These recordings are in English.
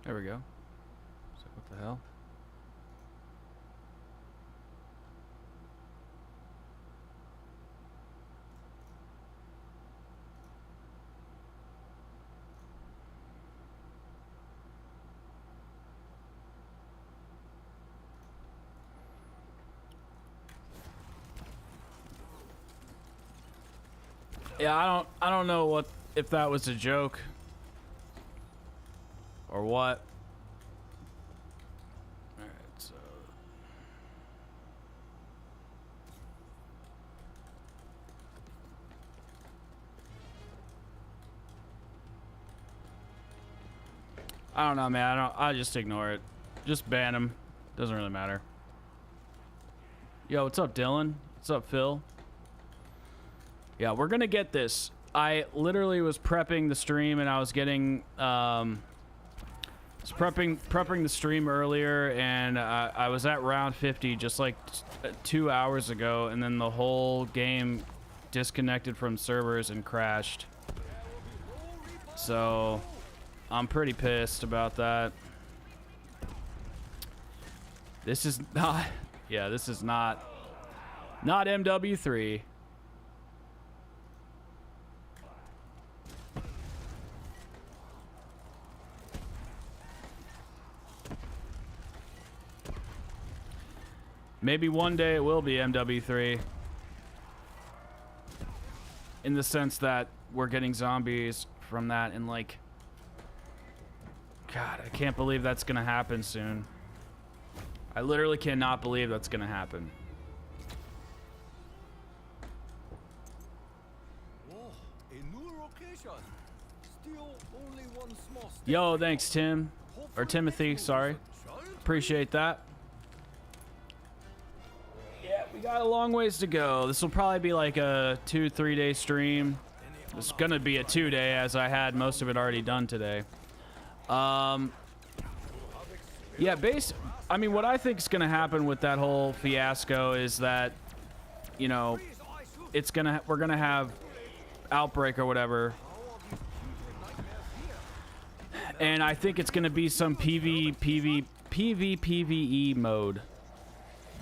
There we go. So what the hell? Yeah, I don't know what if that was a joke or what. All right, so I don't know, man. I just ignore it. Just ban him. Doesn't really matter. Yo, what's up, Dylan? What's up, Phil? Yeah, we're gonna get this. I literally was prepping the stream and I was getting prepping the stream earlier, and I was at round 50 just like 2 hours ago, and then the whole game disconnected from servers and crashed. So I'm pretty pissed about that. This is not, yeah, this is not MW3. Maybe one day it will be MW3. In the sense that we're getting zombies from that, and like, God, I can't believe that's gonna happen soon. I literally cannot believe that's gonna happen. Oh, a new location. Still only one small step. Yo, thanks, Tim. Or Timothy, sorry. Appreciate that. Yeah, we got a long ways to go. This will probably be like a 2-3 day stream. It's gonna be a 2-day, as I had most of it already done today. Yeah, I mean, what I think is gonna happen with that whole fiasco is that, you know, we're gonna have Outbreak or whatever, and I think it's gonna be some PvE mode.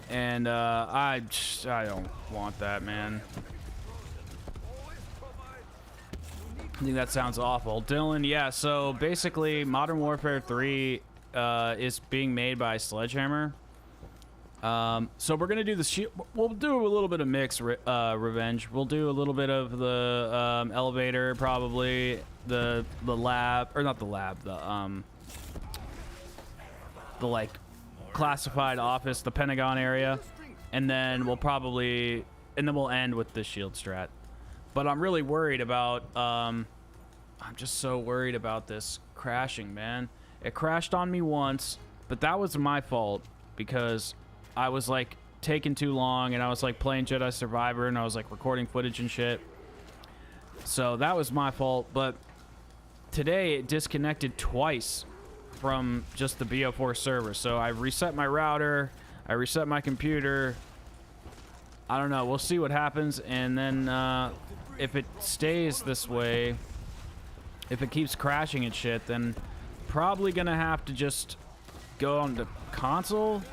And I don't want that, man. I think that sounds awful. Dylan, yeah, so basically Modern Warfare 3 is being made by Sledgehammer. So we're gonna do the shield. We'll do a little bit of mix revenge. We'll do a little bit of the elevator, probably the lab, or not the lab, the like classified office, the Pentagon area, and then we'll end with the shield strat. But I'm really worried about I'm just so worried about this crashing, man. It crashed on me once, but that was my fault because I was like taking too long, and I was like playing Jedi Survivor, and I was like recording footage and shit. So that was my fault. But today it disconnected twice from just the BO4 server. So I reset my router, I reset my computer. I don't know, we'll see what happens. And then if it stays this way, if it keeps crashing and shit, then probably gonna have to just go on to console.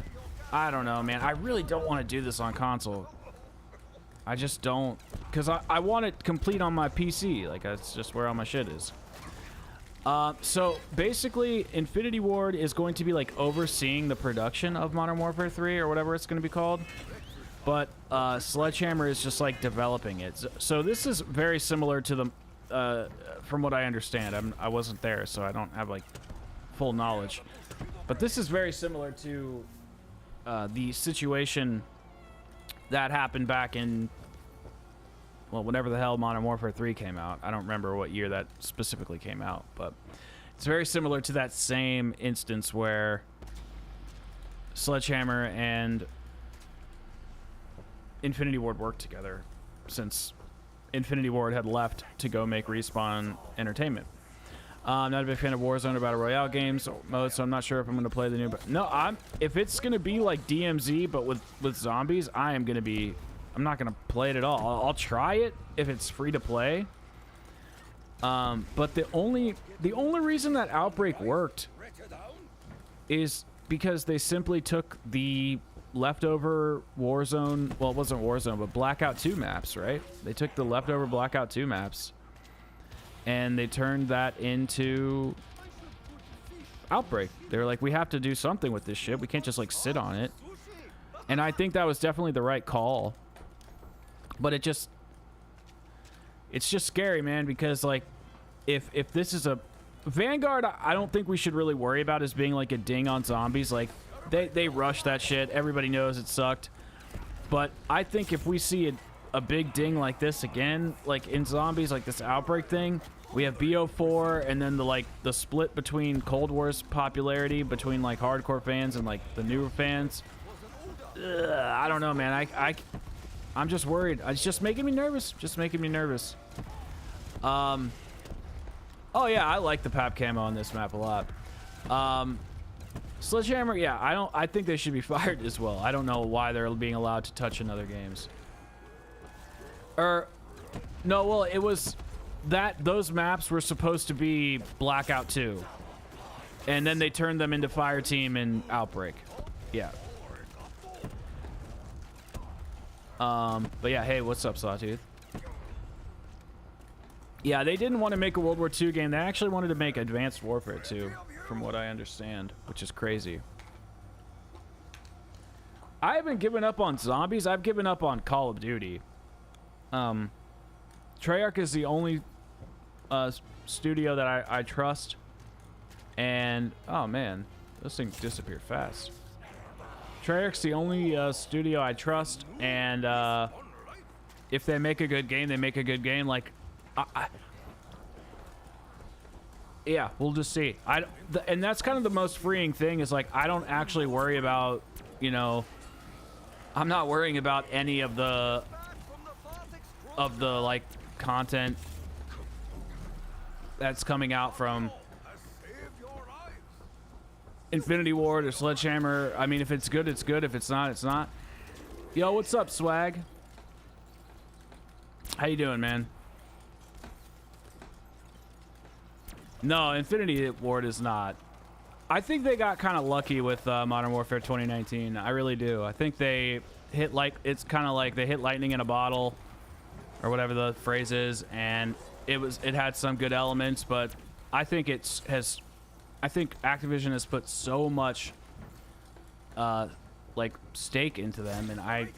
I don't know, man. I really don't want to do this on console. I just don't, because I want it complete on my PC. Like, that's just where all my shit is. So basically, Infinity Ward is going to be like overseeing the production of Modern Warfare 3 or whatever it's going to be called. But Sledgehammer is just like developing it. So this is very similar to the, from what I understand. I wasn't there, so I don't have like full knowledge. But this is very similar to the situation that happened back in, well, whenever the hell Modern Warfare 3 came out. I don't remember what year that specifically came out, but it's very similar to that same instance where Sledgehammer and Infinity Ward worked together, since Infinity Ward had left to go make Respawn Entertainment. I'm not a big fan of Warzone or Battle Royale games mode, so I'm not sure if I'm going to play the new... No, if it's going to be like DMZ, but with zombies, I'm not going to play it at all. I'll try it if it's free to play. But the only reason that Outbreak worked is because they simply took the leftover Warzone, well, it wasn't Warzone, but Blackout 2 maps, right? They took the leftover Blackout 2 maps and they turned that into Outbreak. They were like, we have to do something with this shit. We can't just like sit on it. And I think that was definitely the right call. But it's just scary, man, because like if this is a Vanguard, I don't think we should really worry about as being like a ding on zombies. Like they rushed that shit. Everybody knows it sucked. But I think if we see a big ding like this again, like in zombies, like this Outbreak thing, we have BO4 and then the split between Cold War's popularity between like hardcore fans and like the newer fans. I don't know, man. I'm just worried. It's just making me nervous. Oh yeah, I like the Pap camo on this map a lot. Sledgehammer, yeah, I think they should be fired as well. I don't know why they're being allowed to touch in other games. No, well, it was that those maps were supposed to be Blackout 2. And then they turned them into Fireteam and Outbreak. Yeah. But yeah, hey, what's up, Sawtooth? Yeah, they didn't want to make a World War II game. They actually wanted to make Advanced Warfare 2, from what I understand, which is crazy. I haven't given up on zombies. I've given up on Call of Duty. Treyarch is the only studio that I trust. And, oh man, those things disappear fast. Treyarch's the only studio I trust, and if they make a good game, they make a good game. Like, yeah, we'll just see. And that's kind of the most freeing thing is like I don't actually worry about, you know, I'm not worrying about any of the like content that's coming out from Infinity Ward or Sledgehammer. I mean, if it's good, it's good. If it's not, it's not. Yo, what's up, Swag? How you doing, man? No, Infinity Ward is not. I think they got kind of lucky with Modern Warfare 2019. I really do. I think they hit it's kind of like they hit lightning in a bottle, or whatever the phrase is, and it had some good elements, but I think I think Activision has put so much like stake into them, and I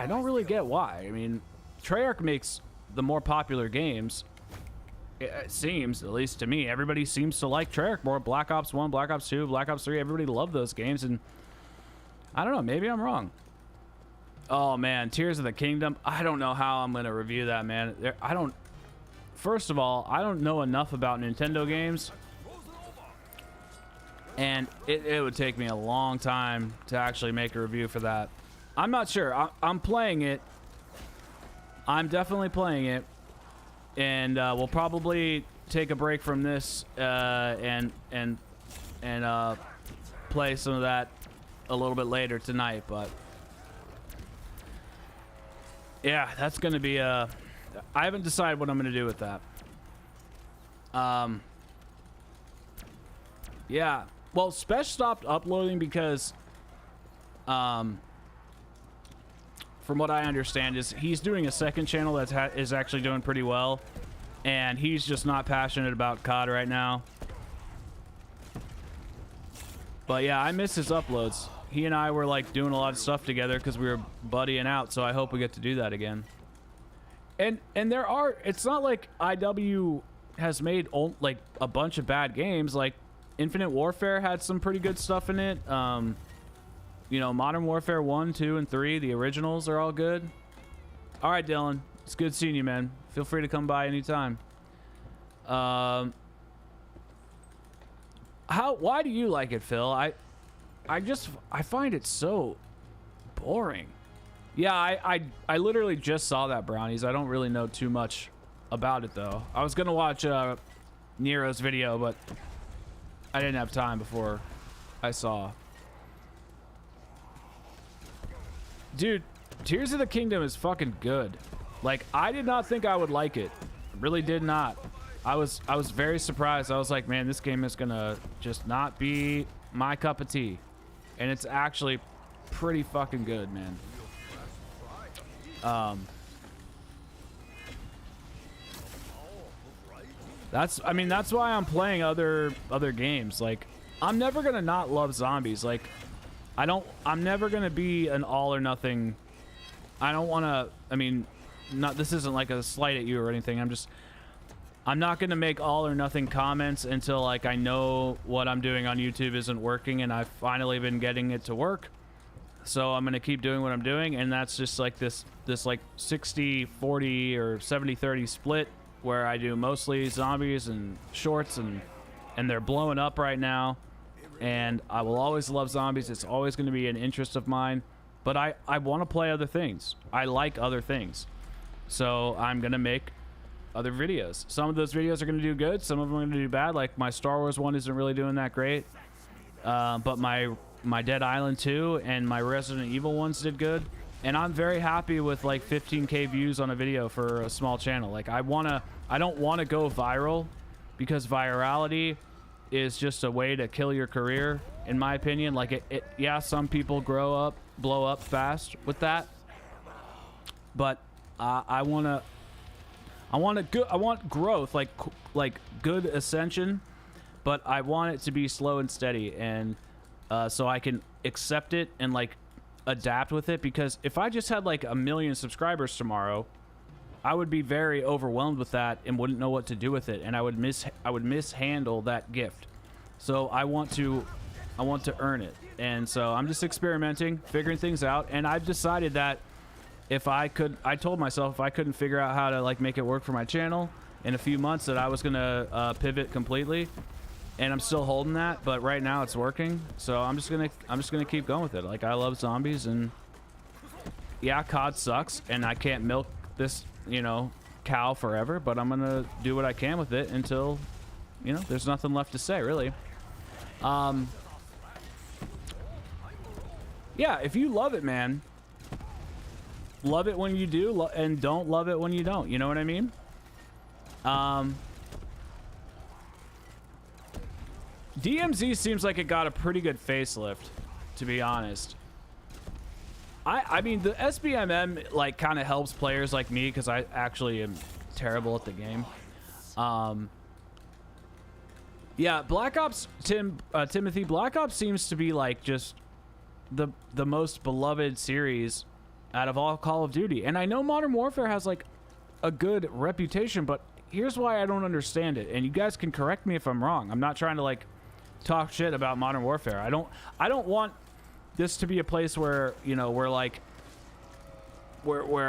don't really get why. I mean, Treyarch makes the more popular games. It seems, at least to me, everybody seems to like Treyarch more. Black Ops 1, Black Ops 2, Black Ops 3, everybody loved those games, and I don't know, maybe I'm wrong. Oh man, Tears of the Kingdom. I don't know how I'm gonna review that, man. First of all, I don't know enough about Nintendo games, and it would take me a long time to actually make a review for that. I'm not sure. I'm playing it. I'm definitely playing it. And we'll probably take a break from this and play some of that a little bit later tonight. But yeah, that's going to be I haven't decided what I'm going to do with that. Yeah. Well, Spesh stopped uploading because from what I understand is he's doing a second channel that is actually doing pretty well, and he's just not passionate about COD right now. But yeah, I miss his uploads. He and I were like doing a lot of stuff together because we were buddying out, so I hope we get to do that again. And it's not like IW has made like a bunch of bad games. Like Infinite Warfare had some pretty good stuff in it. You know, Modern Warfare 1, 2, and 3, the originals are all good. All right, Dylan. It's good seeing you, man. Feel free to come by anytime. Why do you like it, Phil? I find it so boring. Yeah, I literally just saw that, Brownies. I don't really know too much about it, though. I was going to watch Nero's video, but I didn't have time before I saw. Dude, Tears of the Kingdom is fucking good. Like, I did not think I would like it. Really did not. I was very surprised. I was like, man, this game is gonna just not be my cup of tea. And it's actually pretty fucking good, man. I mean, that's why I'm playing other games. Like, I'm never gonna not love zombies. Like, I'm never gonna be an all or nothing. I don't wanna, I mean, this isn't like a slight at you or anything. I'm not gonna make all or nothing comments until like I know what I'm doing on YouTube isn't working and I've finally been getting it to work. So I'm gonna keep doing what I'm doing, and that's just like this like 60-40 or 70-30 split where I do mostly zombies and shorts, and they're blowing up right now. And I will always love zombies. It's always going to be an interest of mine. But I want to play other things. I like other things. So I'm going to make other videos. Some of those videos are going to do good. Some of them are going to do bad. Like my Star Wars one isn't really doing that great. But my Dead Island 2 and my Resident Evil ones did good. And I'm very happy with like 15K views on a video for a small channel. Like I don't want to go viral, because virality is just a way to kill your career, in my opinion. Like yeah, some people blow up fast with that. But I want growth, like good ascension, but I want it to be slow and steady, and so I can accept it and like adapt with it. Because if I just had like 1 million subscribers tomorrow, I would be very overwhelmed with that and wouldn't know what to do with it, and I would mishandle that gift. So I want to earn it, and so I'm just experimenting, figuring things out, and I've decided that I told myself if I couldn't figure out how to like make it work for my channel in a few months, that I was gonna pivot completely. And I'm still holding that, but right now it's working. So I'm just gonna keep going with it. Like, I love zombies, and yeah, COD sucks, and I can't milk this, you know, cow forever. But I'm gonna do what I can with it until, you know, there's nothing left to say, really. Yeah, if you love it, man, love it when you do, and don't love it when you don't. You know what I mean? DMZ seems like it got a pretty good facelift, to be honest. I mean, the SBMM like kind of helps players like me, because I actually am terrible at the game. Yeah, Black Ops, Timothy, Black Ops seems to be like just the most beloved series out of all Call of Duty. And I know Modern Warfare has like a good reputation, but here's why I don't understand it. And you guys can correct me if I'm wrong. I'm not trying to like talk shit about Modern Warfare. I don't want this to be a place where, you know, where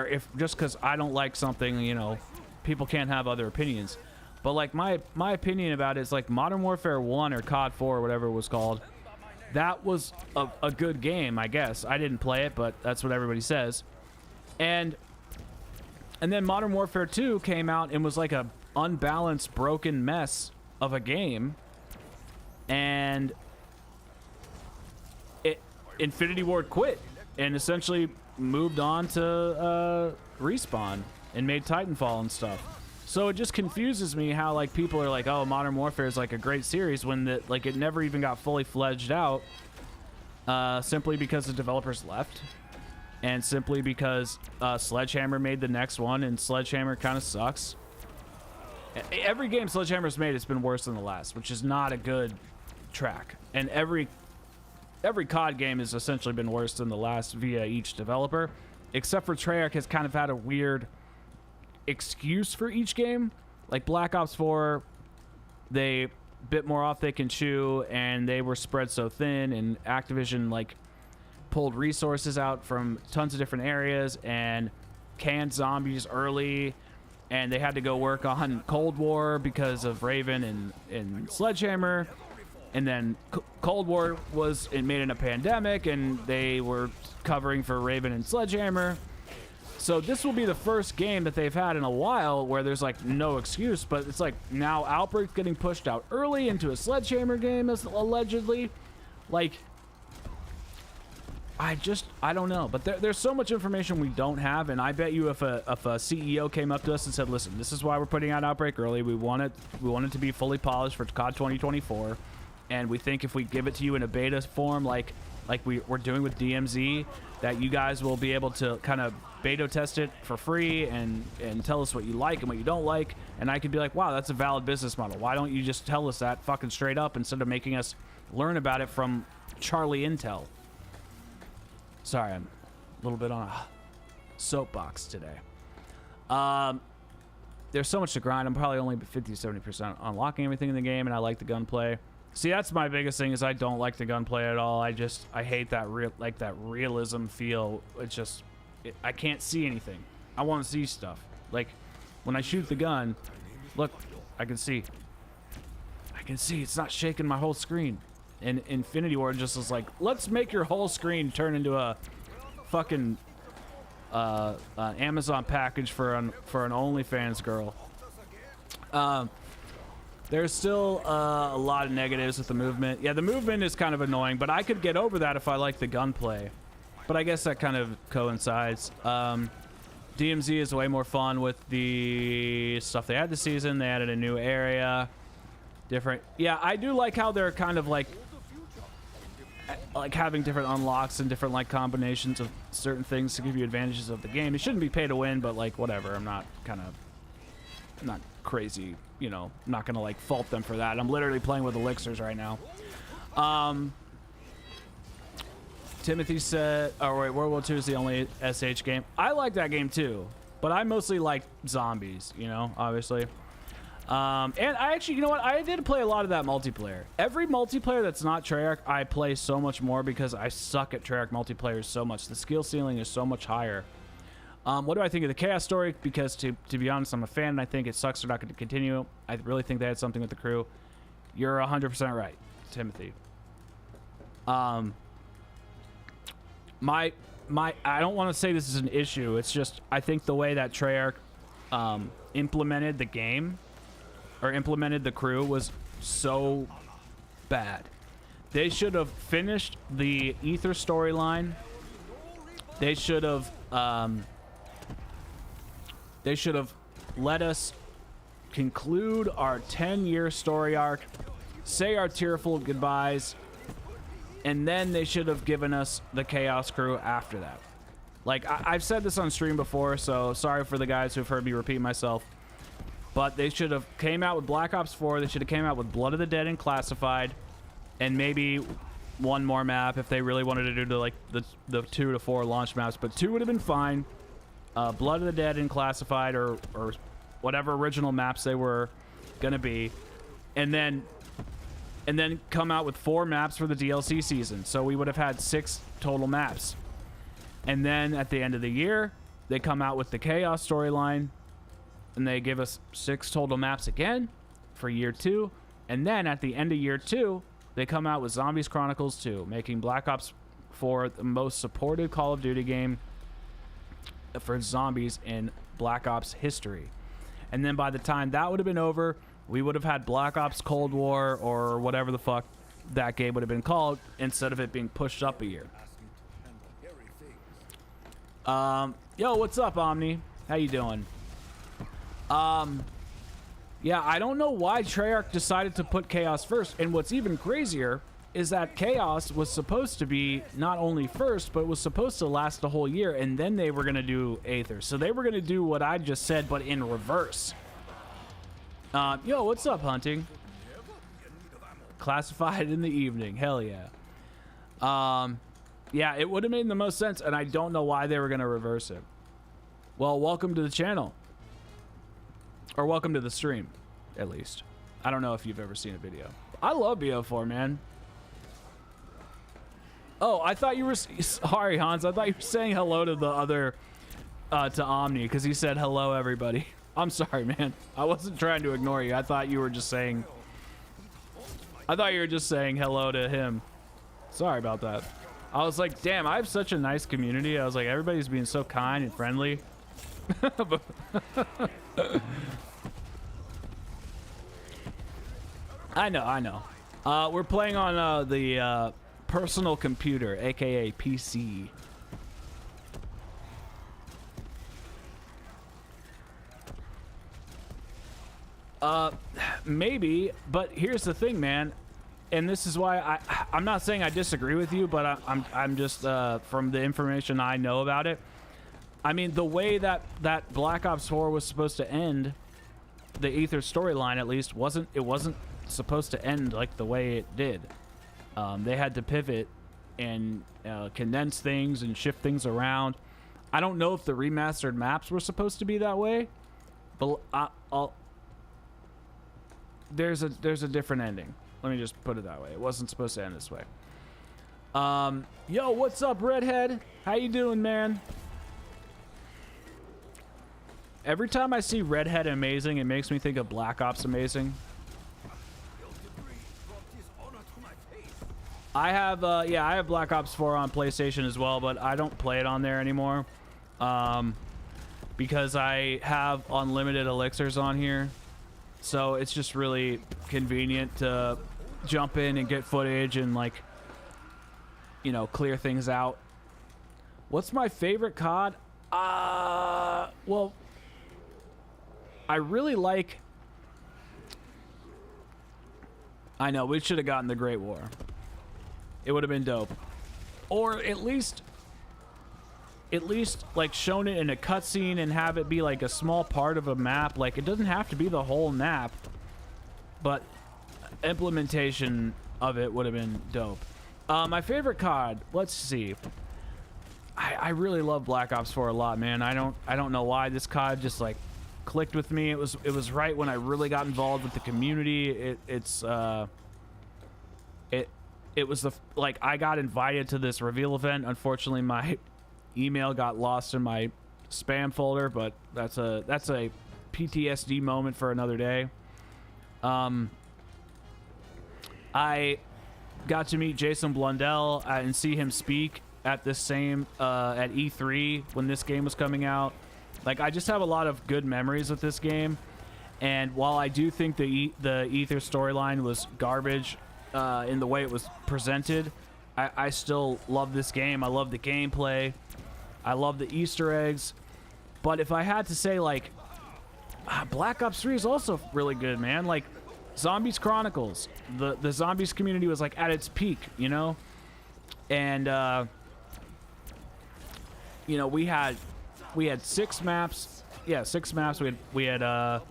if just because I don't like something, you know, people can't have other opinions. But like my opinion about it is like Modern Warfare 1 or COD 4 or whatever it was called. That was a good game, I guess. I didn't play it, but that's what everybody says. And then Modern Warfare 2 came out and was like a unbalanced, broken mess of a game. And Infinity Ward quit and essentially moved on to Respawn and made Titanfall and stuff. So it just confuses me how like people are like, oh, Modern Warfare is like a great series, when it never even got fully fledged out, simply because the developers left, and simply because Sledgehammer made the next one, and Sledgehammer kind of sucks. Every game Sledgehammer's made has been worse than the last, which is not a good track. And every COD game has essentially been worse than the last via each developer, except for Treyarch has kind of had a weird excuse for each game. Like Black Ops 4, they bit more off they can chew, and they were spread so thin, and Activision like pulled resources out from tons of different areas and canned zombies early, and they had to go work on Cold War because of Raven and Sledgehammer. And then Cold War was made in a pandemic, and they were covering for Raven and Sledgehammer. So this will be the first game that they've had in a while where there's like no excuse, but it's like now Outbreak's getting pushed out early into a Sledgehammer game, as allegedly. Like, I don't know. But there's so much information we don't have, and I bet you if a CEO came up to us and said, listen, this is why we're putting out Outbreak early. We want it to be fully polished for COD 2024. and we think if we give it to you in a beta form, like we're doing with DMZ, that you guys will be able to kind of beta test it for free and tell us what you like and what you don't like, and I could be like, wow, that's a valid business model. Why don't you just tell us that fucking straight up instead of making us learn about it from Charlie Intel? Sorry, I'm a little bit on a soapbox today. There's so much to grind. I'm probably only 50-70% unlocking everything in the game, and I like the gunplay. See, that's my biggest thing, is I don't like the gunplay at all. I hate that realism feel. It's just, I can't see anything. I want to see stuff. Like, when I shoot the gun, look, I can see. It's not shaking my whole screen. And Infinity Ward just was like, let's make your whole screen turn into a fucking Amazon package for an OnlyFans girl. There's still a lot of negatives with the movement. Yeah, the movement is kind of annoying, but I could get over that if I like the gunplay. But I guess that kind of coincides. DMZ is way more fun with the stuff they had this season. They added a new area. Different. Yeah, I do like how they're kind of like having different unlocks and different like combinations of certain things to give you advantages of the game. It shouldn't be pay to win, but like whatever. I'm not crazy, you know. I'm not gonna like fault them for that. I'm literally playing with elixirs right now. Timothy said, oh wait, World War II is the only SH game. I like that game too, but I mostly like zombies, you know, obviously. And I actually, you know what? I did play a lot of that multiplayer. Every multiplayer that's not Treyarch, I play so much more because I suck at Treyarch multiplayer so much. The skill ceiling is so much higher. What do I think of the Chaos story? Because to be honest, I'm a fan, and I think it sucks they're not going to continue. I really think they had something with the crew. You're 100% right, Timothy. I don't want to say this is an issue. It's just, I think the way that Treyarch implemented the game, or implemented the crew, was so bad. They should have finished the Ether storyline. They should have let us conclude our 10-year story arc, say our tearful goodbyes, and then they should have given us the Chaos crew after that. Like, I've said this on stream before, so sorry for the guys who've heard me repeat myself. But they should have came out with Black Ops 4. They should have came out with Blood of the Dead and Classified, and maybe one more map if they really wanted to do like the 2 to 4 launch maps. But 2 would have been fine. Blood of the Dead and Classified, or whatever original maps they were gonna be, and then come out with 4 maps for the DLC season. So we would have had 6 total maps. And then at the end of the year, they come out with the Chaos storyline, and they give us 6 total maps again for year 2. And then at the end of year 2, they come out with Zombies Chronicles 2, making Black Ops 4 the most supported Call of Duty game for zombies in Black Ops history. And then by the time that would have been over, we would have had Black Ops Cold War, or whatever the fuck that game would have been called, instead of it being pushed up a year. Yo, what's up, Omni? How you doing? Yeah, I don't know why Treyarch decided to put Chaos first, and what's even crazier is that Chaos was supposed to be not only first, but was supposed to last the whole year, and then they were going to do Aether. So they were going to do what I just said, but in reverse. Yo, what's up, Hunting? Classified in the evening. Hell yeah. Yeah, it would have made the most sense, and I don't know why they were going to reverse it. Well, welcome to the channel. Or welcome to the stream, at least. I don't know if you've ever seen a video. I love BO4, man. Oh, I thought you were... Sorry, Hans. I thought you were saying hello to the other... to Omni, because he said hello, everybody. I'm sorry, man. I wasn't trying to ignore you. I thought you were just saying... I thought you were just saying hello to him. Sorry about that. I was like, damn, I have such a nice community. I was like, everybody's being so kind and friendly. I know. We're playing on the personal computer, aka PC. Maybe, but here's the thing, man. and this is why I'm not saying I disagree with you, but I'm just from the information I know about it. I mean, the way that Black Ops 4 was supposed to end, the Ether storyline at least, wasn't supposed to end like the way it did. They had to pivot and condense things and shift things around. I don't know if the remastered maps were supposed to be that way, but there's a different ending. Let me just put it that way. It wasn't supposed to end this way. Yo, what's up, Redhead? How you doing, man? Every time I see Redhead Amazing, it makes me think of Black Ops Amazing. I have, yeah, I have Black Ops 4 on PlayStation as well, but I don't play it on there anymore. Because I have unlimited elixirs on here. So it's just really convenient to jump in and get footage and, like, you know, clear things out. What's my favorite COD? Well, I really like... I know, we should have gotten the Great War. It would have been dope. Or at least like shown it in a cutscene and have it be like a small part of a map. Like, it doesn't have to be the whole map, but implementation of it would have been dope. My favorite COD, let's see. I really love Black Ops 4 a lot, man. I don't know why this COD just like clicked with me. It was right when I really got involved with the community. It was the, like, I got invited to this reveal event. Unfortunately, my email got lost in my spam folder, but that's a PTSD moment for another day. I got to meet Jason Blundell and see him speak at this same at E3 when this game was coming out. Like, I just have a lot of good memories with this game, and while I do think the Ether storyline was garbage in the way it was presented, I still love this game. I love the gameplay. I love the Easter eggs. But if I had to say, like, Black Ops 3 is also really good, man. Like, Zombies Chronicles, the Zombies community was like at its peak, you know? And you know, we had 6 maps. Yeah, 6 maps. We had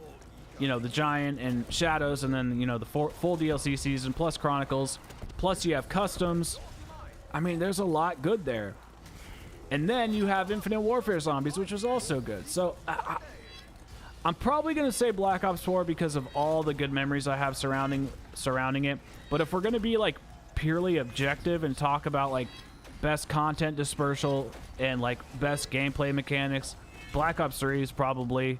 you know, the Giant and Shadows, and then, you know, the full DLC season plus Chronicles, plus you have customs. I mean, there's a lot good there. And then you have Infinite Warfare Zombies, which was also good. So I'm probably going to say Black Ops 4 because of all the good memories I have surrounding it. But if we're going to be, like, purely objective and talk about, like, best content dispersal and, like, best gameplay mechanics, Black Ops 3 is probably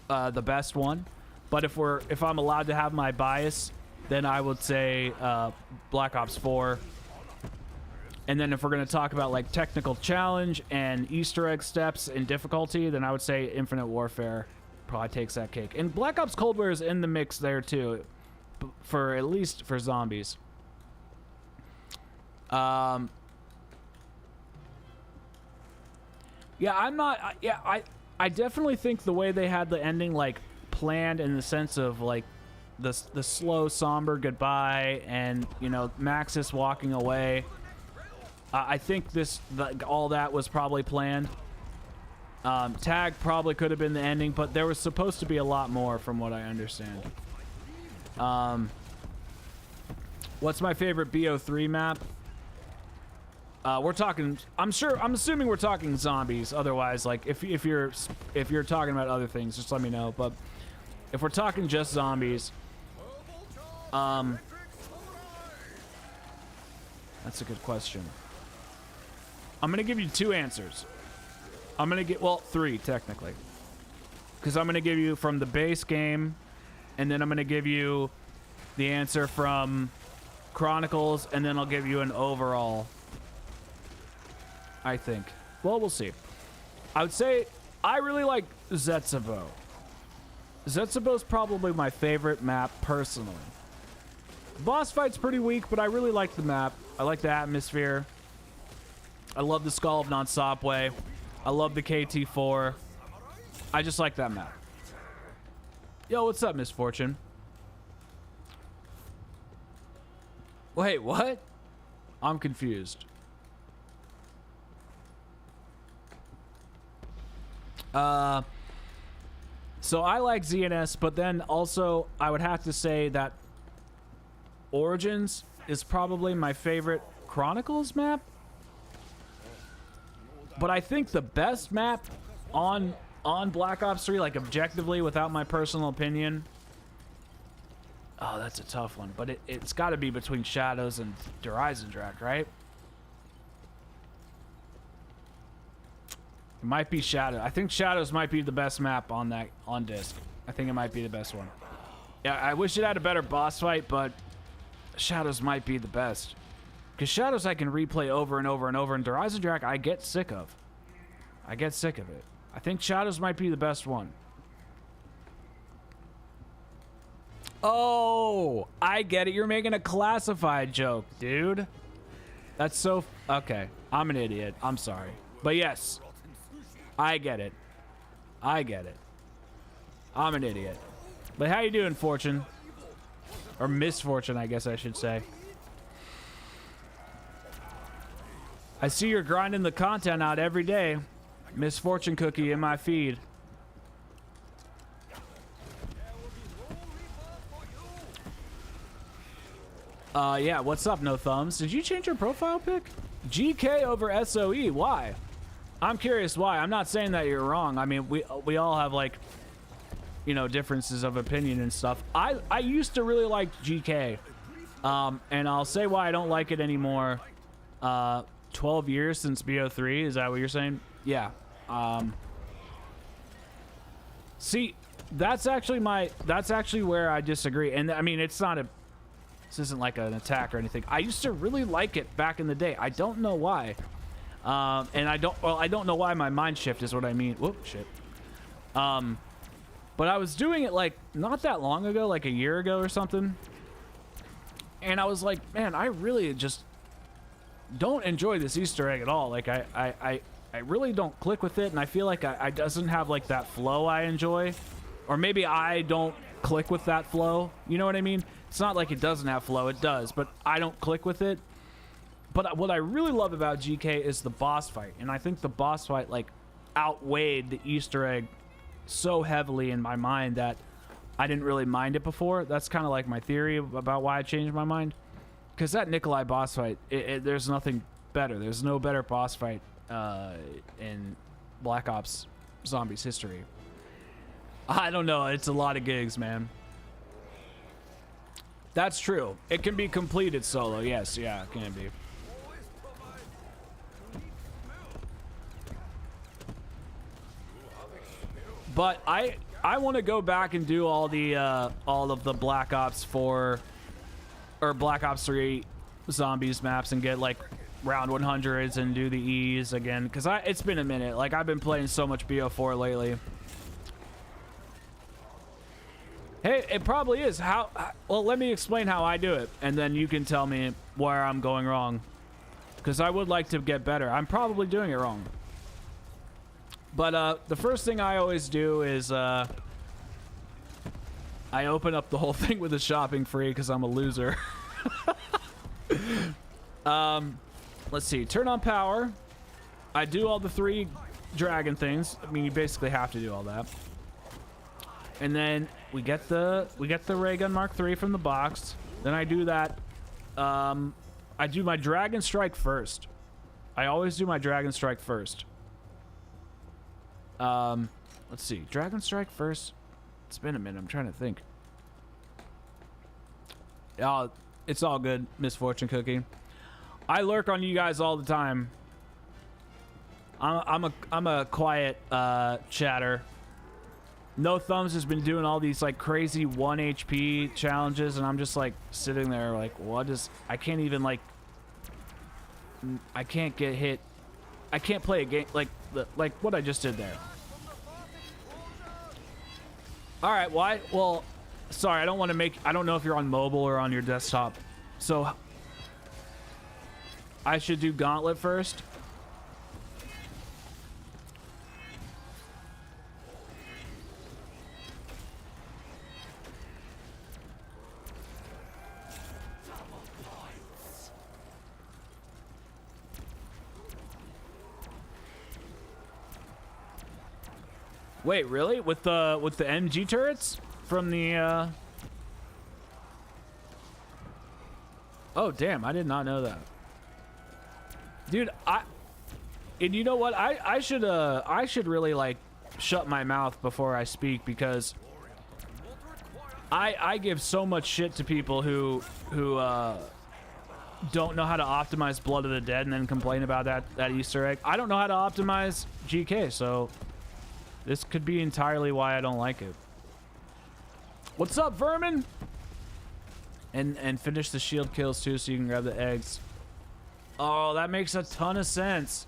the best one. But if I'm allowed to have my bias, then I would say Black Ops 4. And then if we're going to talk about, like, technical challenge and Easter egg steps and difficulty, then I would say Infinite Warfare probably takes that cake. And Black Ops Cold War is in the mix there too, for at least for zombies. Yeah, I'm not. Yeah, I definitely think the way they had the ending, like, planned in the sense of, like, the slow somber goodbye and, you know, Maxis walking away. I think all that was probably planned. Tag probably could have been the ending, but there was supposed to be a lot more from what I understand. What's my favorite BO3 map? We're talking, I'm assuming we're talking zombies. Otherwise, like, if you're talking about other things, just let me know. But if we're talking just zombies, that's a good question. I'm going to give you 2 answers. I'm going to get, well, 3 technically. Because I'm going to give you from the base game, and then I'm going to give you the answer from Chronicles, and then I'll give you an overall, I think. Well, we'll see. I would say I really like Zetsubo. Zetsubo's probably my favorite map personally. Boss fight's pretty weak, but I really like the map. I like the atmosphere. I love the Skull of Non-Stopway. I love the KT4. I just like that map. Yo, what's up, Misfortune? Wait, what? I'm confused. So I like ZNS, but then also I would have to say that Origins is probably my favorite Chronicles map. But I think the best map on Black Ops 3, like objectively, without my personal opinion. Oh, that's a tough one, but it's got to be between Shadows and Dreisendracht, right? It might be Shadow. I think Shadows might be the best map on disc. I think it might be the best one. Yeah, I wish it had a better boss fight, but Shadows might be the best. Because Shadows I can replay over and over and over, and Dreisendracht I get sick of. I get sick of it. I think Shadows might be the best one. Oh, I get it. You're making a classified joke, dude. That's so... Okay, I'm an idiot. I'm sorry. But yes, I get it. I get it. I'm an idiot. But how you doing, Fortune? Or Misfortune, I guess I should say. I see you're grinding the content out every day. Misfortune cookie in my feed. Yeah, what's up, No Thumbs? Did you change your profile pic? GK over SOE, why? I'm curious why. I'm not saying that you're wrong. I mean, we all have, like, you know, differences of opinion and stuff. I used to really like GK. And I'll say why I don't like it anymore. 12 years since BO3, is that what you're saying? Yeah. See, that's actually where I disagree. And I mean, this isn't like an attack or anything. I used to really like it back in the day. I don't know why. And I don't know why my mind shift is what I mean. Whoop, shit. But I was doing it like not that long ago, like a year ago or something. And I was like, man, I really just don't enjoy this Easter egg at all. Like I really don't click with it, and I feel like I doesn't have like that flow I enjoy. Or maybe I don't click with that flow. You know what I mean? It's not like it doesn't have flow, it does, but I don't click with it. But what I really love about GK is the boss fight, and I think the boss fight like outweighed the Easter egg so heavily in my mind that I didn't really mind it before. That's kind of like my theory about why I changed my mind. Because that Nikolai boss fight, there's nothing better. There's no better boss fight in Black Ops Zombies history. I don't know. It's a lot of gigs, man. That's true. It can be completed solo. Yes, yeah, it can be. But I want to go back and do all of the Black Ops 4 or Black Ops 3 Zombies maps and get like round 100s and do the E's again, because it's been a minute. Like, I've been playing so much BO4 lately. Hey, it probably is. Well, let me explain how I do it, and then you can tell me where I'm going wrong, because I would like to get better. I'm probably doing it wrong. But the first thing I always do is I open up the whole thing with a shopping free because I'm a loser. Let's see. Turn on power. I do all the 3 dragon things. I mean, you basically have to do all that. And then we get the ray gun Mark III from the box. Then I do that. I do my dragon strike first. I always do my dragon strike first. Let's see. Dragon strike first. It's been a minute. I'm trying to think. It's all good, Misfortune Cookie. I lurk on you guys all the time. I'm a quiet chatter. No Thumbs has been doing all these like crazy 1 HP challenges, and I'm just like sitting there like, what is... I can't even like... I can't get hit. I can't play a game like what I just did there. All right, why? Well, sorry, I don't want to make... I don't know if you're on mobile or on your desktop. So I should do Gauntlet first. Wait, really? With the MG turrets from the Oh, damn, I did not know that. Dude, and you know what? I should really like shut my mouth before I speak, because I give so much shit to people who don't know how to optimize Blood of the Dead and then complain about that Easter egg. I don't know how to optimize GK, so this could be entirely why I don't like it. What's up, Vermin? And finish the shield kills too, so you can grab the eggs. Oh, that makes a ton of sense.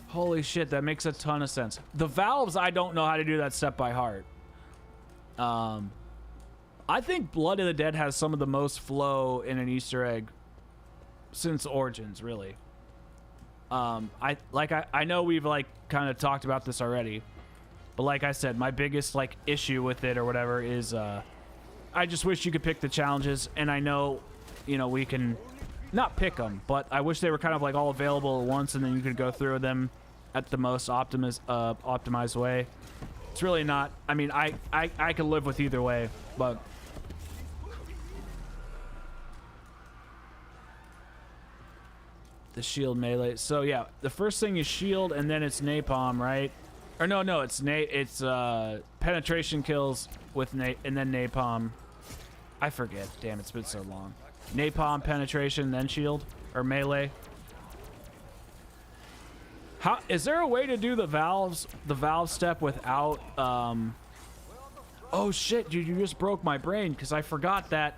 Holy shit, that makes a ton of sense. The valves, I don't know how to do that step by heart. I think Blood of the Dead has some of the most flow in an Easter egg since Origins, really. I know we've like kind of talked about this already, but like I said, my biggest like issue with it or whatever is I just wish you could pick the challenges, and I know, you know, we can not pick them, but I wish they were kind of like all available at once, and then you could go through them at the most optimized way. It's really not. I mean, I could live with either way, but the shield melee. So yeah, the first thing is shield, and then it's napalm, right? Or no, it's penetration kills with and then napalm. I forget. Damn, it's been so long. Napalm, penetration, then shield or melee. How is there a way to do the valve step without oh shit, dude, you just broke my brain, because I forgot that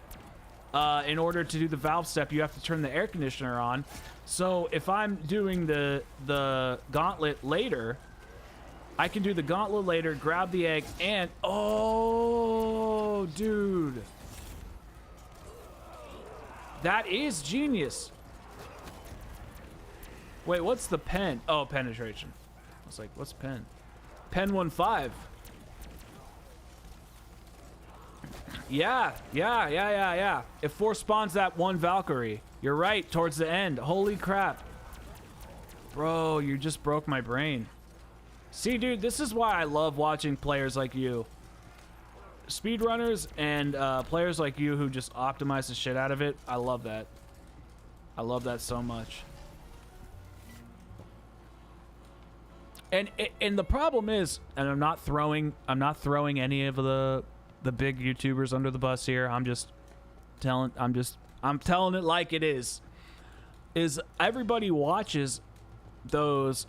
in order to do the valve step you have to turn the air conditioner on. So if I'm doing the gauntlet later, I can do the gauntlet later, grab the egg, and oh dude, that is genius. Wait, what's the pen? Oh, penetration. I was like, what's pen? Pen 1-5. Yeah. It force spawns that one Valkyrie. You're right, towards the end. Holy crap. Bro, you just broke my brain. See, dude, this is why I love watching players like you. Speedrunners and players like you who just optimize the shit out of it. I love that. I love that so much. And the problem is, and I'm not throwing any of the big YouTubers under the bus here. I'm telling it like it is everybody watches those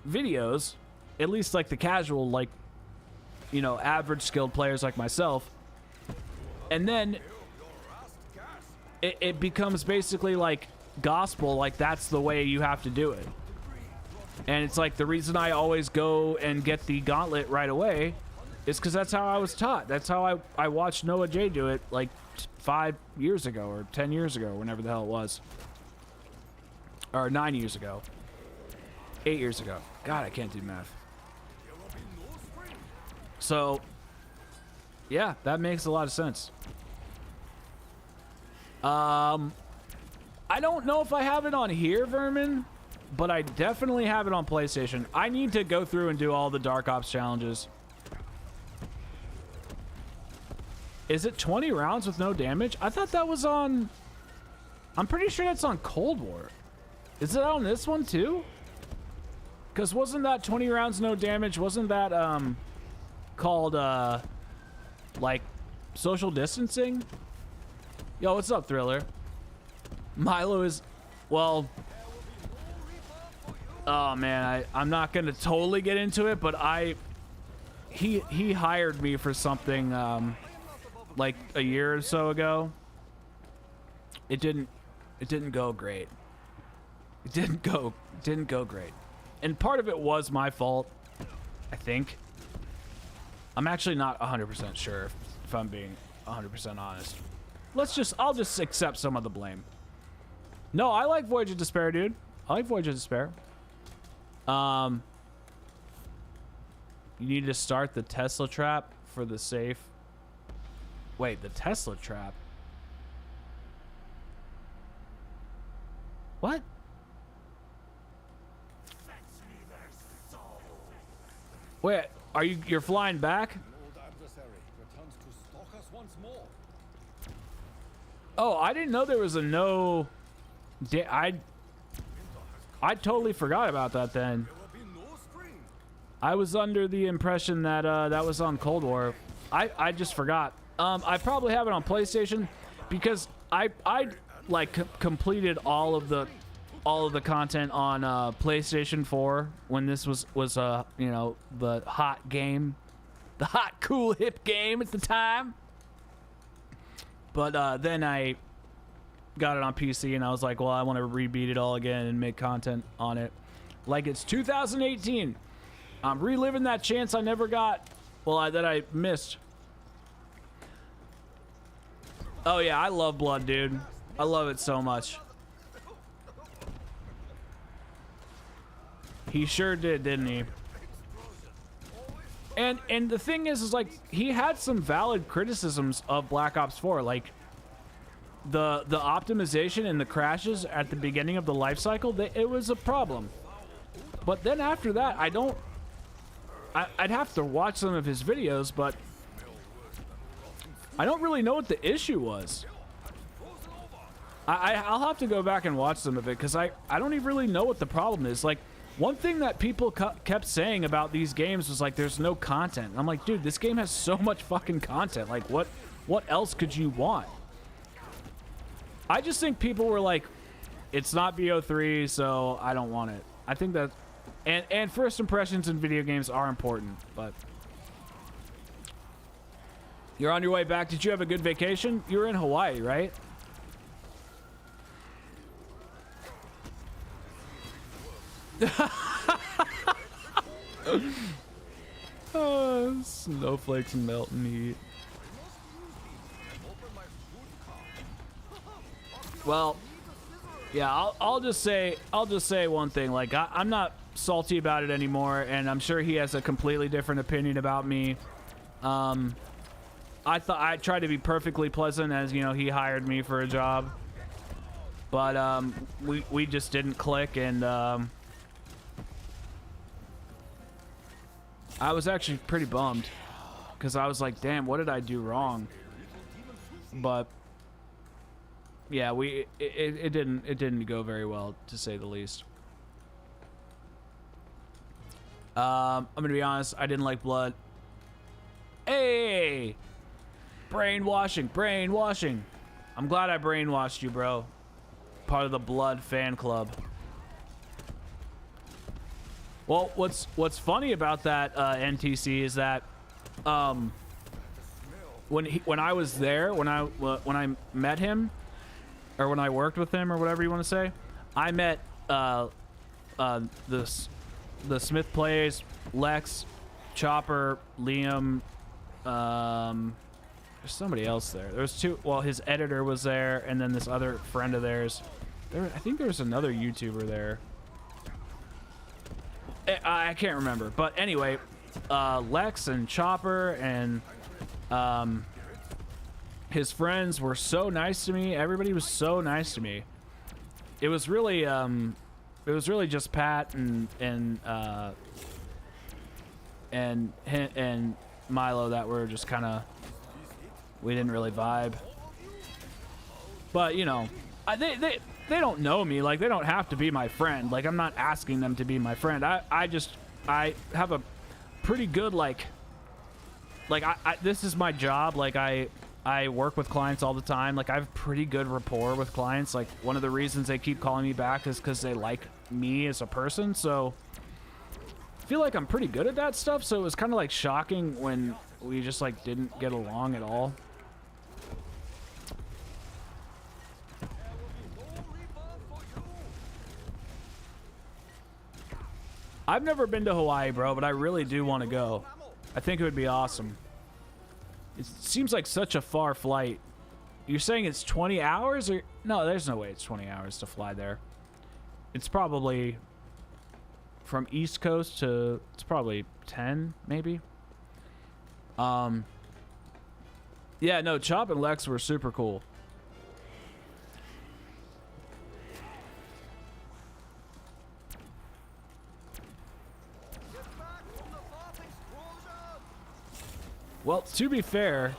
videos, at least like the casual, like, you know, average skilled players like myself, and then it becomes basically like gospel, like that's the way you have to do it. And it's like the reason I always go and get the gauntlet right away is because that's how I was taught. That's how I watched Noah J do it like 5 years ago or 10 years ago, whenever the hell it was. Or 9 years ago. 8 years ago. God, I can't do math. So, yeah, that makes a lot of sense. I don't know if I have it on here, Vermin, but I definitely have it on PlayStation. I need to go through and do all the Dark Ops challenges. Is it 20 rounds with no damage? I thought that was on... I'm pretty sure that's on Cold War. Is it on this one too? Because wasn't that 20 rounds no damage? Wasn't that called like social distancing? Yo, what's up, Thriller? Milo is... Well... Oh man, I'm not gonna totally get into it, but he hired me for something like a year or so ago. It didn't go great. It didn't go great. And part of it was my fault, I think. I'm actually not 100% sure if I'm being 100% honest. I'll just accept some of the blame. No, I like Voyage of Despair, dude. I like Voyage of Despair. You need to start the Tesla trap for the safe. Wait, the Tesla trap? What? Wait, you're flying back? An old adversary returns to stalk us once more. Oh, I didn't know there was a no. I totally forgot about that then. There will be no spring. I was under the impression that that was on Cold War. I just forgot. I probably have it on PlayStation because I like completed all of the content on PlayStation 4 when this was you know, the hot game, the hot cool hip game at the time. But then I got it on PC and I was like, well, I want to rebeat it all again and make content on it like it's 2018. I'm reliving that chance I never got, well, that I missed. Oh yeah, I love Blood, dude. I love it so much. He sure did, didn't he? And the thing is like he had some valid criticisms of Black Ops 4, like the optimization and the crashes at the beginning of the life cycle. It was a problem. But then after that, I'd have to watch some of his videos, but I don't really know what the issue was. I'll have to go back and watch some of it because I don't even really know what the problem is. Like, one thing that people kept saying about these games was like, there's no content. And I'm like, dude, this game has so much fucking content. Like, what else could you want? I just think people were like, it's not BO3, so I don't want it. I think that, and first impressions in video games are important, but you're on your way back. Did you have a good vacation? You were in Hawaii, right? Oh, snowflakes and melting heat. Well, yeah, I'll just say one thing. Like, I'm not salty about it anymore, and I'm sure he has a completely different opinion about me. I thought I tried to be perfectly pleasant, as you know, he hired me for a job, but we just didn't click, and I was actually pretty bummed because I was like, damn, what did I do wrong? But yeah, it didn't go very well, to say the least. I'm gonna be honest, I didn't like Blood. Hey, brainwashing. I'm glad I brainwashed you, bro. Part of the Blood fan club. Well, what's funny about that NTC is that when I was there, when I met him, or when I worked with him, or whatever you want to say, I met the Smith Plays, Lex, Chopper, Liam, there's somebody else there. There was two. Well, his editor was there, and then this other friend of theirs. I think there was another YouTuber there. I can't remember, but anyway, Lex and Chopper and his friends were so nice to me. Everybody was so nice to me. It was really just Pat and Milo that were just kind of, we didn't really vibe. But you know, they don't know me. Like, they don't have to be my friend. Like, I'm not asking them to be my friend. I have a pretty good, like this is my job. Like, I work with clients all the time. Like, I have pretty good rapport with clients. Like, one of the reasons they keep calling me back is because they like me as a person. So I feel like I'm pretty good at that stuff. So it was kind of like shocking when we just like didn't get along at all. I've never been to Hawaii, bro, but I really do want to go. I think it would be awesome. It seems like such a far flight. You're saying it's 20 hours? Or no, there's no way it's 20 hours to fly there. It's probably from East Coast to, it's probably 10, maybe. Yeah, no, Chop and Lex were super cool. Well, to be fair,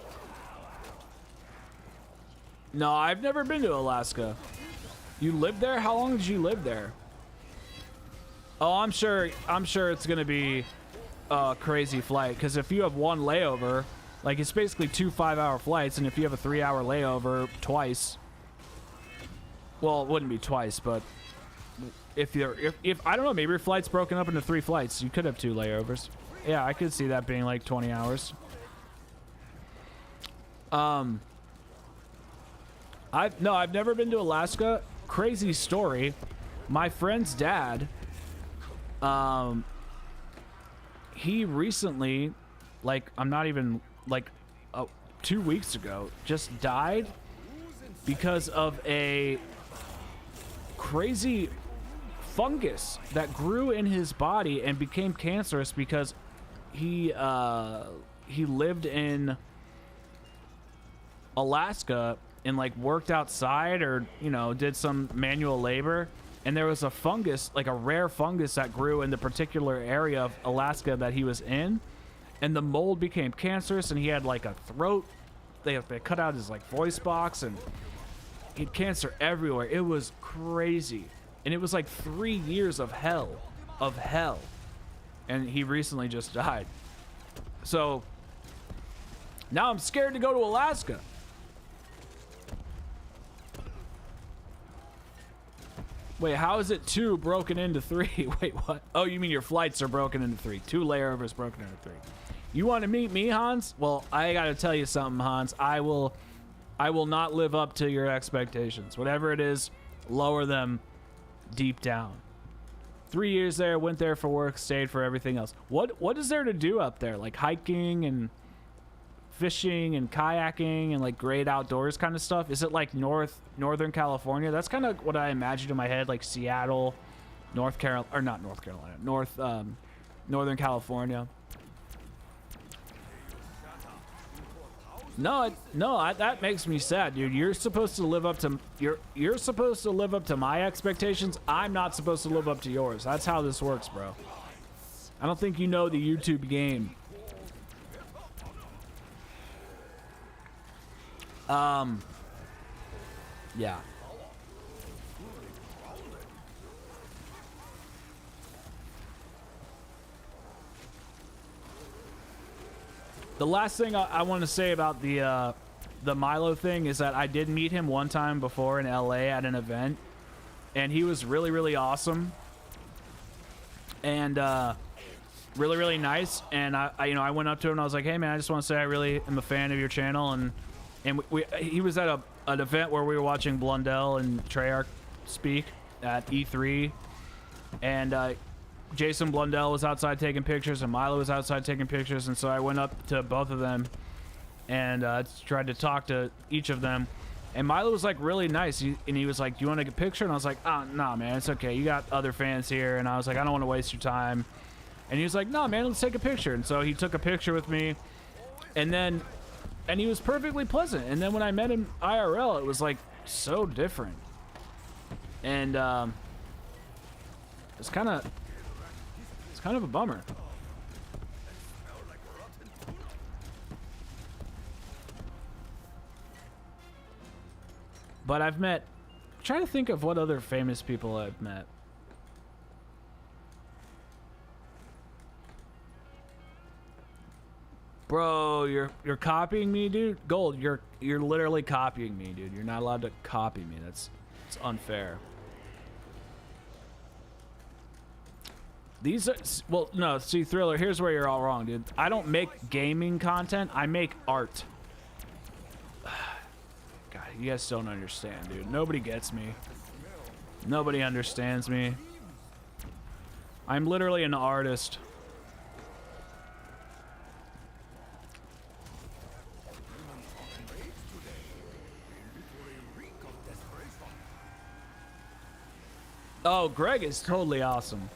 no, I've never been to Alaska. You lived there? How long did you live there? Oh, I'm sure it's gonna be a crazy flight, because if you have one layover, like it's basically 2 5-hour flights, and if you have a 3-hour layover twice, well, it wouldn't be twice, but if I don't know, maybe your flight's broken up into 3 flights, you could have 2 layovers. Yeah, I could see that being like 20 hours. I've never been to Alaska. Crazy story. My friend's dad, he recently, like, I'm not even, like, 2 weeks ago, just died because of a crazy fungus that grew in his body and became cancerous because he lived in Alaska and like worked outside, or you know, did some manual labor, and there was a fungus, like a rare fungus, that grew in the particular area of Alaska that he was in, and the mold became cancerous, and he had like a throat, they cut out his like voice box, and he had cancer everywhere. It was crazy, and it was like 3 years of hell, and he recently just died. So now I'm scared to go to Alaska. Wait, how is it 2 broken into 3? Wait, what? Oh, you mean your flights are broken into 3. 2 layovers broken into 3. You want to meet me, Hans? Well, I gotta tell you something, Hans. I will not live up to your expectations. Whatever it is, lower them deep down. 3 years there, went there for work, stayed for everything else. What is there to do up there? Like hiking and fishing and kayaking and like great outdoors kind of stuff? Is it like Northern California? That's kind of what I imagined in my head, like Seattle, North Carolina, or not North Carolina, Northern California. No, that makes me sad, dude. You're supposed to live up to you're supposed to live up to my expectations. I'm not supposed to live up to yours. That's how this works, bro. I don't think you know the YouTube game. Yeah. The last thing I want to say about the Milo thing is that I did meet him one time before in LA at an event, and he was really, really awesome and really, really nice. And I went up to him and I was like, hey man, I just want to say I really am a fan of your channel. And he was at an event where we were watching Blundell and Treyarch speak at E3, and Jason Blundell was outside taking pictures and Milo was outside taking pictures, and so I went up to both of them and tried to talk to each of them, and Milo was like really nice, and he was like, do you want to take a picture? And I was like, oh, nah man, it's okay, you got other fans here. And I was like, I don't want to waste your time. And he was like, no man, let's take a picture. And so he took a picture with me, and he was perfectly pleasant. And then when I met him IRL, it was like so different. And it's kind of a bummer. But I'm trying to think of what other famous people I've met. Bro, you're copying me, dude. Gold, you're literally copying me, dude. You're not allowed to copy me. It's unfair. These are, well, no, see, Thriller, here's where you're all wrong, dude. I don't make gaming content. I make art. God, you guys don't understand, dude. Nobody gets me. Nobody understands me. I'm literally an artist. Oh, Greg is totally awesome.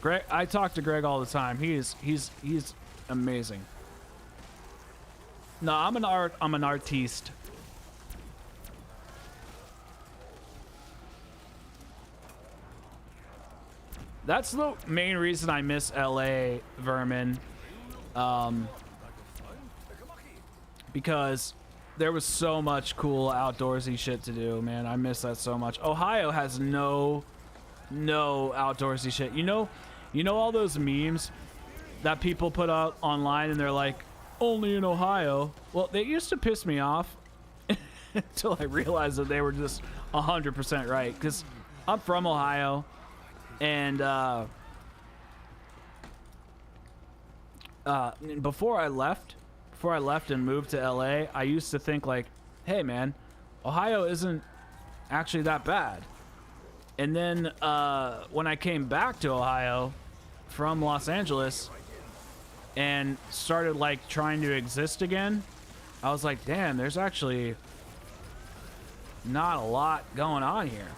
Greg, I talk to Greg all the time. He's amazing. No, I'm an artiste. That's the main reason I miss LA, Vermin. because there was so much cool outdoorsy shit to do, man. I miss that so much. Ohio has no outdoorsy shit. You know all those memes that people put out online and they're like, only in Ohio? Well, they used to piss me off until I realized that they were just 100% right, because I'm from Ohio, and before I left and moved to LA, I used to think like, hey man, Ohio isn't actually that bad. And then when I came back to Ohio from Los Angeles and started like trying to exist again, I was like, damn, there's actually not a lot going on here.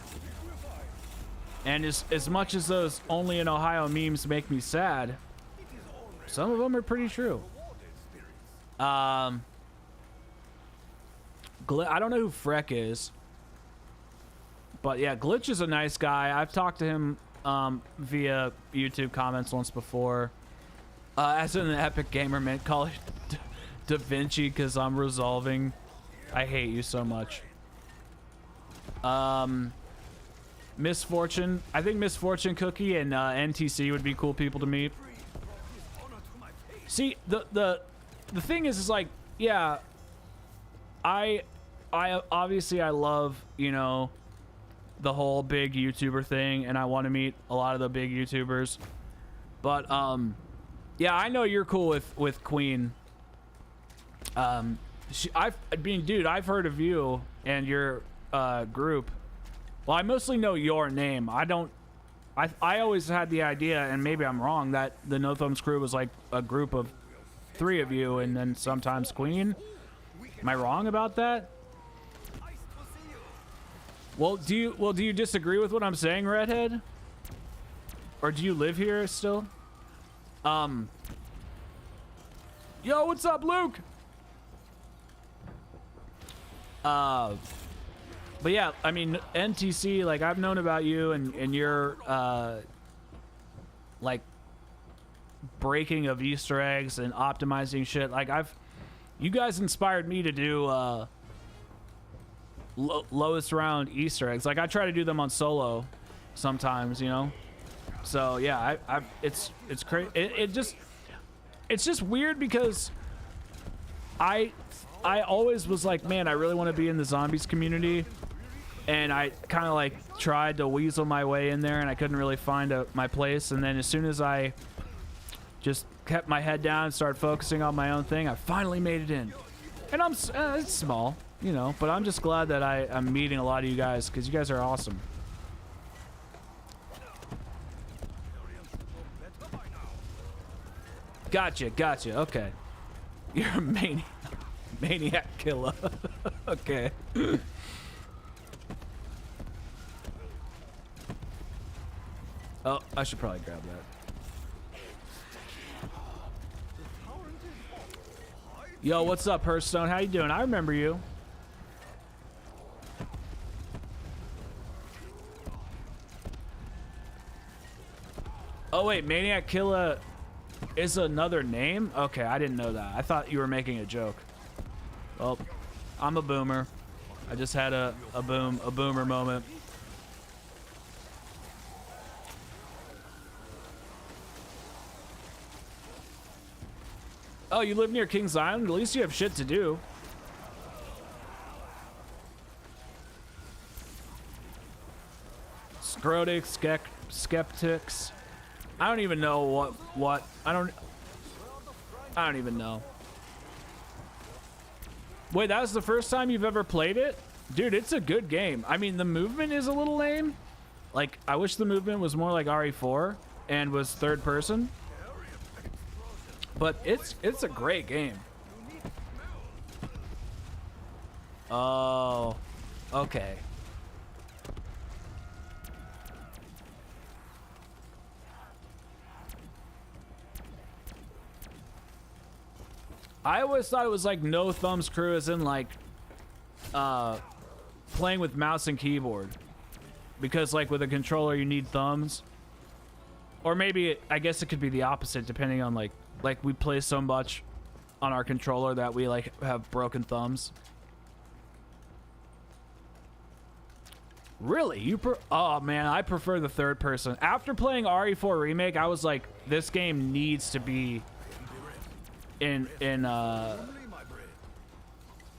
And as much as those only in Ohio memes make me sad, some of them are pretty true. I don't know who Freck is, but yeah, Glitch is a nice guy. I've talked to him via YouTube comments once before. As an Epic Gamer meant, call it Da Vinci because I'm resolving. I hate you so much. Misfortune. I think Misfortune Cookie and NTC would be cool people to meet. See, the thing is like, yeah, I obviously I love, you know, the whole big YouTuber thing, and I want to meet a lot of the big YouTubers. But yeah, I know you're cool with Queen. Dude, I've heard of you and your group. Well, I mostly know your name. I always had the idea, and maybe I'm wrong, that the No Thumbs crew was like a group of 3 of you, and then sometimes Queen. Am I wrong about that? Well, do you disagree with what I'm saying, Redhead? Or do you live here still? Yo, what's up, Luke? But yeah, I mean, NTC, like, I've known about you and your, like, breaking of Easter eggs and optimizing shit. Like, you guys inspired me to do, lowest round Easter eggs. Like, I try to do them on solo sometimes, you know? So, yeah, it's crazy. It's just weird because I always was like, man, I really want to be in the zombies community. And I kind of like tried to weasel my way in there, and I couldn't really find my place. And then as soon as I just kept my head down and started focusing on my own thing, I finally made it in. And it's small, you know, but I'm just glad that I'm meeting a lot of you guys, because you guys are awesome. Gotcha. Okay. You're a maniac killer. Okay. Oh, I should probably grab that. Yo, what's up, Hearthstone? How you doing? I remember you. Oh wait, Maniac Killer is another name? Okay, I didn't know that. I thought you were making a joke. Well, I'm a boomer. I just had a boomer moment. Oh, you live near Kings Island? At least you have shit to do. Scrotics, skeptics. I don't even know what. I don't even know. Wait, that was the first time you've ever played it? Dude, it's a good game. I mean, the movement is a little lame. Like, I wish the movement was more like RE4 and was third person. But it's a great game. Oh, okay. I always thought it was like No Thumbs crew, as in like playing with mouse and keyboard, because like with a controller you need thumbs. Or maybe I guess it could be the opposite, depending on like we play so much on our controller that we like have broken thumbs. Really? Oh man, I prefer the third person. After playing RE4 Remake, I was like, this game needs to be in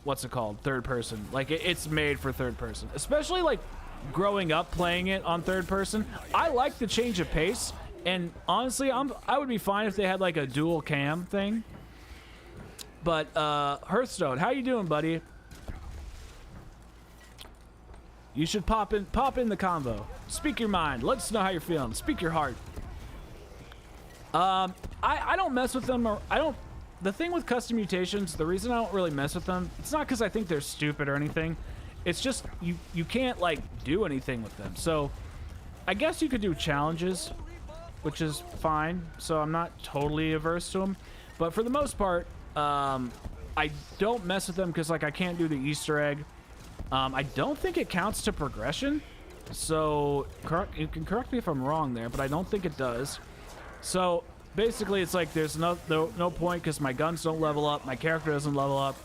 what's it called? Third person. Like it's made for third person. Especially like growing up playing it on third person. I like the change of pace, and honestly, I would be fine if they had like a dual cam thing. But Hearthstone, how you doing, buddy? You should pop in the convo. Speak your mind. Let us know how you're feeling. Speak your heart. I don't mess with them, or I don't. The thing with custom mutations, the reason I don't really mess with them, it's not because I think they're stupid or anything. It's just you can't like do anything with them. So I guess you could do challenges, which is fine. So I'm not totally averse to them, but for the most part, I don't mess with them because like I can't do the Easter egg. I don't think it counts to progression, so you can correct me if I'm wrong there, but I don't think it does. So basically, it's like there's no point because my guns don't level up, my character doesn't level up.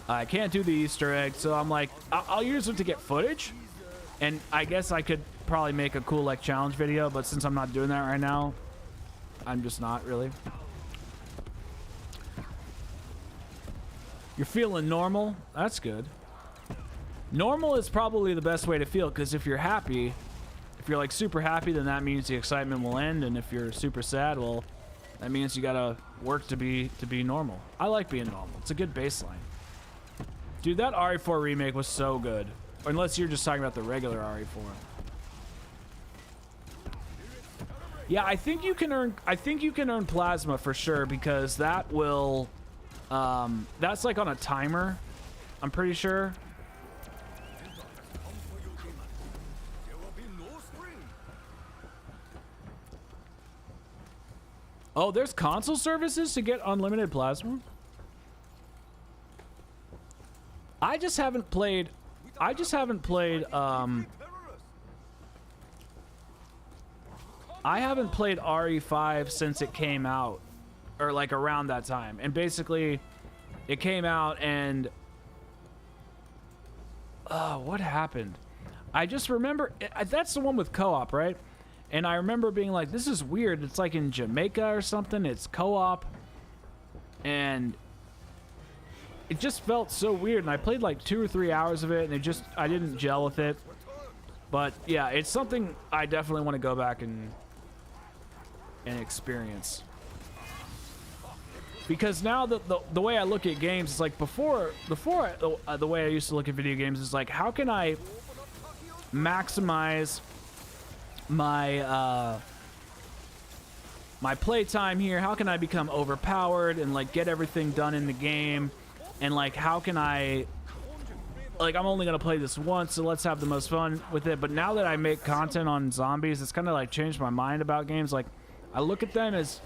I can't do the Easter egg, so I'm like, I'll use them to get footage, and I guess I could probably make a cool like challenge video, but since I'm not doing that right now, I'm just not really. You're feeling normal? That's good. Normal is probably the best way to feel, because if you're happy, if you're like super happy, then that means the excitement will end, and if you're super sad, well, that means you gotta work to be normal. I like being normal. It's a good baseline. Dude, that RE4 remake was so good. Unless you're just talking about the regular RE4. Yeah, I think you can earn plasma for sure, because that will that's like on a timer, I'm pretty sure. Oh, there's console services to get unlimited plasma? I just haven't played RE5 since it came out, or like around that time. And basically it came out and what happened? I just remember that's the one with co-op, right? And I remember being like, this is weird. It's like in Jamaica or something. It's co-op. And it just felt so weird. And I played like 2 or 3 hours of it, and I didn't gel with it. But yeah, it's something I definitely want to go back and experience. Because now the way I look at games is like before the way I used to look at video games is like, how can I maximize my my playtime here? How can I become overpowered and like get everything done in the game? And like, how can I, like, I'm only gonna play this once, so let's have the most fun with it. But now that I make content on zombies, it's kind of like changed my mind about games. Like, I look at them as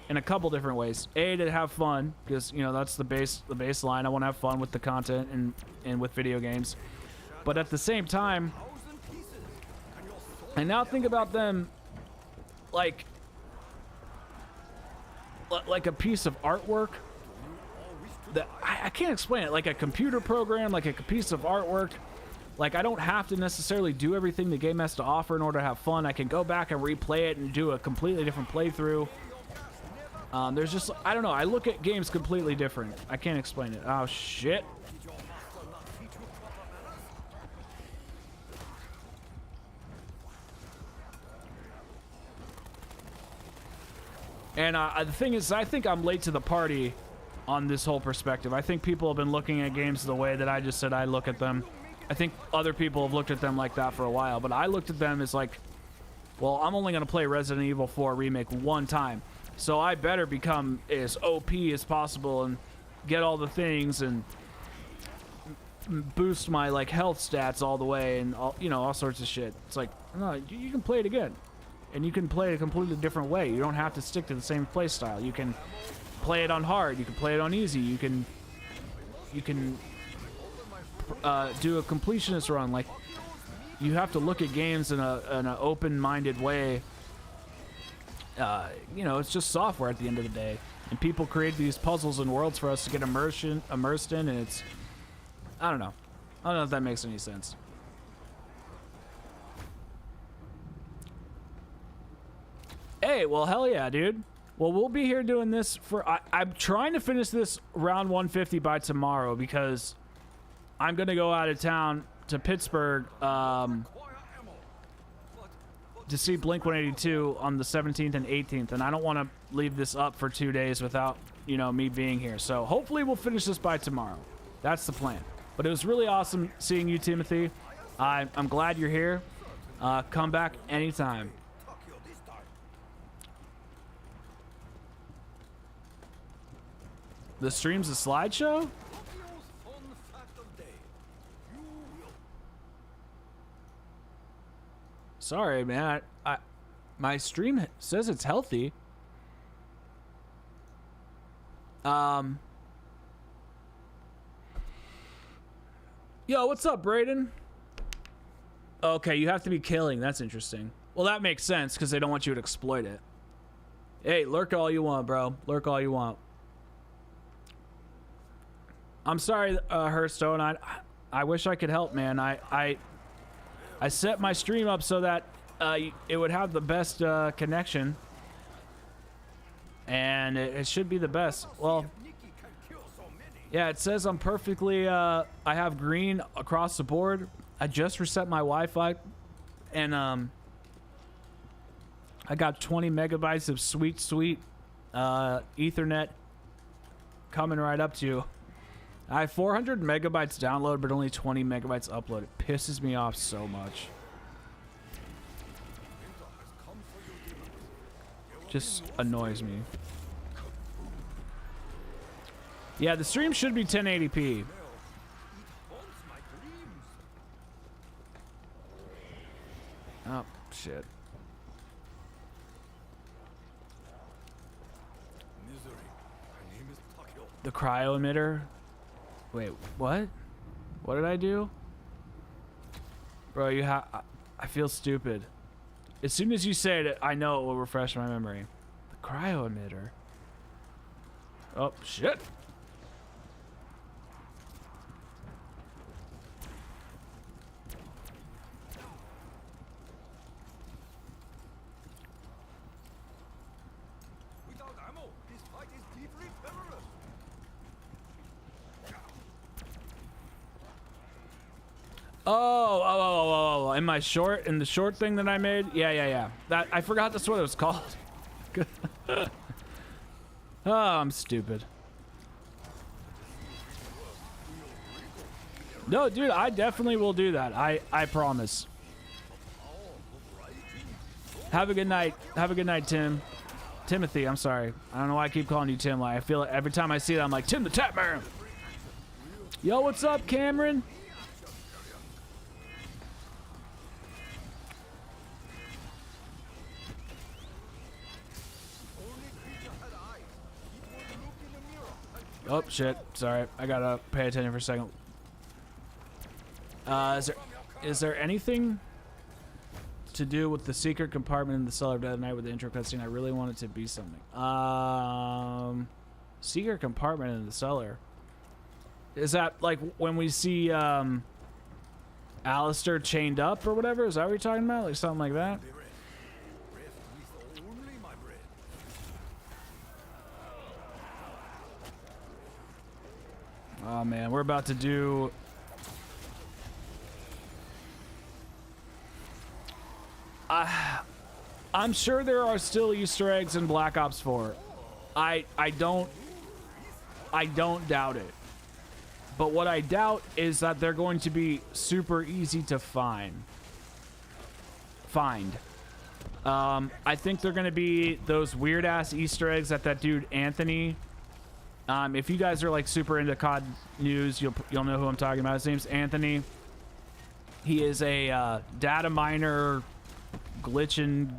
in a couple different ways. A, to have fun, because you know that's the baseline. I want to have fun with the content and with video games. But at the same time, I now think about them like a piece of artwork that I can't explain it. Like a computer program, like a piece of artwork. Like, I don't have to necessarily do everything the game has to offer in order to have fun. I can go back and replay it and do a completely different playthrough. There's just, I don't know, I look at games completely different. I can't explain it. Oh shit. And the thing is, I think I'm late to the party on this whole perspective. I think people have been looking at games the way that I just said I look at them. I think other people have looked at them like that for a while, but I looked at them as like, well, I'm only going to play Resident Evil 4 Remake one time, so I better become as OP as possible and get all the things and boost my like health stats all the way and all, you know, all sorts of shit. It's like, no, you can play it again. And you can play it a completely different way. You don't have to stick to the same play style. You can play it on hard. You can play it on easy. You can do a completionist run. Like, you have to look at games in an open-minded way. You know, it's just software at the end of the day. and people create these puzzles and worlds for us to get immersed in, and it's, I don't know. I don't know if that makes any sense. Hey, well, hell yeah, dude. Well, we'll be here doing this for... I'm trying to finish this round 150 by tomorrow because I'm going to go out of town to Pittsburgh to see Blink-182 on the 17th and 18th, and I don't want to leave this up for 2 days without, you know, me being here. So hopefully we'll finish this by tomorrow. That's the plan. But it was really awesome seeing you, Timothy. I'm glad you're here. Come back anytime. The stream's a slideshow? Sorry, man. My stream says it's healthy. Yo, what's up, Brayden? Okay, you have to be killing. That's interesting. Well, that makes sense because they don't want you to exploit it. Hey, lurk all you want, bro. Lurk all you want. I'm sorry, Hearthstone. I wish I could help, man. I set my stream up so that it would have the best connection, and it should be the best. Well, yeah, it says I'm perfectly. I have green across the board. I just reset my Wi-Fi, and I got 20 megabytes of sweet Ethernet coming right up to you. I have 400 megabytes download, but only 20 megabytes upload. It pisses me off so much. Just annoys me. Yeah, the stream should be 1080p. Oh, shit. The cryo emitter? Wait, what? What did I do? Bro, I feel stupid. As soon as you say it, I know it will refresh my memory. The cryo emitter. Oh, shit. Without ammo, this fight is deeply perilous. Oh, in the short thing that I made? Yeah. That, I forgot that's what it was called. Oh, I'm stupid. No, dude, I definitely will do that. I promise. Have a good night. Have a good night, Tim. Timothy, I'm sorry. I don't know why I keep calling you Tim. Like, I feel like every time I see that, I'm like, Tim the Tap Man. Yo, what's up, Cameron? Oh, shit. Sorry. I gotta pay attention for a second. Is there anything to do with the secret compartment in the cellar of Dead Night with the intro cutscene? I really want it to be something. Secret compartment in the cellar. Is that like when we see Alistair chained up or whatever? Is that what you're talking about? Like something like that? Oh man, we're about to do... I'm sure there are still Easter eggs in Black Ops 4. I don't doubt it. But what I doubt is that they're going to be super easy to find. I think they're going to be those weird ass Easter eggs that dude Anthony. If you guys are like super into COD news, you'll know who I'm talking about. His name's Anthony. He is a data miner, glitching.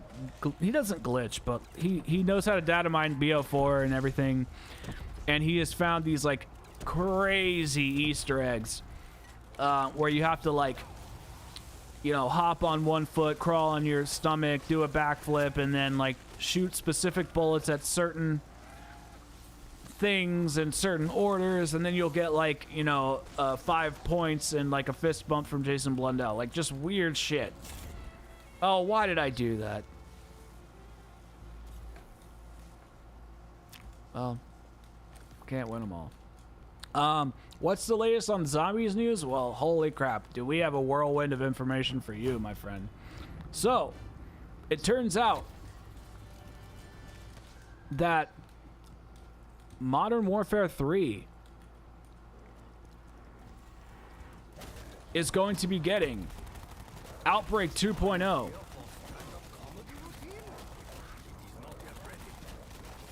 He doesn't glitch, but he knows how to data mine BO4 and everything. And he has found these like crazy Easter eggs where you have to like, you know, hop on one foot, crawl on your stomach, do a backflip, and then like shoot specific bullets at certain things in certain orders, and then you'll get like, you know, 5 points and like a fist bump from Jason Blundell. Like just weird shit. Oh, why did I do that? Well, can't win them all. What's the latest on zombies news? Well, holy crap. Do we have a whirlwind of information for you, my friend? So, it turns out that Modern Warfare 3 is going to be getting Outbreak 2.0.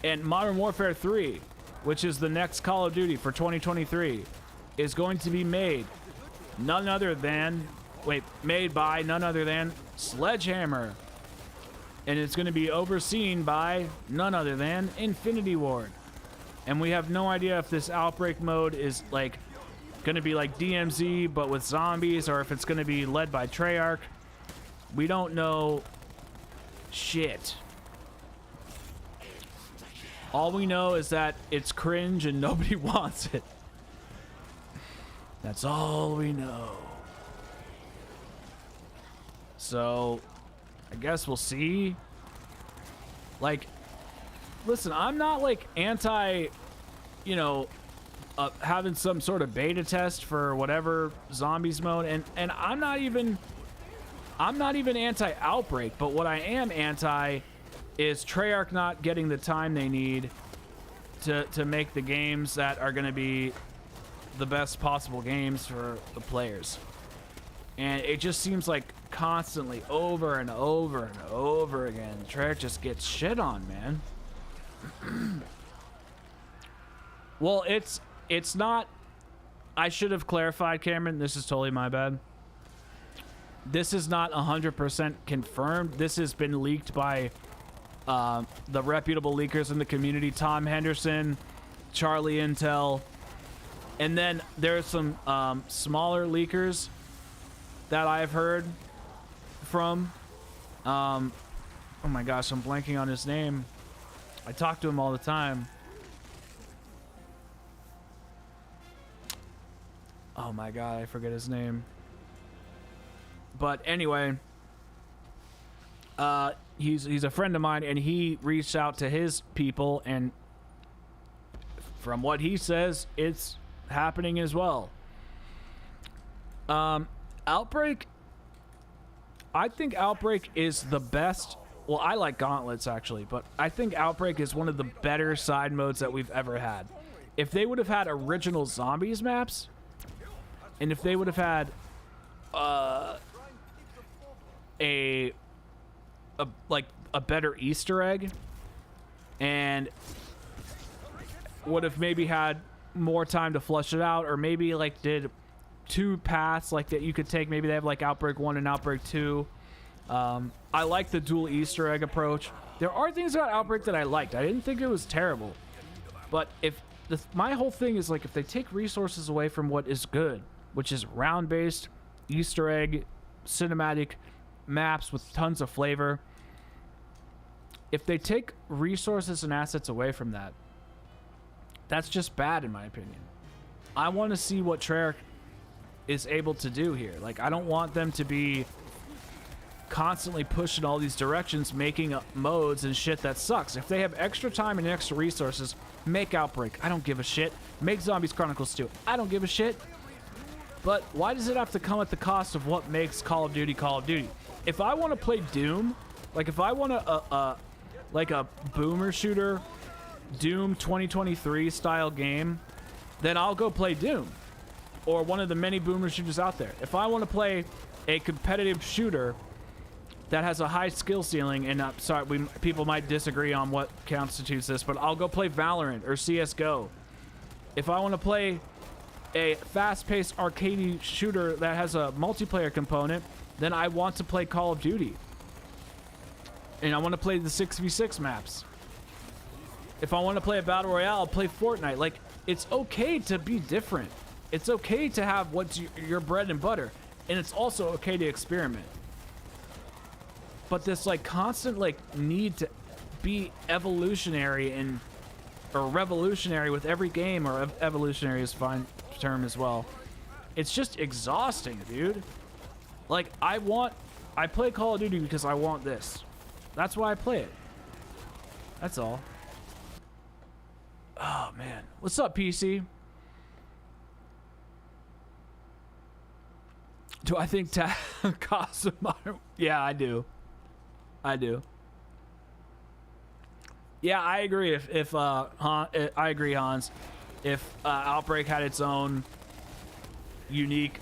And Modern Warfare 3, which is the next Call of Duty for 2023, is going to be made made by none other than Sledgehammer. And it's going to be overseen by none other than Infinity Ward. And we have no idea if this Outbreak mode is like going to be like DMZ but with zombies, or if it's going to be led by Treyarch. We don't know shit. All we know is that it's cringe and nobody wants it. That's all we know. So, I guess we'll see. Like, listen, I'm not like anti, you know, having some sort of beta test for whatever zombies mode, and I'm not even anti-Outbreak, but what I am anti is Treyarch not getting the time they need to make the games that are going to be the best possible games for the players. And it just seems like constantly over and over and over again, Treyarch just gets shit on, man. Well, it's not. I should have clarified, Cameron. This is totally my bad. This is not 100% confirmed. This has been leaked by the reputable leakers in the community, Tom Henderson, Charlie Intel, and then there's some smaller leakers that I've heard from. Oh my gosh, I'm blanking on his name. I talk to him all the time. Oh my god, I forget his name. But anyway, he's a friend of mine, and he reached out to his people, and from what he says, it's happening as well. Outbreak, I think Outbreak is the best. Well, I like Gauntlets actually, but I think Outbreak is one of the better side modes that we've ever had. If they would have had original zombies maps, and if they would have had a better Easter egg, and would have maybe had more time to flush it out, or maybe like did 2 paths like that you could take. Maybe they have like Outbreak 1 and Outbreak 2. I like the dual Easter egg approach. There are things about Outbreak that I liked. I didn't think it was terrible, but if my whole thing is like, if they take resources away from what is good, which is round-based Easter egg cinematic maps with tons of flavor, if they take resources and assets away from that, that's just bad in my opinion. I want to see what Treyarch is able to do here. Like, I don't want them to be constantly pushing all these directions, making up modes and shit that sucks. If they have extra time and extra resources, make Outbreak. I don't give a shit. Make Zombies Chronicles 2. I don't give a shit. But why does it have to come at the cost of what makes Call of Duty Call of Duty? If I want to play Doom, like if I want like a boomer shooter, Doom 2023 style game, then I'll go play Doom, or one of the many boomer shooters out there. If I want to play a competitive shooter that has a high skill ceiling, and sorry, people might disagree on what constitutes this, but I'll go play Valorant or CSGO. If I want to play a fast-paced arcade shooter that has a multiplayer component, then I want to play Call of Duty. And I want to play the 6v6 maps. If I want to play a Battle Royale, I'll play Fortnite. Like, it's okay to be different. It's okay to have what's your bread and butter. And it's also okay to experiment. But this, like, constant, like, need to be evolutionary and or revolutionary with every game, or evolutionary is fine term as well. It's just exhausting, dude. Like, I play Call of Duty because I want this. That's why I play it. That's all. Oh, man. What's up, PC? Do I think Cosmo? Yeah, I do. I do. Yeah, I agree. If I agree, Hans. If Outbreak had its own unique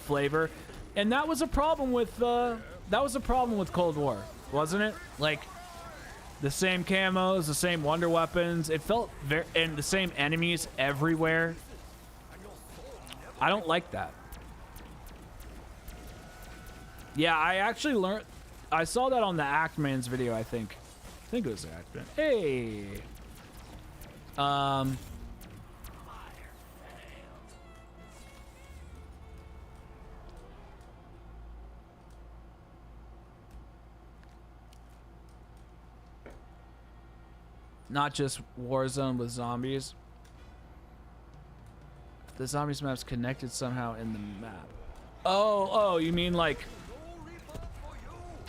flavor, and that was a problem with Cold War, wasn't it? Like, the same camos, the same wonder weapons. It felt and the same enemies everywhere. I don't like that. Yeah, I actually learned. I saw that on the Actman's video. I think it was Actman. Hey. Not just Warzone with zombies. The zombies map's connected somehow in the map. Oh, you mean like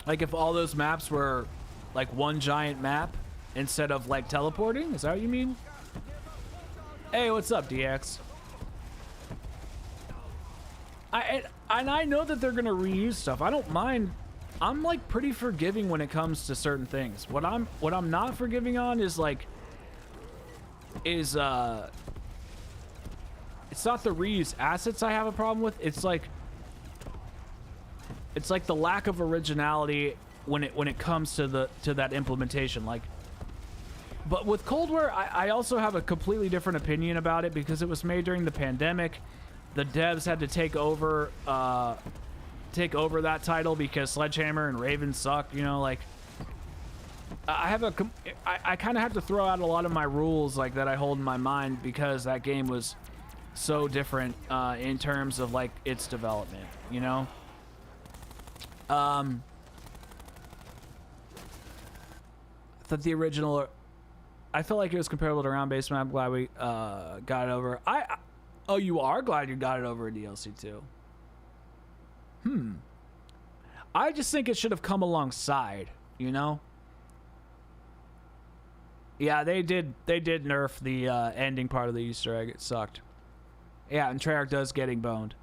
if all those maps were like one giant map instead of like teleporting? Is that what you mean? Hey, what's up, DX? I know that they're gonna reuse stuff. I don't mind. I'm like pretty forgiving when it comes to certain things. What I'm not forgiving on is it's not the reuse assets I have a problem with. It's like the lack of originality when it comes to that implementation. Like, but with Cold War, I also have a completely different opinion about it because it was made during the pandemic. The devs had to take over that title because Sledgehammer and Raven suck. You know, like I kind of have to throw out a lot of my rules like that I hold in my mind because that game was so different in terms of like its development. You know. I thought the original. I felt like it was comparable to round-based map. I'm glad we got it over. Oh, you are glad you got it over in DLC too. I just think it should have come alongside, you know? Yeah, they did nerf the ending part of the Easter egg. It sucked. Yeah, and Treyarch does getting boned.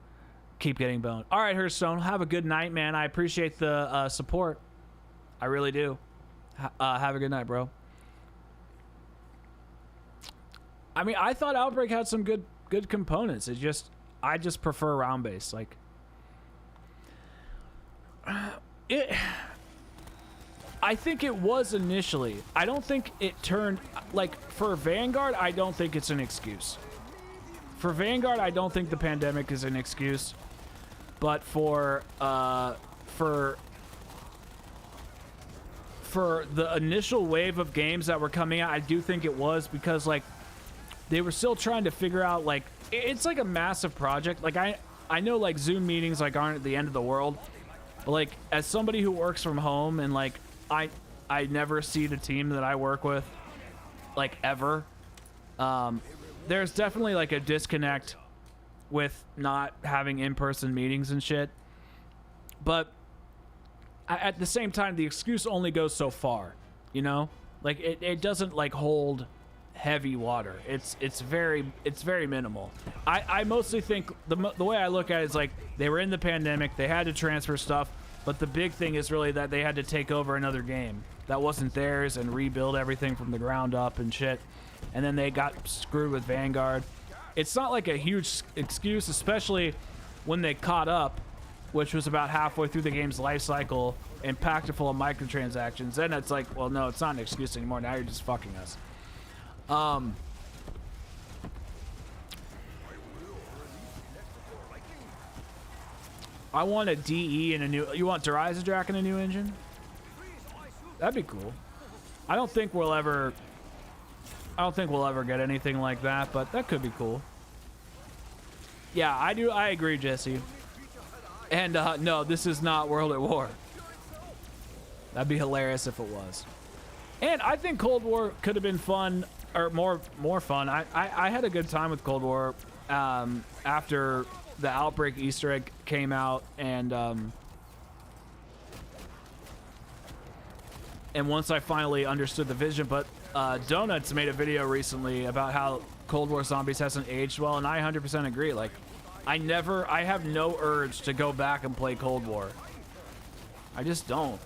Keep getting boned. All right, Hearthstone, have a good night, man. I appreciate the support. I really do. Have a good night, bro. I mean, I thought Outbreak had some good components. I just prefer round-based. Like, I think it was initially. I don't think it turned, like, for Vanguard, I don't think it's an excuse. For Vanguard, I don't think the pandemic is an excuse. But for the initial wave of games that were coming out, I do think it was because, like, they were still trying to figure out, like, it's like a massive project. Like, I know, like, Zoom meetings, like, aren't the end of the world. But, like, as somebody who works from home and, like, I never see the team that I work with, like, ever. There's definitely, like, a disconnect with not having in-person meetings and shit. But at the same time, the excuse only goes so far, you know? Like, it doesn't, like, hold heavy water. It's very minimal. I mostly think the way I look at it is, like, they were in the pandemic, they had to transfer stuff, but the big thing is really that they had to take over another game that wasn't theirs and rebuild everything from the ground up and shit. And then they got screwed with Vanguard. It's not like a huge excuse, especially when they caught up, which was about halfway through the game's life cycle and packed it full of microtransactions. Then it's like, well, no, it's not an excuse anymore. Now you're just fucking us. I want a DE and a new. You want Dryzadrac in a new engine? That'd be cool. I don't think we'll ever get anything like that, but that could be cool. Yeah, I agree, Jesse. And no, this is not World at War. That'd be hilarious if it was. And I think Cold War could have been fun or more fun. I had a good time with Cold War after the Outbreak Easter egg came out, and once I finally understood the vision. But Donuts made a video recently about how Cold War Zombies hasn't aged well, and I 100% agree. Like, I have no urge to go back and play Cold War. I just don't.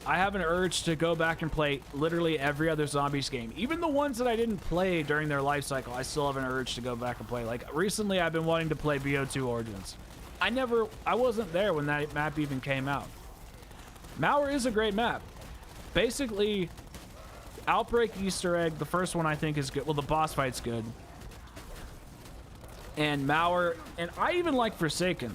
I have an urge to go back and play literally every other Zombies game. Even the ones that I didn't play during their life cycle, I still have an urge to go back and play. Like, recently I've been wanting to play BO2 Origins. I wasn't there when that map even came out. Mauer is a great map. Basically, Outbreak Easter egg, the first one I think is good. Well, the boss fight's good. And Mauer, and I even like Forsaken.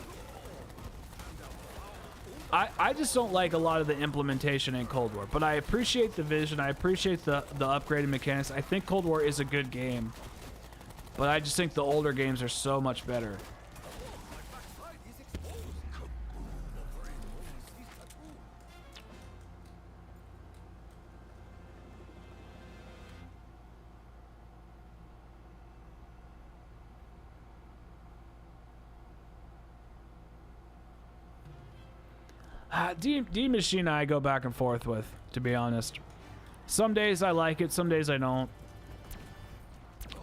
I just don't like a lot of the implementation in Cold War, but I appreciate the vision. I appreciate the upgraded mechanics. I think Cold War is a good game, but I just think the older games are so much better. D Machine I go back and forth with, to be honest. Some days I like it, some days I don't.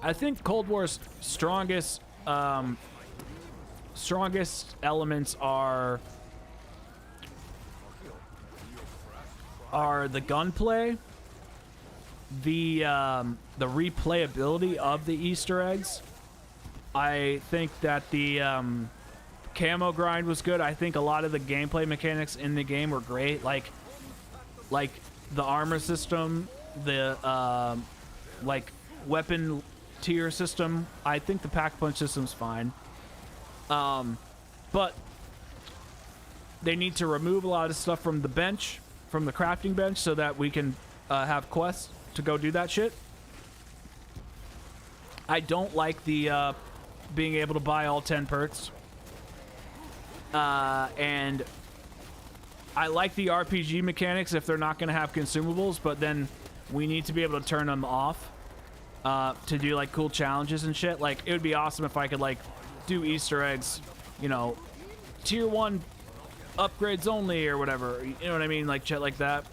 I think Cold War's strongest elements are the gunplay, the replayability of the Easter eggs. I think that the camo grind was good. I think a lot of the gameplay mechanics in the game were great, like the armor system, the like weapon tier system. I think the pack punch system's fine, but they need to remove a lot of stuff from the bench, from the crafting bench, so that we can have quests to go do that shit. I don't like the being able to buy all 10 perks. And I like the RPG mechanics if they're not going to have consumables, but then we need to be able to turn them off to do like cool challenges and shit. Like, it would be awesome if I could like do Easter eggs, you know, tier 1 upgrades only or whatever, you know what I mean? Like shit like that.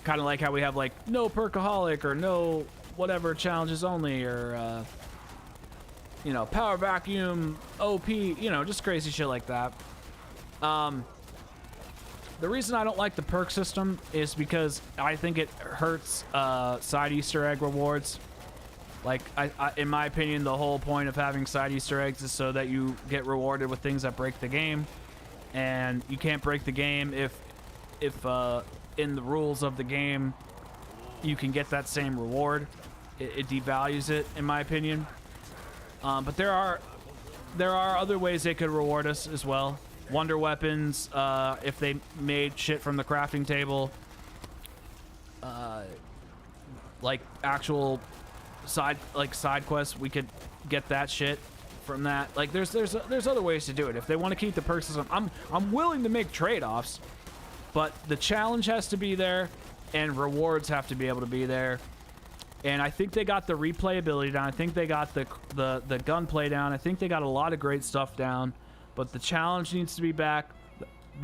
Kind of like how we have like no perkaholic or no whatever challenges only, or you know, power vacuum OP, you know, just crazy shit like that. The reason I don't like the perk system is because I think it hurts side Easter egg rewards. Like, in my opinion, the whole point of having side Easter eggs is so that you get rewarded with things that break the game, and you can't break the game if in the rules of the game you can get that same reward. It devalues it, in my opinion. But there are other ways they could reward us as well. Wonder weapons, if they made shit from the crafting table, like actual side quests, we could get that shit from that. Like, there's other ways to do it. If they want to keep the perk system, I'm willing to make trade-offs, but the challenge has to be there and rewards have to be able to be there. And I think they got the replayability down. I think they got the gunplay down. I think they got a lot of great stuff down. But the challenge needs to be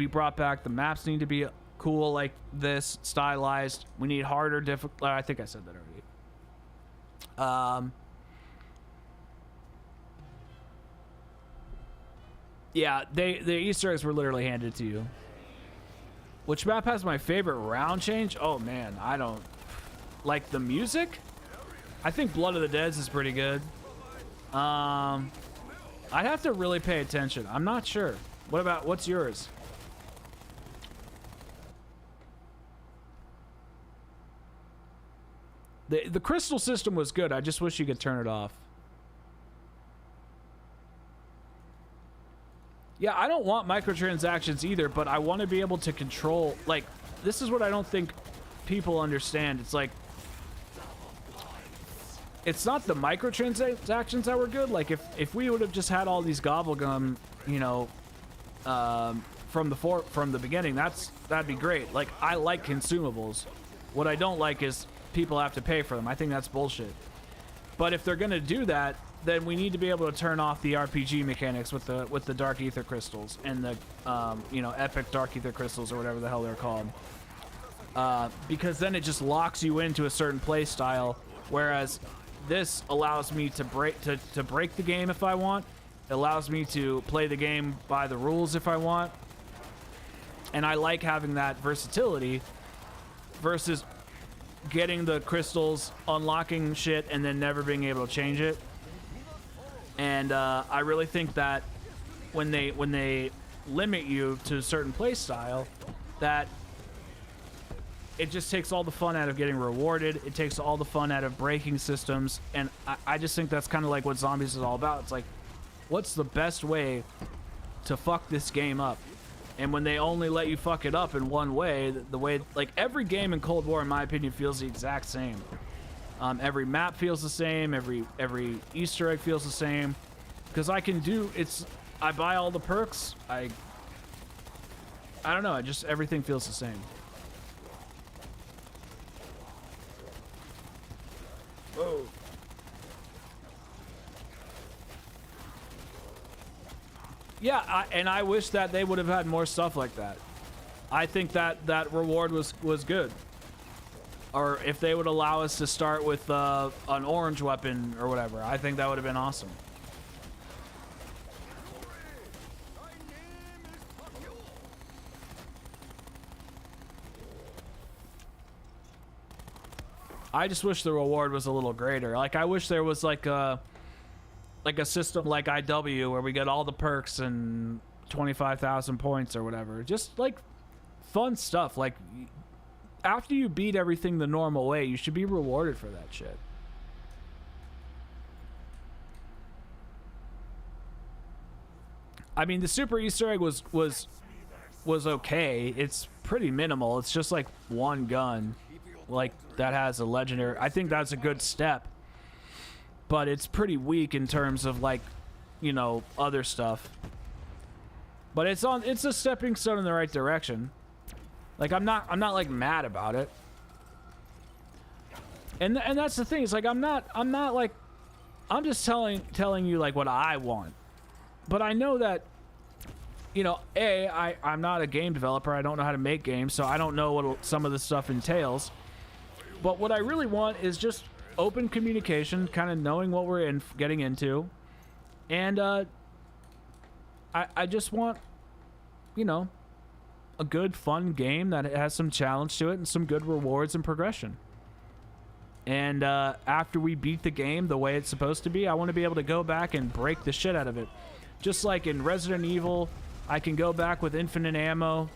brought back. The maps need to be cool like this, stylized. We need harder, difficult. I think I said that already. Yeah, the Easter eggs were literally handed to you. Which map has my favorite round change? Oh man, I don't like the music. I think Blood of the Dead is pretty good. I'd have to really pay attention. I'm not sure. What's yours? The crystal system was good. I just wish you could turn it off. Yeah, I don't want microtransactions either, but I want to be able to control, like, this is what I don't think people understand. It's like, it's not the microtransactions that were good. Like, if we would have just had all these gobblegum, you know, from the beginning, that'd be great. Like, I like consumables. What I don't like is people have to pay for them. I think that's bullshit. But if they're gonna do that, then we need to be able to turn off the RPG mechanics with the Dark Ether crystals and the you know, epic Dark Ether crystals or whatever the hell they're called. Because then it just locks you into a certain play style, whereas this allows me to break the game if I want. It allows me to play the game by the rules if I want. And I like having that versatility versus getting the crystals, unlocking shit, and then never being able to change it. And I really think that when they limit you to a certain play style, that it just takes all the fun out of getting rewarded. It takes all the fun out of breaking systems. And I just think that's kind of like what Zombies is all about. It's like, what's the best way to fuck this game up? And when they only let you fuck it up in one way, the way, like, every game in Cold War, in my opinion, feels the exact same. Every map feels the same. Every Easter egg feels the same. Because I buy all the perks. I don't know. Everything feels the same. Whoa. Yeah, and I wish that they would have had more stuff like that. I think that reward was good. Or if they would allow us to start with an orange weapon or whatever, I think that would have been awesome. I just wish the reward was a little greater. Like, I wish there was like a system like IW where we get all the perks and 25,000 points or whatever. Just like fun stuff. Like, after you beat everything the normal way, you should be rewarded for that shit. I mean, the super Easter egg was okay. It's pretty minimal. It's just like one gun, like, that has a legendary. I think that's a good step, but it's pretty weak in terms of, like, you know, other stuff. But it's a stepping stone in the right direction. Like, I'm not like mad about it. And that's the thing. It's like I'm not like, I'm just telling you like what I want. But I know that, you know, I'm not a game developer. I don't know how to make games, so I don't know what some of this stuff entails. But what I really want is just open communication, kind of knowing what we're getting into. And I just want, you know, a good, fun game that has some challenge to it and some good rewards and progression. And after we beat the game the way it's supposed to be, I want to be able to go back and break the shit out of it. Just like in Resident Evil, I can go back with infinite ammo.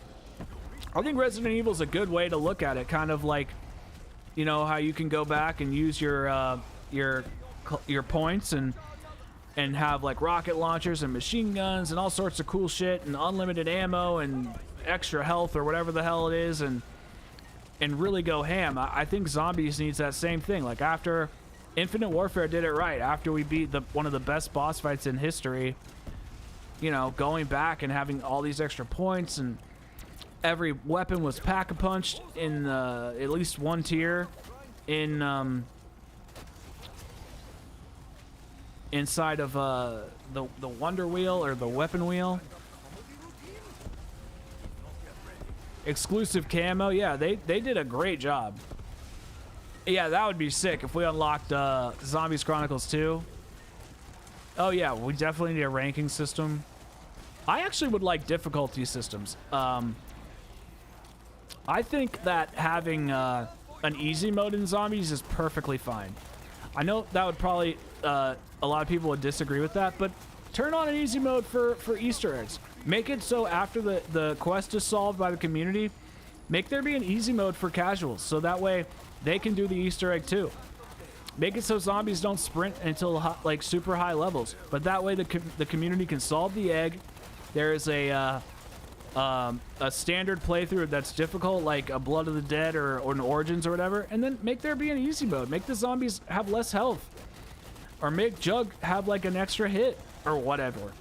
I think Resident Evil is a good way to look at it, kind of like, you know, how you can go back and use your points and have like rocket launchers and machine guns and all sorts of cool shit and unlimited ammo and extra health or whatever the hell it is, and really go ham. I think Zombies needs that same thing. Like, after Infinite Warfare did it right, after we beat one of the best boss fights in history, you know, going back and having all these extra points, and every weapon was pack-a-punched in at least one tier in inside of the Wonder Wheel or the Weapon Wheel. Exclusive camo, yeah, they did a great job. Yeah, that would be sick if we unlocked Zombies Chronicles 2. Oh yeah, we definitely need a ranking system. I actually would like difficulty systems. I think that having an easy mode in Zombies is perfectly fine. I know that would probably a lot of people would disagree with that, but turn on an easy mode for Easter eggs. Make it so after the quest is solved by the community, make there be an easy mode for casuals, so that way they can do the Easter egg too. Make it so zombies don't sprint until like super high levels, but that way the community can solve the egg. There is a standard playthrough that's difficult, like a Blood of the Dead or an Origins or whatever, and then make there be an easy mode. Make the zombies have less health, or make Jug have like an extra hit or whatever.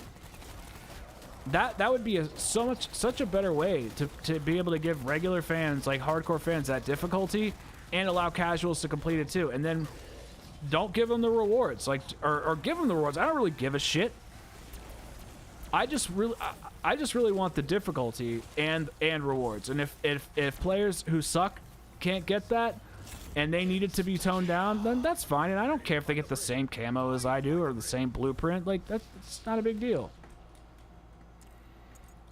That would be such a better way to be able to give regular fans, like hardcore fans, that difficulty and allow casuals to complete it too. And then don't give them the rewards, like, or give them the rewards. I don't really give a shit. I just really want the difficulty and rewards. And if players who suck can't get that and they need it to be toned down, then that's fine. And I don't care if they get the same camo as I do or the same blueprint. Like, that's not a big deal.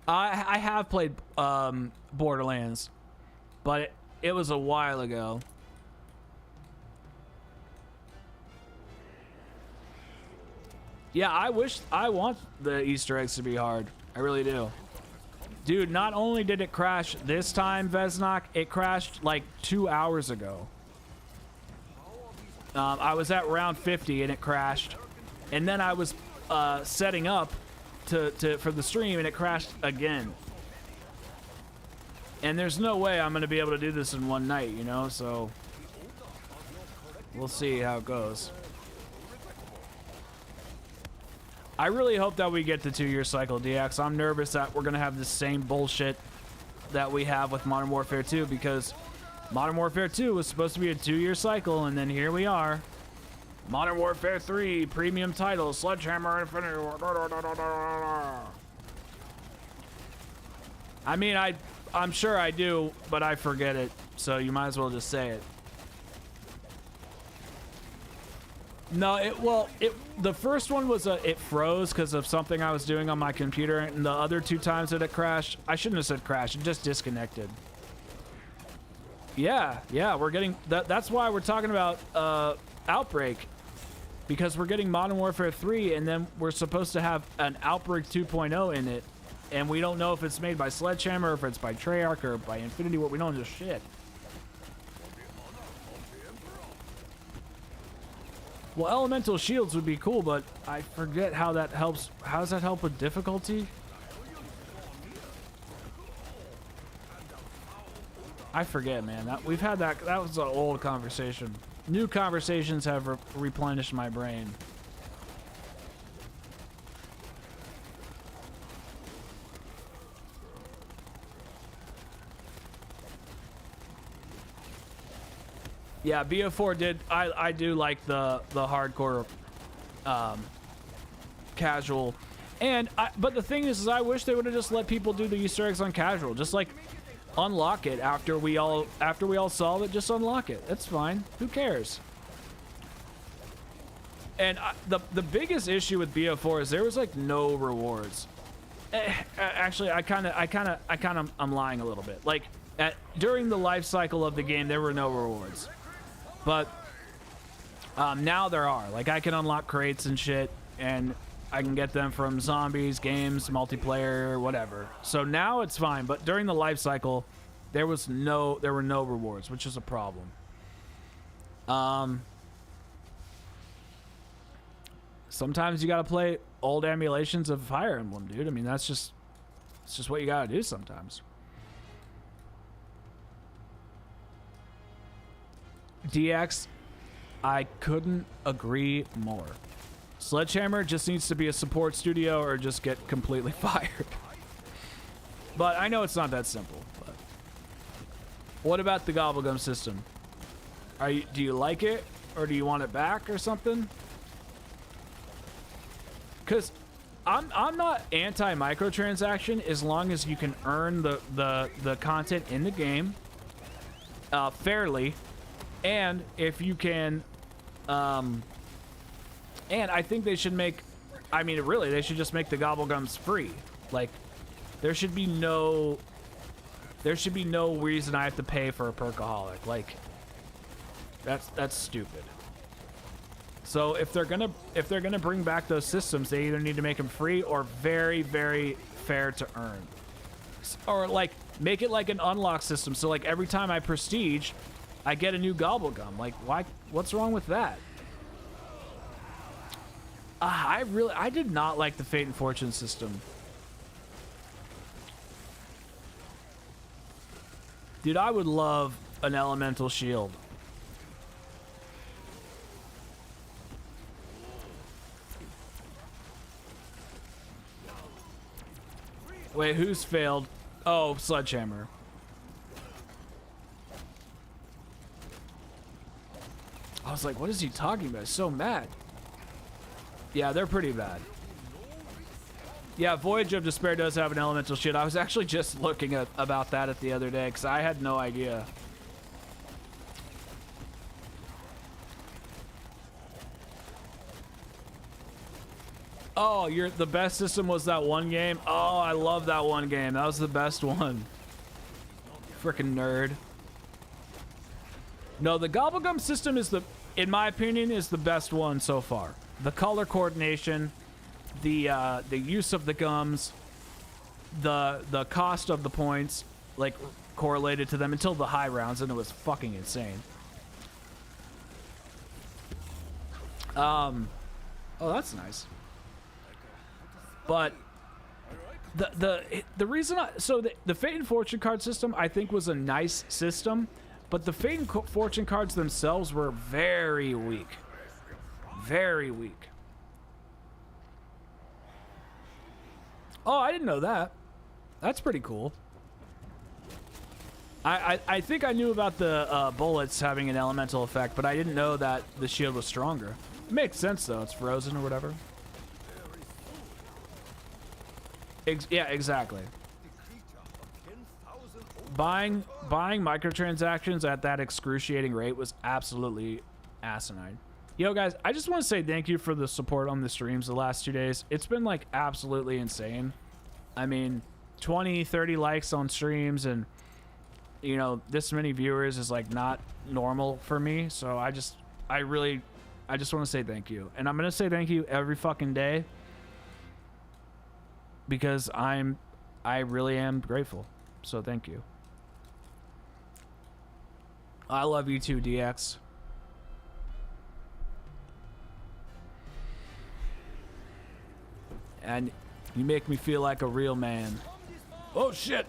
I have played Borderlands, but it was a while ago. Yeah, I want the Easter eggs to be hard. I really do. Dude, not only did it crash this time, Vesnok, it crashed like 2 hours ago. I was at round 50 and it crashed. And then I was setting up for the stream and it crashed again. And there's no way I'm going to be able to do this in one night, you know? So we'll see how it goes. I really hope that we get the 2-year cycle, DX. I'm nervous that we're going to have the same bullshit that we have with Modern Warfare 2, because Modern Warfare 2 was supposed to be a 2-year cycle, and then here we are. Modern Warfare 3, premium title, Sledgehammer Infinity War. I mean, I'm sure I do, but I forget it, so you might as well just say it. No, the first one was it froze because of something I was doing on my computer, and the other 2 times that it crashed, I shouldn't have said crash, it just disconnected. Yeah, we're getting that's why we're talking about Outbreak, because we're getting Modern Warfare 3, and then we're supposed to have an Outbreak 2.0 in it, and we don't know if it's made by Sledgehammer, or if it's by Treyarch, or by Infinity War. We don't know shit. Well, elemental shields would be cool, but I forget how that helps. How does that help with difficulty? I forget, man. We've had that. That was an old conversation. New conversations have replenished my brain. Yeah, BO4 did. I do like the hardcore casual, but the thing is I wish they would have just let people do the Easter eggs on casual. Just like unlock it after we all solve it. Just unlock it. That's fine. Who cares? And the biggest issue with BO4 is there was like no rewards. Actually, I'm lying a little bit. Like during the life cycle of the game, there were no rewards. But now there are. Like, I can unlock crates and shit, and I can get them from zombies, games, multiplayer, whatever. So now it's fine. But during the life cycle, there were no rewards, which is a problem. Sometimes you gotta play old emulations of Fire Emblem, dude. I mean, it's just what you gotta do sometimes. DX, I couldn't agree more. Sledgehammer just needs to be a support studio or just get completely fired. But I know it's not that simple. But what about the Gobblegum system? Do you like it, or do you want it back or something? Because I'm not anti-microtransaction as long as you can earn the content in the game fairly. And if you can, and I think they should make, I mean, really, they should just make the Gobblegums free. Like, there should be no reason I have to pay for a perkaholic. Like, that's stupid. So if they're gonna bring back those systems, they either need to make them free or very, very fair to earn, or like make it like an unlock system. So like every time I prestige, I get a new Gobblegum. Like, why? What's wrong with that? I did not like the Fate and Fortune system. Dude, I would love an elemental shield. Wait, who's failed? Oh, Sledgehammer. was like, what is he talking about? He's so mad. Yeah, they're pretty bad. Yeah, Voyage of Despair does have an elemental shield. I was actually just looking at about that the other day because I had no idea. Oh, the best system was that one game? Oh, I love that one game. That was the best one. Freaking nerd. No, the Gobblegum system is in my opinion, is the best one so far. The color coordination, the use of the gums, the cost of the points, like correlated to them until the high rounds, and it was fucking insane. Oh, that's nice. But the reason the Fate and Fortune card system I think was a nice system, but the Fate and Fortune cards themselves were very weak. Very weak. Oh, I didn't know that. That's pretty cool. I think I knew about the bullets having an elemental effect, but I didn't know that the shield was stronger. It makes sense though. It's frozen or whatever. Yeah, exactly. Buying microtransactions at that excruciating rate was absolutely asinine. Yo, guys, I just want to say thank you for the support on the streams the last 2 days. It's been like absolutely insane. I mean, 20, 30 likes on streams and, you know, this many viewers is like not normal for me. So I just want to say thank you. And I'm going to say thank you every fucking day because I really am grateful. So thank you. I love you too, DX. And you make me feel like a real man. Oh shit!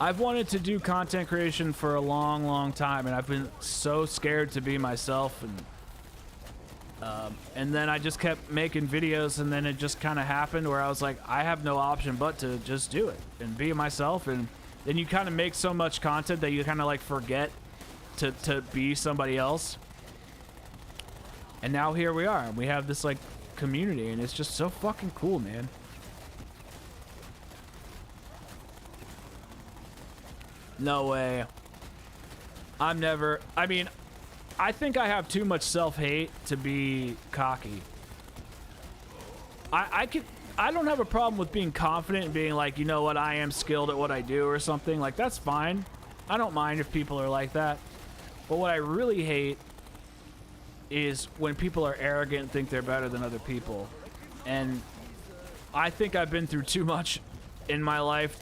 I've wanted to do content creation for a long, long time, and I've been so scared to be myself, and then I just kept making videos, and then it just kind of happened where I was like, I have no option but to just do it and be myself, and then you kind of make so much content that you kind of like forget to be somebody else. And now here we are, and we have this like community, and it's just so fucking cool, man. No way. I mean, I think I have too much self-hate to be cocky. I don't have a problem with being confident and being like, you know what, I am skilled at what I do or something. Like, that's fine. I don't mind if people are like that. But what I really hate is when people are arrogant and think they're better than other people. And I think I've been through too much in my life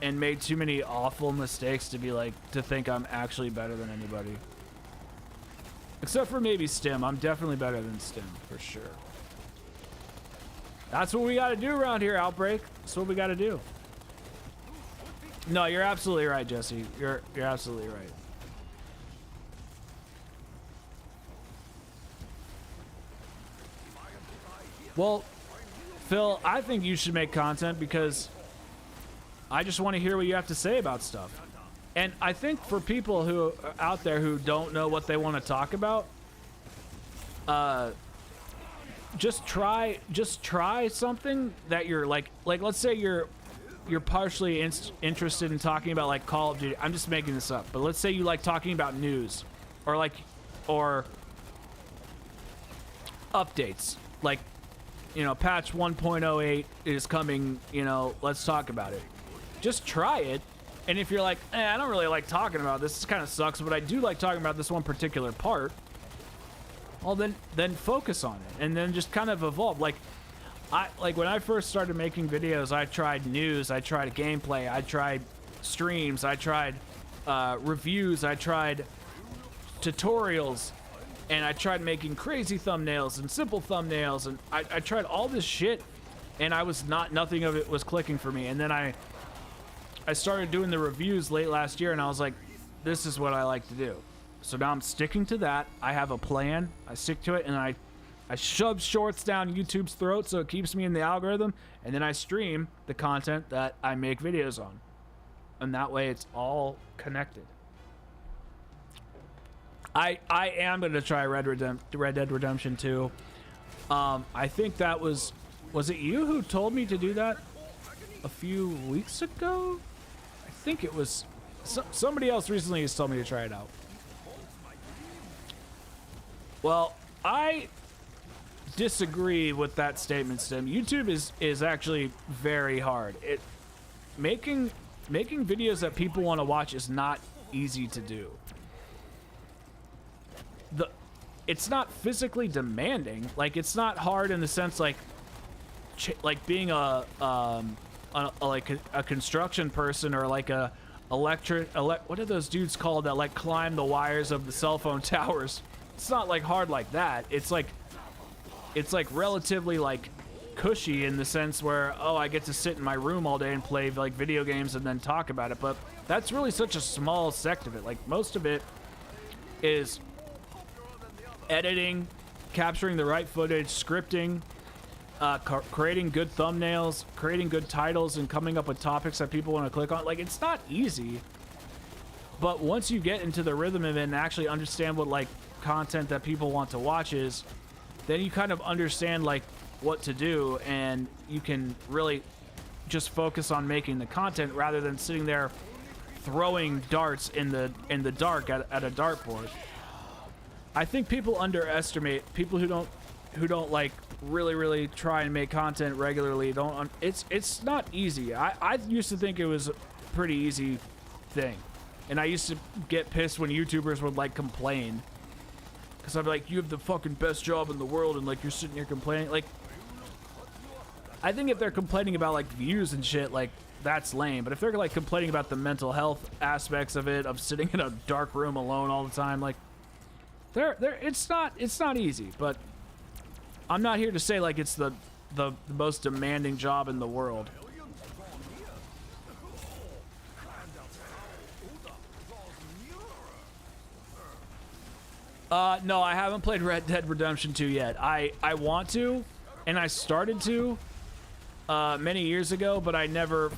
and made too many awful mistakes to be like, to think I'm actually better than anybody. Except for maybe Stim. I'm definitely better than Stim, for sure. That's what we gotta do around here, Outbreak. That's what we gotta do. No, you're absolutely right, Jesse. You're absolutely right. Well, Phil, I think you should make content because I just want to hear what you have to say about stuff. And I think for people who are out there who don't know what they want to talk about, just try something that you're like let's say you're partially interested in talking about like Call of Duty. I'm just making this up, but let's say you like talking about news or updates, like, you know, patch 1.08 is coming, you know, let's talk about it. Just try it. And if you're like, I don't really like talking about this kind of sucks, but I do like talking about this one particular part, well, then focus on it and then just kind of evolve. Like when I first started making videos, I tried news, I tried gameplay, I tried streams, I tried reviews, I tried tutorials, and I tried making crazy thumbnails and simple thumbnails, and I tried all this shit, and nothing of it was clicking for me. And then I started doing the reviews late last year, and I was like, this is what I like to do. So now I'm sticking to that. I have a plan. I stick to it, and I shove shorts down YouTube's throat so it keeps me in the algorithm, and then I stream the content that I make videos on. And that way it's all connected. I am gonna try Red Dead Redemption 2. I think that was it you who told me to do that a few weeks ago? I think it was somebody else recently has told me to try it out. Well, I disagree with that statement, Stim. YouTube is actually very hard. Making videos that people want to watch is not easy to do. It's not physically demanding. Like, it's not hard in the sense like being a construction person, or like a what are those dudes called that like climb the wires of the cell phone towers? It's not like hard like that. It's like relatively like cushy in the sense where, oh, I get to sit in my room all day and play like video games and then talk about it. But that's really such a small sect of it. Like, most of it is editing, capturing the right footage, scripting, creating good thumbnails, creating good titles, and coming up with topics that people want to click on. Like, it's not easy, but once you get into the rhythm of it and actually understand what like content that people want to watch is, then you kind of understand like what to do, and you can really just focus on making the content rather than sitting there throwing darts in the dark at a dartboard. I think people underestimate people who don't like really try and make content regularly. It's not easy. I used to think it was a pretty easy thing, and I used to get pissed when YouTubers would like complain, because I'd be like, you have the fucking best job in the world, and like you're sitting here complaining. Like, I think if they're complaining about like views and shit, like that's lame. But if they're like complaining about the mental health aspects of it, of sitting in a dark room alone all the time, like it's not easy. But I'm not here to say like it's the most demanding job in the world. No, I haven't played Red Dead Redemption 2 yet. I want to, and I started to many years ago, but I never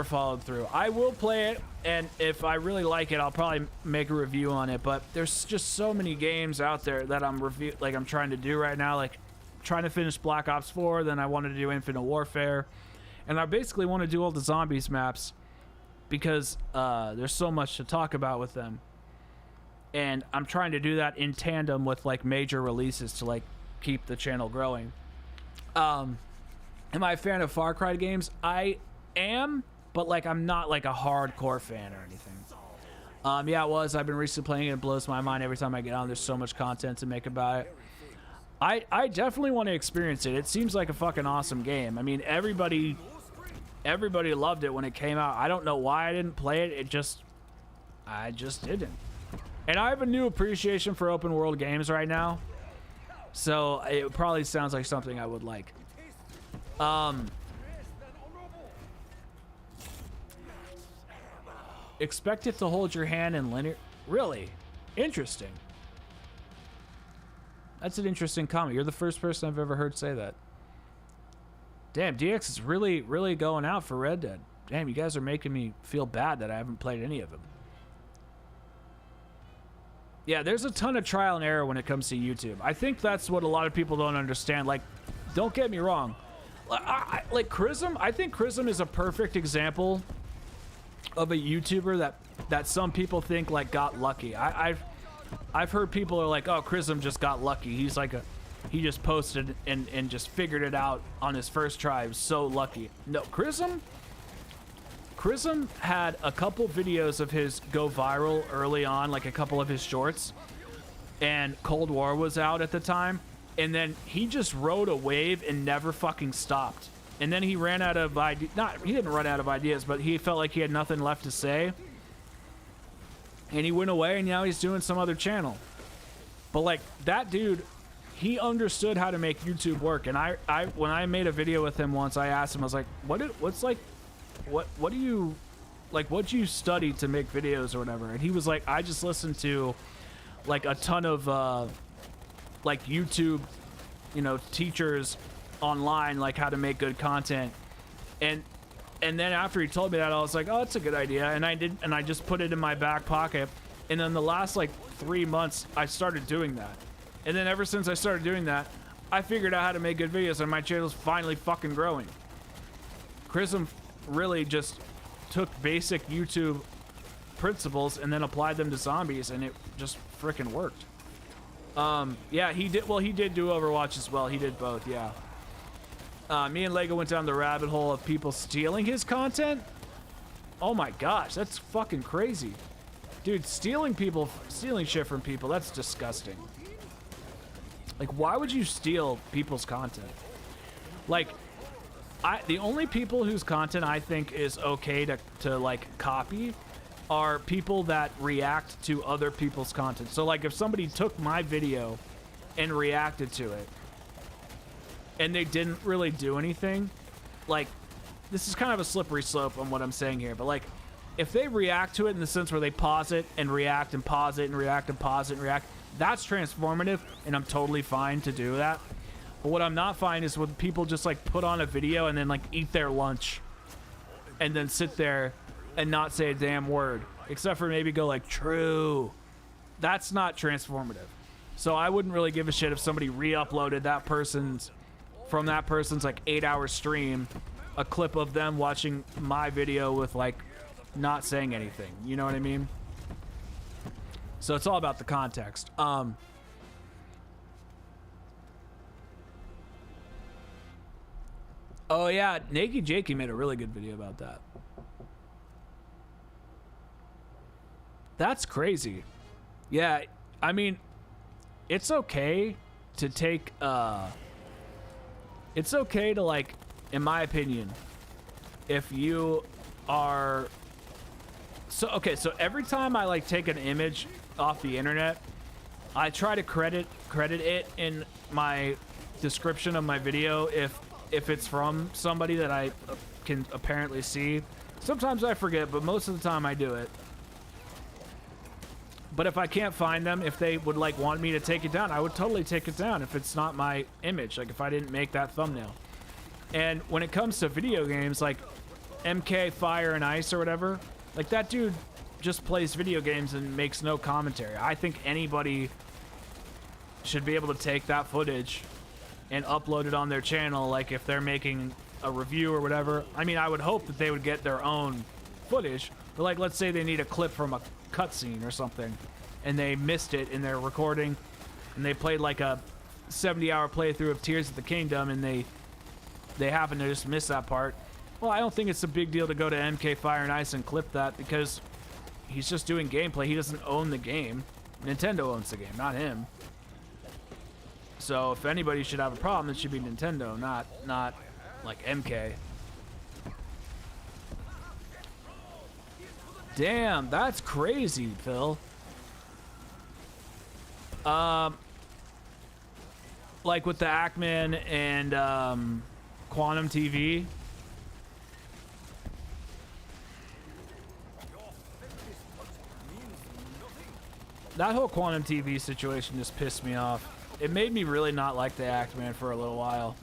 followed through. I will play it, and if I really like it, I'll probably make a review on it. But there's just so many games out there that I'm trying to do right now. Like, trying to finish Black Ops 4, then I wanted to do Infinite Warfare, and I basically want to do all the zombies maps because there's so much to talk about with them. And I'm trying to do that in tandem with like major releases to like keep the channel growing. Am I a fan of Far Cry games? I am, but like I'm not like a hardcore fan or anything. Yeah, it was. I've been recently playing it. It blows my mind every time I get on. There's so much content to make about it. I definitely want to experience it. It seems like a fucking awesome game. I mean, everybody loved it when it came out. I don't know why I didn't play it. I just didn't. And I have a new appreciation for open world games right now, so it probably sounds like something I would like. Expect it to hold your hand in linear. Really? Interesting. That's an interesting comment. You're the first person I've ever heard say that. Damn, DX is really going out for Red Dead. Damn, you guys are making me feel bad that I haven't played any of them. Yeah, there's a ton of trial and error when it comes to YouTube. I think that's what a lot of people don't understand. Like, don't get me wrong. Like Chrism, I think Chrism is a perfect example of a YouTuber that some people think like got lucky. I've heard people are like, oh, Chrism just got lucky. He's like he just posted and just figured it out on his first try. He was so lucky. No, Chrism had a couple videos of his go viral early on, like a couple of his shorts, and Cold War was out at the time, and then he just rode a wave and never fucking stopped. And then he ran out of he didn't run out of ideas, but he felt like he had nothing left to say, and he went away, and now he's doing some other channel. But like, that dude, he understood how to make YouTube work. And I when I made a video with him once, I asked him, I was like, what do you like, what do you study to make videos or whatever? And he was like, I just listened to like a ton of like YouTube, you know, teachers online, like how to make good content. And then after he told me that, I was like, oh, that's a good idea. And I just put it in my back pocket. And then the last like 3 months, I started doing that. And then ever since I started doing that, I figured out how to make good videos, and my channel's finally fucking growing. Chrism really just took basic YouTube principles and then applied them to zombies, and it just freaking worked. Yeah, he did. Well, he did do Overwatch as well. He did both. Yeah. Me and Lego went down the rabbit hole of people stealing his content. Oh my gosh, that's fucking crazy, dude. Stealing shit from people. That's disgusting. Like, why would you steal people's content? Like, the only people whose content I think is okay to like copy are people that react to other people's content. So like, if somebody took my video and reacted to it and they didn't really do anything, like, this is kind of a slippery slope on what I'm saying here, but like, if they react to it in the sense where they pause it and react and pause it and react and pause it and react, that's transformative, and I'm totally fine to do that. But what I'm not fine is when people just like put on a video and then like eat their lunch and then sit there and not say a damn word, except for maybe go like, true. That's not transformative. So I wouldn't really give a shit if somebody re-uploaded from that person's like 8-hour stream, a clip of them watching my video with like not saying anything. You know what I mean? So it's all about the context. Oh yeah, Naked Jakey made a really good video about that. That's crazy. Yeah, I mean, it's okay to take, it's okay to, like, in my opinion, if you are, so, okay, so every time I, like, take an image off the internet, I try to credit it in my description of my video if it's from somebody that I can apparently see. Sometimes I forget, but most of the time I do it. But if I can't find them, if they would like want me to take it down, I would totally take it down if it's not my image, like if I didn't make that thumbnail. And when it comes to video games like MK Fire and Ice or whatever, like that dude just plays video games and makes no commentary. I think anybody should be able to take that footage and upload it on their channel, like if they're making a review or whatever. I mean, I would hope that they would get their own footage, but like, let's say they need a clip from a cutscene or something, and they missed it in their recording, and they played like a 70-hour playthrough of Tears of the Kingdom, and they happen to just miss that part. Well, I don't think it's a big deal to go to MK Fire and Ice and clip that, because he's just doing gameplay. He doesn't own the game. Nintendo owns the game, not him. So if anybody should have a problem, it should be Nintendo, not like MK. Damn, that's crazy, Phil. Like with the Ackman and Quantum TV. That whole Quantum TV situation just pissed me off. It made me really not like the Ackman for a little while.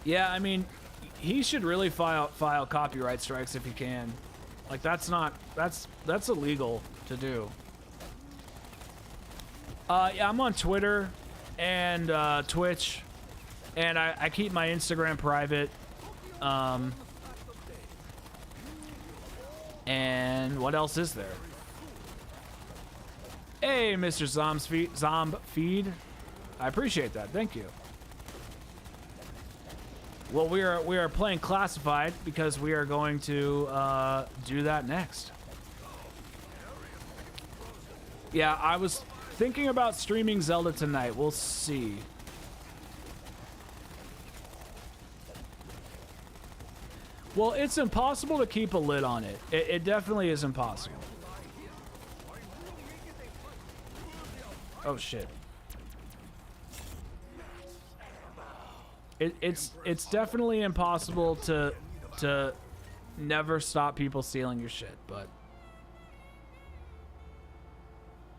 Yeah, I mean, he should really file copyright strikes if he can. Like, that's illegal to do. Yeah, I'm on Twitter and Twitch, and I keep my Instagram private. And what else is there? Hey, Mr. Zombfeed. I appreciate that. Thank you. Well, we are playing Classified because we are going to do that next. Yeah, I was thinking about streaming Zelda tonight. We'll see. Well, it's impossible to keep a lid on it. It definitely is impossible. Oh shit. It's definitely impossible to never stop people stealing your shit, but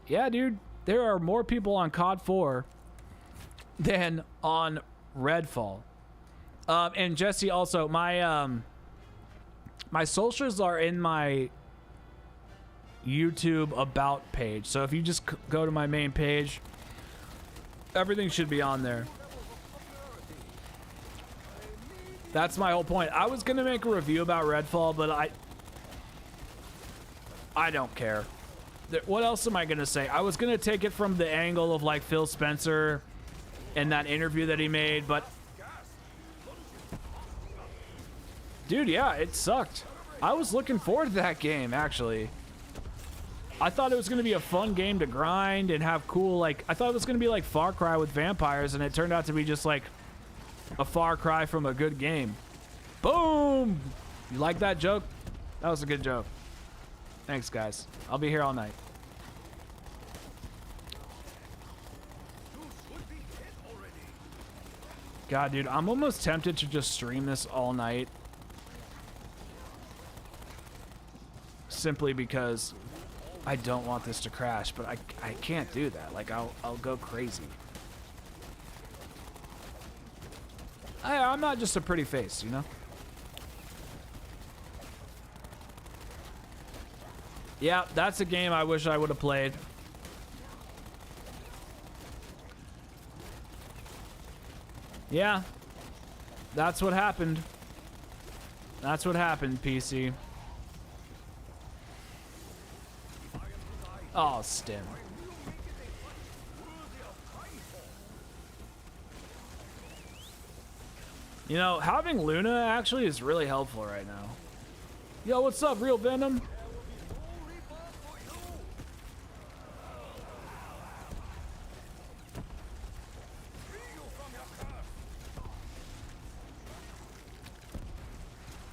Yeah, dude. There are more people on COD 4 than on Redfall. And Jesse, also, my my socials are in my YouTube about page. So if you just go to my main page, everything should be on there. That's my whole point. I was gonna make a review about Redfall, but I don't care. What else am I gonna say? I was gonna take it from the angle of like Phil Spencer and that interview that he made, but dude, yeah, it sucked. I was looking forward to that game, actually. I thought it was gonna be a fun game to grind and have cool, like, I thought it was gonna be like Far Cry with vampires, and it turned out to be just like a Far Cry from a good game. Boom! You like that joke? That was a good joke. Thanks, guys. I'll be here all night. God, dude, I'm almost tempted to just stream this all night. Simply because I don't want this to crash, but I can't do that. Like, I'll go crazy. I'm not just a pretty face, you know? Yeah, that's a game I wish I would have played. Yeah. That's what happened. That's what happened, PC. Oh, Stim. You know, having Luna actually is really helpful right now. Yo, what's up, Real Venom?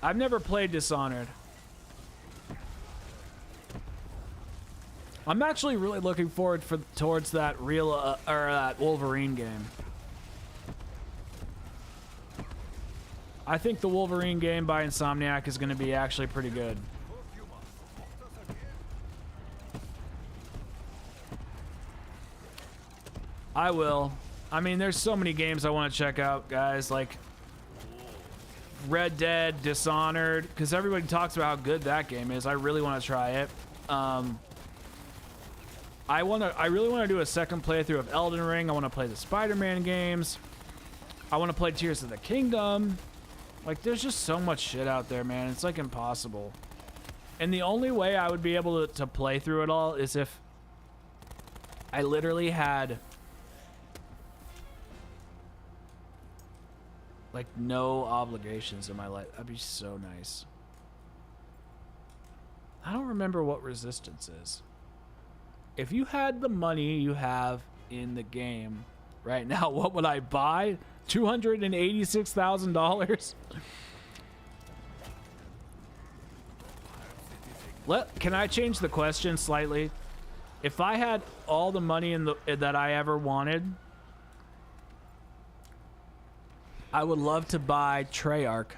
I've never played Dishonored. I'm actually really looking forward towards that that Wolverine game. I think the Wolverine game by Insomniac is going to be actually pretty good. I will. I mean, there's so many games I want to check out, guys. Like Red Dead, Dishonored, because everybody talks about how good that game is. I really want to try it. I really want to do a second playthrough of Elden Ring. I want to play the Spider-Man games. I want to play Tears of the Kingdom. Like, there's just so much shit out there, man. It's like impossible. And the only way I would be able to play through it all is if I literally had like no obligations in my life. That'd be so nice. I don't remember what resistance is. If you had the money you have in the game right now, what would I buy? $286,000? Can I change the question slightly? If I had all the money that I ever wanted, I would love to buy Treyarch.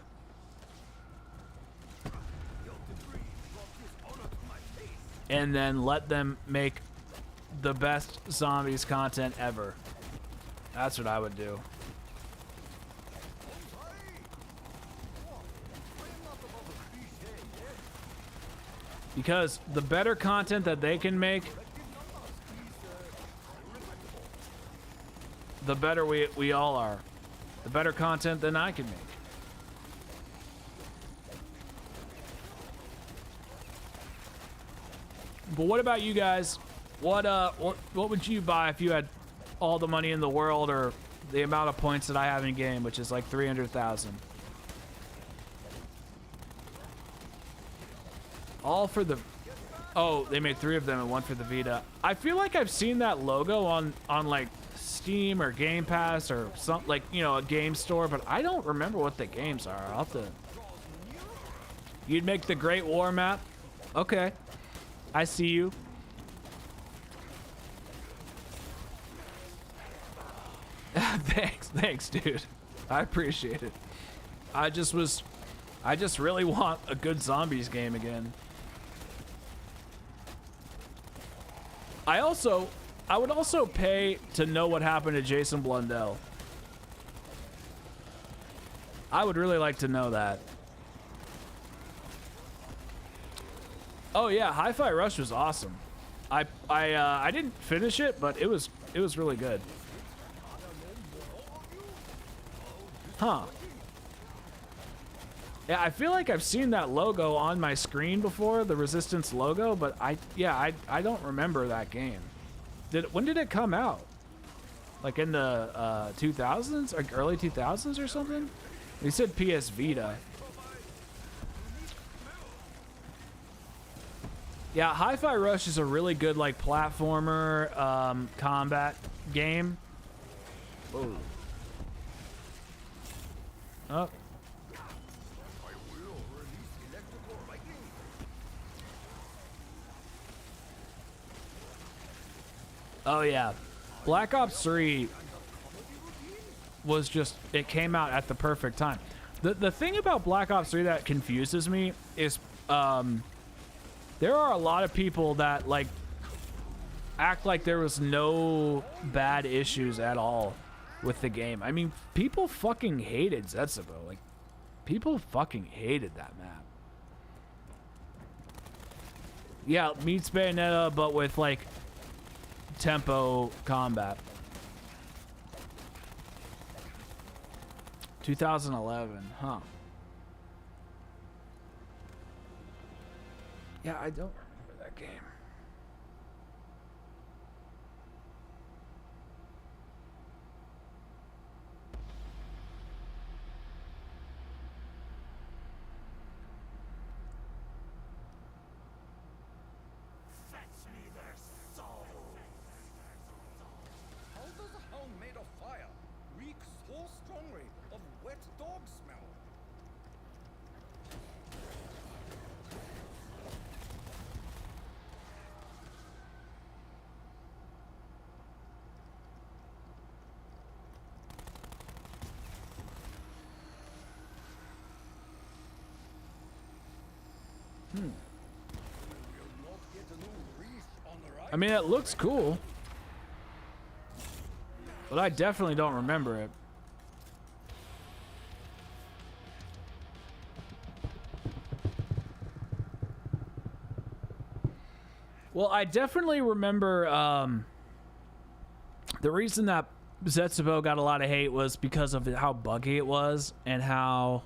And then let them make the best zombies content ever. That's what I would do. Because the better content that they can make, the better we all are. The better content than I can make. But what about you guys? What would you buy if you had all the money in the world, or the amount of points that I have in game, which is like 300,000? All for the... Oh, they made 3 of them and 1 for the Vita. I feel like I've seen that logo on like Steam or Game Pass or something, like, you know, a game store, but I don't remember what the games are. I'll have to... You'd make the Great War map? Okay. I see you. Thanks, dude. I appreciate it. I just really want a good zombies game again. I would also pay to know what happened to Jason Blundell. I would really like to know that. Oh yeah, Hi-Fi Rush was awesome. I didn't finish it, but it was really good. Huh. Yeah, I feel like I've seen that logo on my screen before, the Resistance logo, but I don't remember that game. When did it come out? Like in the 2000s, like early 2000s or something? They said PS Vita. Yeah, Hi-Fi Rush is a really good like platformer combat game. Whoa. Oh. Oh yeah, Black Ops 3 was just, it came out at the perfect time. The thing about Black Ops 3 that confuses me is there are a lot of people that like act like there was no bad issues at all with the game. I mean, people fucking hated Zetsubo. Like, people fucking hated that map. Yeah, meets Bayonetta, but with like tempo combat. 2011, huh? Yeah, I don't remember that game. How does a hound made of fire reek so strongly of wet dog smell? I mean, it looks cool, but I definitely don't remember it. Well, I definitely remember the reason that Zetsubo got a lot of hate was because of how buggy it was and how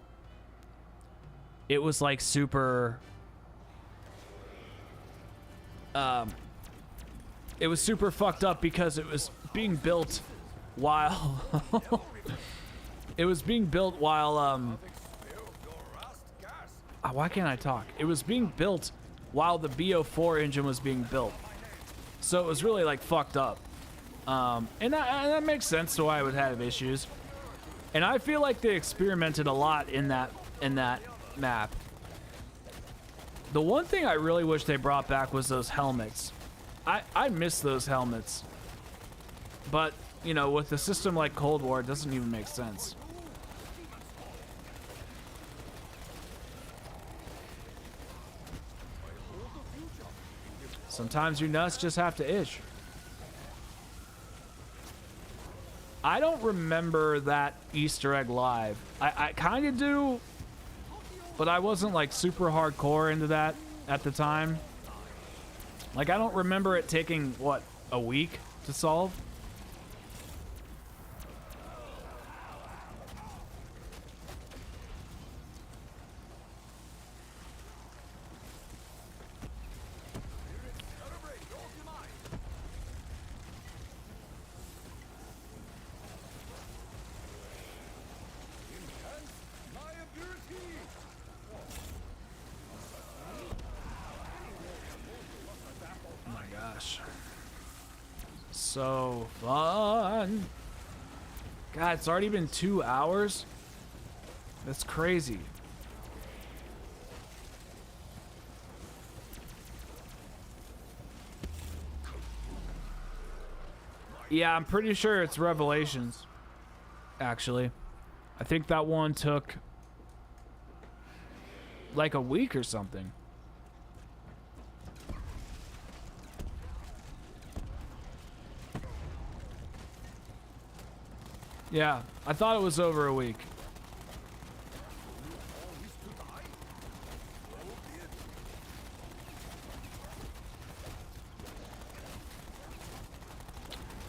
it was like super it was super fucked up because it was being built while it was being built while why can't I talk? It was being built while the BO4 engine was being built, so it was really like fucked up, and that makes sense to why I would have issues. And I feel like they experimented a lot in that map. The one thing I really wish they brought back was those helmets. I miss those helmets, but you know, with a system like Cold War, it doesn't even make sense. Sometimes your nuts just have to itch. I don't remember that Easter egg live. I kind of do, but I wasn't like super hardcore into that at the time. Like, I don't remember it taking, what, a week to solve? So fun. God, it's already been 2 hours. That's crazy. Yeah, I'm pretty sure it's Revelations, actually. I think that one took like a week or something. Yeah, I thought it was over a week.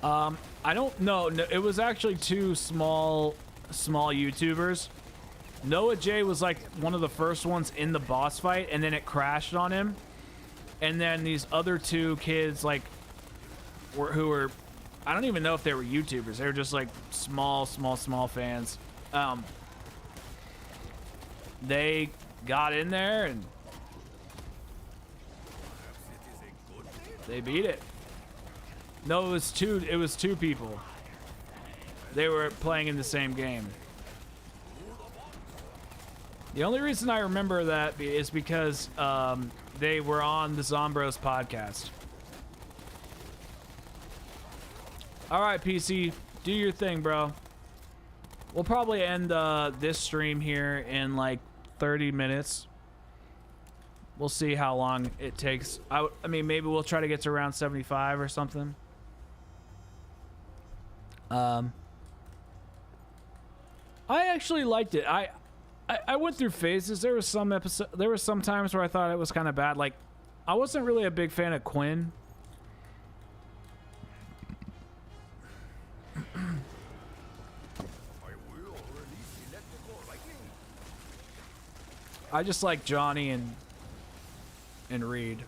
I don't know. No, it was actually two small YouTubers. Noah J was like one of the first ones in the boss fight, and then it crashed on him. And then these other two kids, like, who were, I don't even know if they were YouTubers. They were just like small fans. They got in there and they beat it. No, it was two people. They were playing in the same game. The only reason I remember that is because they were on the Zombros podcast. All right, PC, do your thing, bro. We'll probably end this stream here in like 30 minutes. We'll see how long it takes. I mean, maybe we'll try to get to around 75 or something. I actually liked it. I went through phases. There were some times where I thought it was kind of bad. Like, I wasn't really a big fan of Quinn. I just like Johnny and Reed.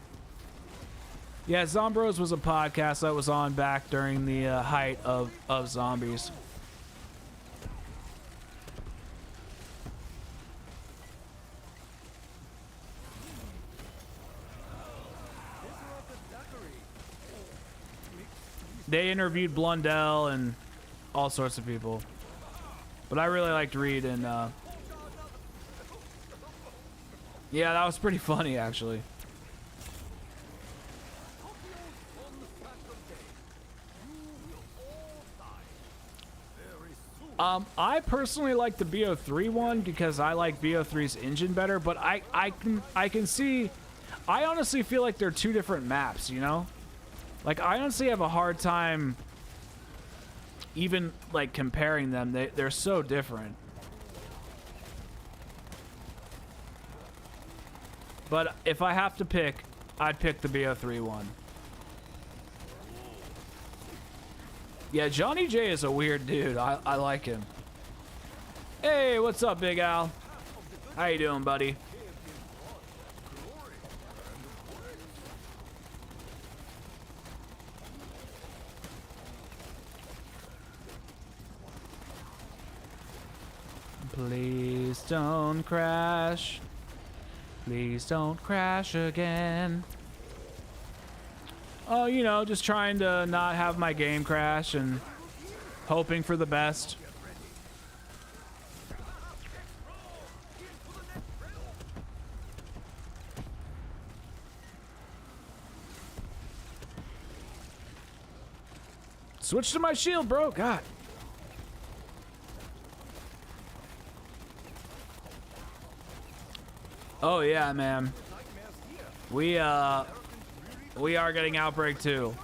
Yeah, Zombros was a podcast that was on back during the height of zombies. They interviewed Blundell and all sorts of people. But I really liked Reed and yeah, that was pretty funny actually. I personally like the BO3 one because I like BO3's engine better, but I can see, I honestly feel like they're two different maps, you know? Like, I honestly have a hard time even, like, comparing them. They're so different. But if I have to pick, I'd pick the BO3 one. Yeah, Johnny J is a weird dude. I like him. Hey, what's up, Big Al? How you doing, buddy? Please don't crash. Please don't crash again. Oh, you know, just trying to not have my game crash and hoping for the best. Switch to my shield, bro. God. Oh yeah, man. We are getting Outbreak too.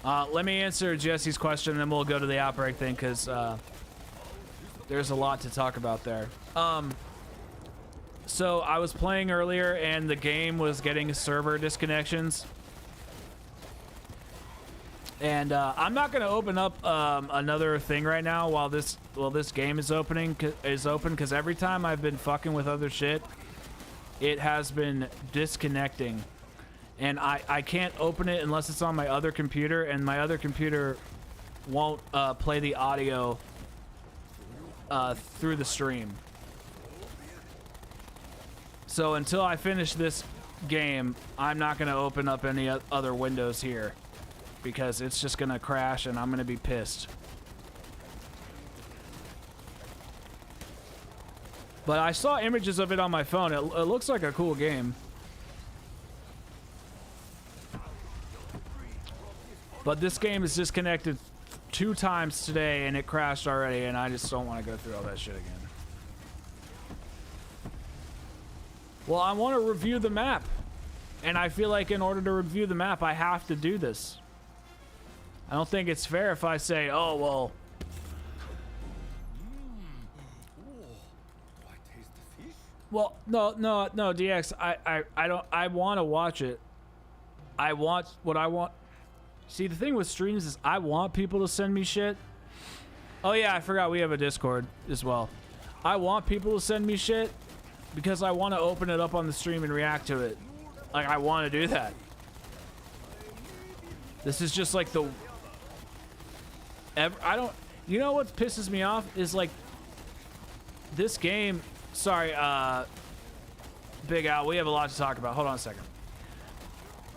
Let me answer Jesse's question, and then we'll go to the Outbreak thing, because there's a lot to talk about there. So I was playing earlier, and the game was getting server disconnections. And I'm not going to open up another thing right now while this game is open, because every time I've been fucking with other shit, it has been disconnecting. And I can't open it unless it's on my other computer, and my other computer won't play the audio through the stream. So until I finish this game, I'm not going to open up any other windows here, because it's just going to crash and I'm going to be pissed. But I saw images of it on my phone. It looks like a cool game. But this game is disconnected 2 times today, and it crashed already, and I just don't want to go through all that shit again. Well, I want to review the map. And I feel like in order to review the map, I have to do this. I don't think it's fair if I say, oh, well, Well, no, DX. I don't. I want to watch it. I want what I want. See, the thing with streams is I want people to send me shit. Oh yeah, I forgot we have a Discord as well. I want people to send me shit because I want to open it up on the stream and react to it. Like, I want to do that. This is just like the... I don't... You know what pisses me off is like... This game... Sorry, Big Al, we have a lot to talk about. Hold on a second.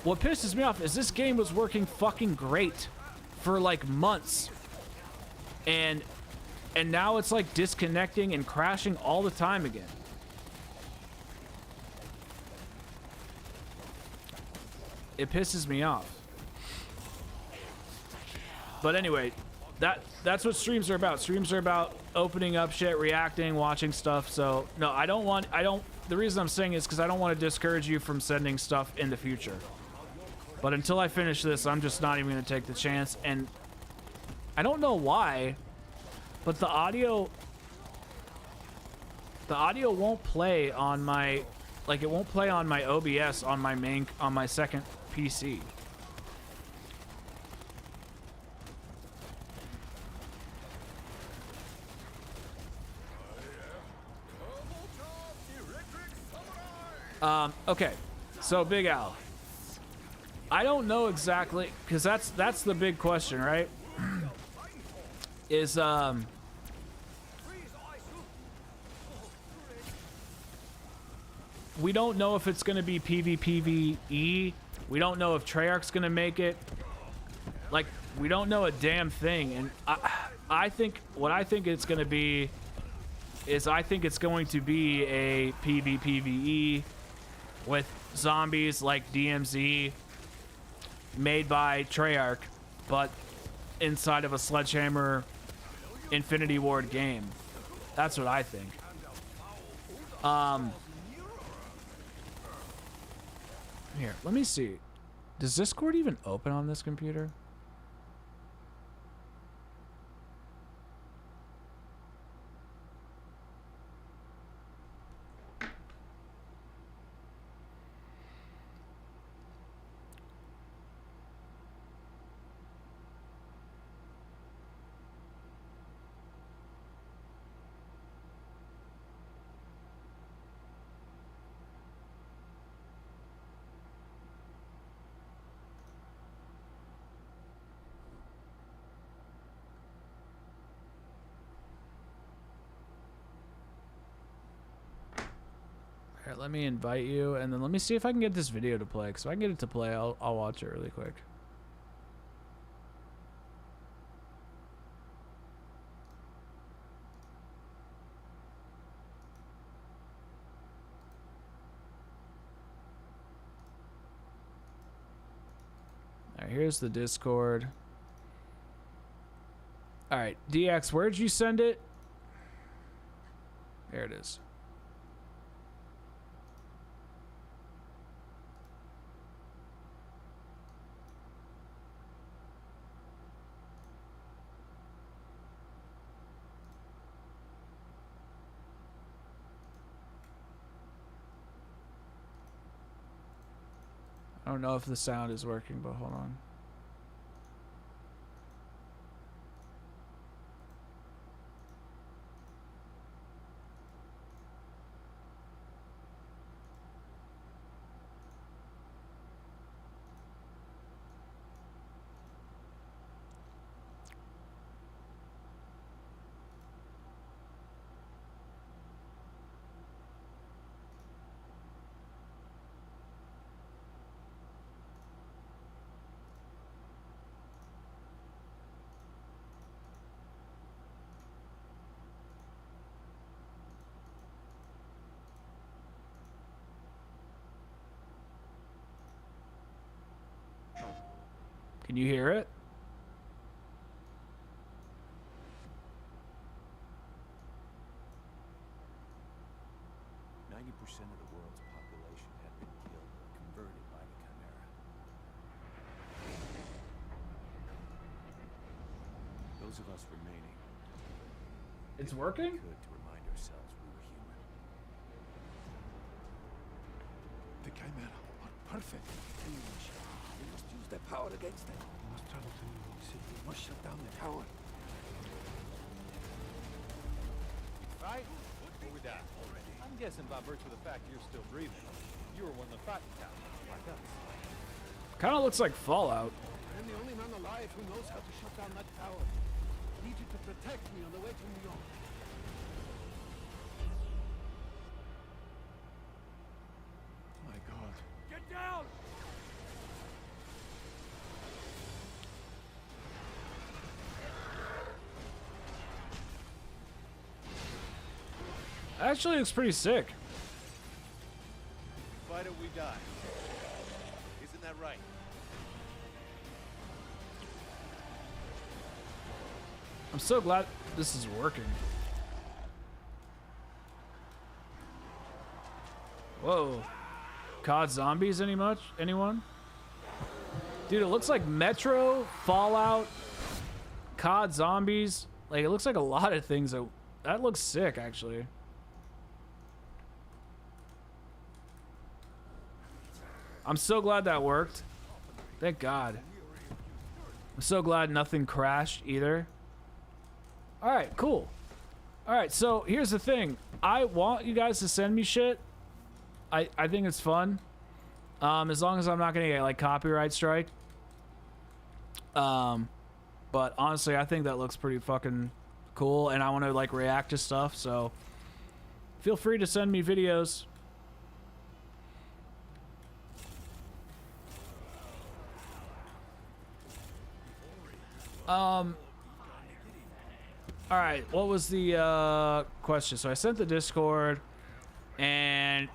What pisses me off is this game was working fucking great for like months. And now it's like disconnecting and crashing all the time again. It pisses me off. But anyway, that's what streams are about. Streams are about opening up shit, reacting, watching stuff. So no, the reason I'm saying is because I don't want to discourage you from sending stuff in the future. But until I finish this, I'm just not even going to take the chance. And I don't know why, but the audio won't play on my, like, it won't play on my OBS on my second PC. Okay, so Big Al, I don't know exactly, because that's the big question, right? Is we don't know if it's going to be PvPvE. We don't know if Treyarch's going to make it. Like, we don't know a damn thing. And I think what I think it's going to be is I think it's going to be a PvPvE with zombies like DMZ made by Treyarch, but inside of a Sledgehammer Infinity Ward game. That's what I think. Here, let me see. Does Discord even open on this computer? Here, let me invite you, and then let me see if I can get this video to play. Because if I can get it to play, I'll watch it really quick. All right, here's the Discord. All right, DX, where'd you send it? There it is. I don't know if the sound is working, but hold on. Can you hear it? Percent of the world's population have been killed or converted by the Chimera. Those of us remaining, It's working? could to remind ourselves we were human. Chimera are perfect. We must use their power against them. We must travel to New York City. We must shut down the tower. Right? Or we die. I'm guessing by virtue of the fact you're still breathing, you were one of the fighting town, like us. Kind of looks like Fallout. I'm the only man alive who knows how to shut down that tower. I need you to protect me on the way to New York. My God. Get down! Actually looks pretty sick. Fight it, we die. Isn't that right? I'm so glad this is working. Whoa. COD zombies anyone? Dude, it looks like Metro, Fallout, COD zombies. Like, it looks like a lot of things. That looks sick, actually. I'm so glad that worked. Thank God. I'm so glad nothing crashed either. All right, cool. All right, so here's the thing. I want you guys to send me shit. I think it's fun. As long as I'm not gonna get like copyright strike. But honestly, I think that looks pretty fucking cool, and I want to like react to stuff. So feel free to send me videos. All right, what was the question? So I sent the Discord, and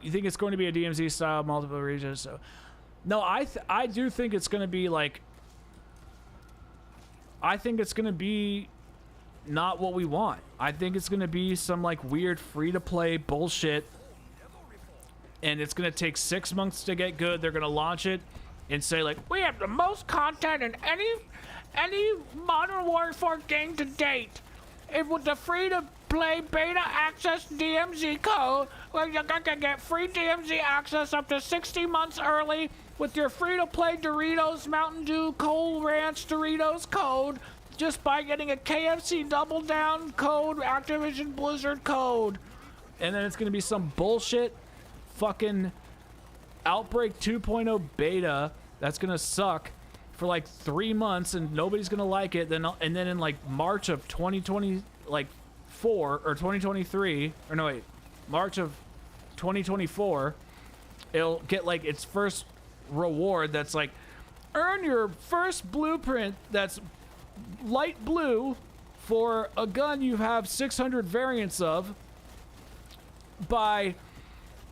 you think it's going to be a DMZ style multiple regions? So no, I do think it's going to be like, I think it's going to be not what we want. I think it's going to be some like weird free to play bullshit, and it's going to take 6 months to get good. They're going to launch it and say like, we have the most content in any Modern Warfare game to date. It with the free-to-play beta access DMZ code, where you're gonna get free DMZ access up to 60 months early with your free-to-play Doritos Mountain Dew Cold Ranch Doritos code, just by getting a KFC Double Down code, Activision Blizzard code. And then it's gonna be some bullshit fucking Outbreak 2.0 beta that's gonna suck for like 3 months and nobody's gonna like it. And then in like March of 2020, like 4 or 2023, or no wait, March of 2024, it'll get like its first reward that's like, earn your first blueprint that's light blue for a gun you have 600 variants of by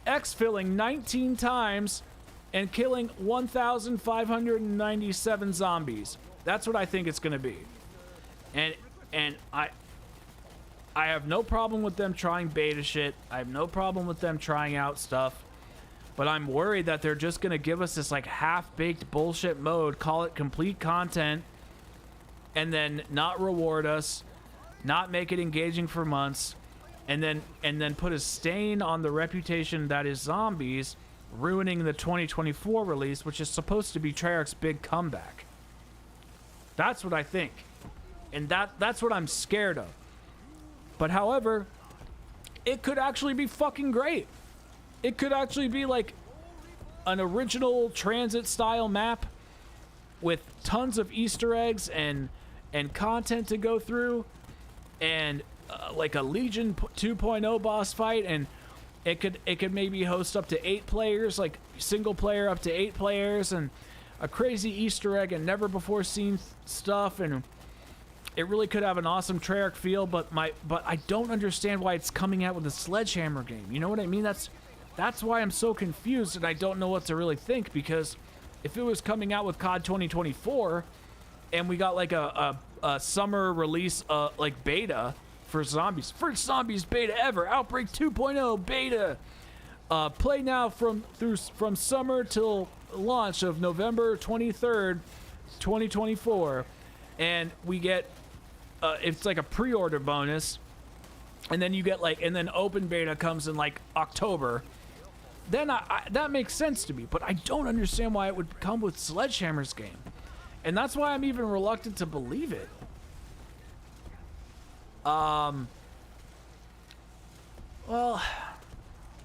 exfilling 19 times and killing 1,597 zombies. That's what I think it's going to be. And I have no problem with them trying beta shit. I have no problem with them trying out stuff. But I'm worried that they're just going to give us this like half-baked bullshit mode, call it complete content, and then not reward us, not make it engaging for months, and then put a stain on the reputation that is zombies, ruining the 2024 release, which is supposed to be Treyarch's big comeback. That's what I think. And that's what I'm scared of. But however, it could actually be fucking great. It could actually be like an original transit style map with tons of Easter eggs and content to go through, and like a Legion 2.0 boss fight, and it could maybe host up to 8 players, like single player up to 8 players, and a crazy Easter egg and never before seen stuff, and it really could have an awesome Treyarch feel. But I don't understand why it's coming out with a Sledgehammer game. You know what I mean? That's why I'm so confused, and I don't know what to really think, because if it was coming out with COD 2024 and we got like a summer release like beta for zombies, first zombies beta ever, Outbreak 2.0 beta, play now from summer till launch of November 23rd 2024, and we get it's like a pre-order bonus, and then you get like, and then open beta comes in like October. then that makes sense to me. But I don't understand why it would come with Sledgehammer's game. And that's why I'm even reluctant to believe it. Well,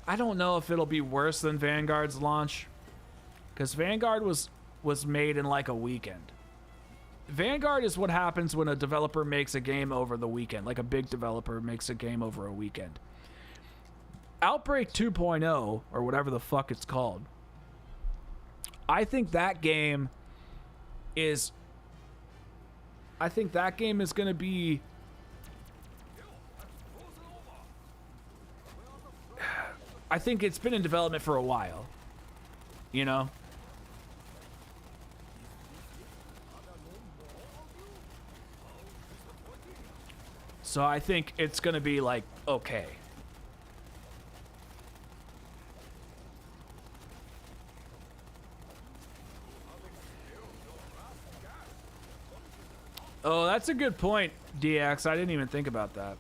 I don't know if it'll be worse than Vanguard's launch. Because Vanguard was made in like a weekend. Vanguard is what happens when a developer makes a game over the weekend. Like a big developer makes a game over a weekend. Outbreak 2.0, or whatever the fuck it's called, I think that game is going to be... I think it's been in development for a while. You know? So I think it's going to be like, okay. Oh, that's a good point, DX. I didn't even think about that.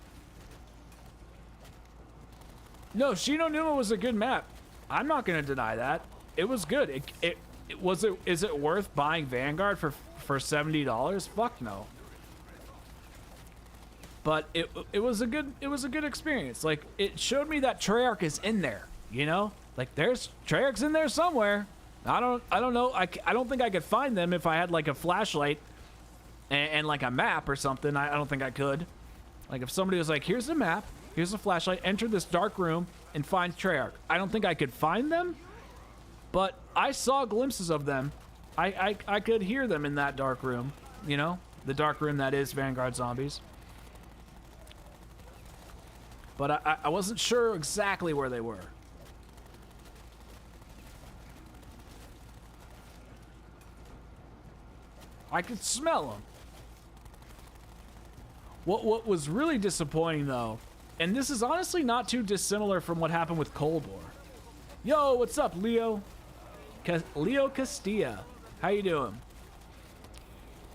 No, Shino Numa was a good map. I'm not going to deny that. It was good. Is it worth buying Vanguard for $70? Fuck no. But it was a good experience. Like, it showed me that Treyarch is in there, you know? Like, there's Treyarch's in there somewhere. I don't know. I don't think I could find them if I had like a flashlight and like a map or something. I don't think I could. Like, if somebody was like, here's the map, here's a flashlight, enter this dark room and find Treyarch. I don't think I could find them, but I saw glimpses of them. I could hear them in that dark room, you know? The dark room that is Vanguard Zombies. But I wasn't sure exactly where they were. I could smell them. What was really disappointing, though, and this is honestly not too dissimilar from what happened with Cold War. Yo, what's up, Leo? Leo Castilla. How you doing?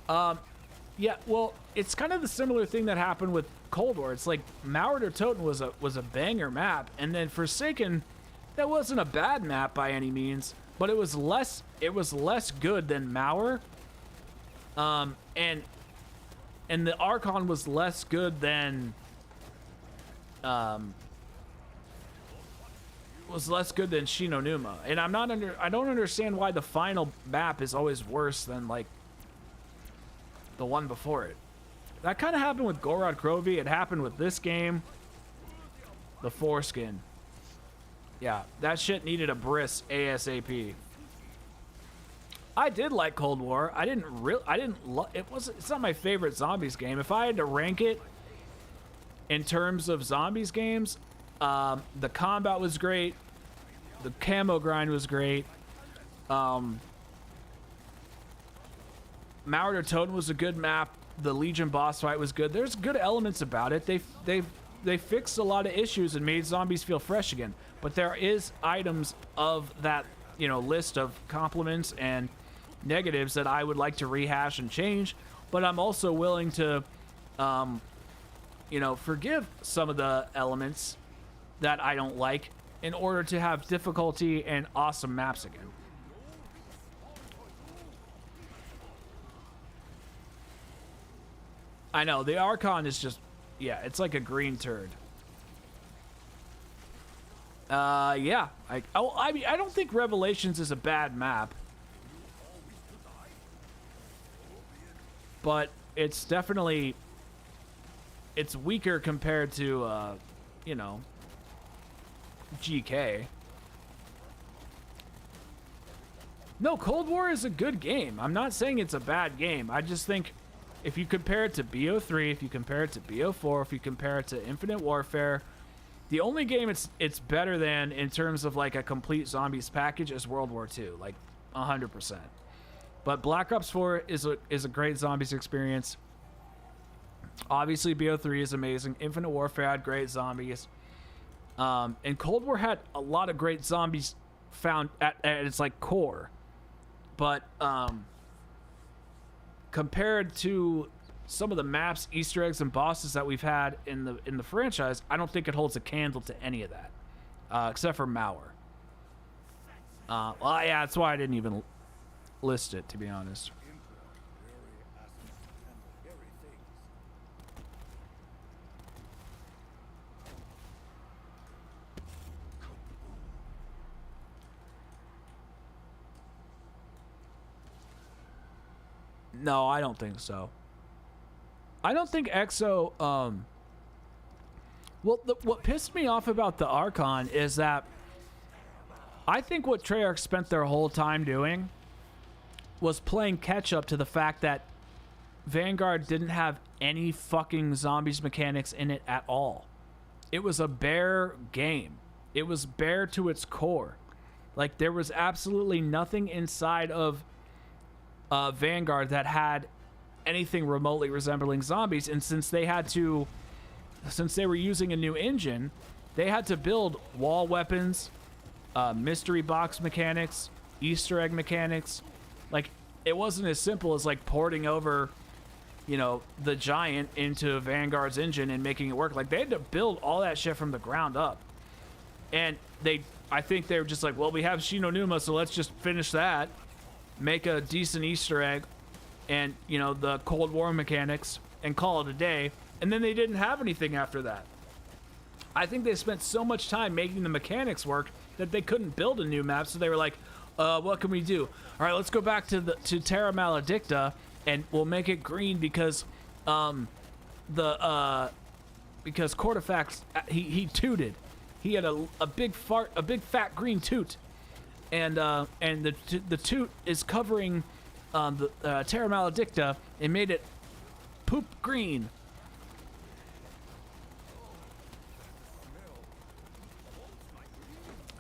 Yeah, well, it's kind of the similar thing that happened with Cold War. It's like Mauer Toten was a banger map, and then Forsaken, that wasn't a bad map by any means, but it was less good than Mauer. And the Archon was less good than Shino Numa. And I don't understand why the final map is always worse than like the one before it. That kind of happened with Gorod Krovi. It happened with this game. The foreskin. Yeah, that shit needed a bris ASAP. I did like Cold War. It's not my favorite zombies game. If I had to rank it in terms of zombies games, the combat was great. The camo grind was great. Mauer Toten was a good map. The Legion boss fight was good. There's good elements about it. They fixed a lot of issues and made zombies feel fresh again. But there is items of that, you know, list of compliments and negatives that I would like to rehash and change. But I'm also willing to, you know, forgive some of the elements that I don't like in order to have difficulty and awesome maps again. I know, the Archon is just, yeah, it's like a green turd. Yeah. I mean, I don't think Revelations is a bad map. But it's definitely, it's weaker compared to, you know, GK. No, Cold War is a good game. I'm not saying it's a bad game. I just think if you compare it to BO3, if you compare it to BO4, if you compare it to Infinite Warfare, the only game it's better than in terms of like a complete zombies package is World War II, like 100%. But Black Ops 4 is a great zombies experience. Obviously, BO3 is amazing. Infinite Warfare had great zombies. And Cold War had a lot of great zombies found at its like core. But compared to some of the maps, Easter eggs, and bosses that we've had in the franchise, I don't think it holds a candle to any of that, except for Mauer. Well, yeah, that's why I didn't even list it, to be honest. No, I don't think so. I don't think EXO, well, what pissed me off about the Archon is that I think what Treyarch spent their whole time doing was playing catch up to the fact that Vanguard didn't have any fucking zombies mechanics in it at all. It was a bare game. It was bare to its core. Like, there was absolutely nothing inside of Vanguard that had anything remotely resembling zombies, and since they were using a new engine, they had to build wall weapons, mystery box mechanics, Easter egg mechanics. Like, it wasn't as simple as like porting over, you know, the Giant into Vanguard's engine and making it work. Like, they had to build all that shit from the ground up, and I think they were just like, well, we have Shinonuma, so let's just finish that, make a decent Easter egg and, you know, the Cold War mechanics, and call it a day. And then they didn't have anything after that. I think they spent so much time making the mechanics work that they couldn't build a new map, so they were like, what can we do? All right, let's go back to Terra Maledicta, and we'll make it green because because Cortifax, he tooted. He had a big fat green toot. And the toot is covering the Terra Maledicta and made it poop green.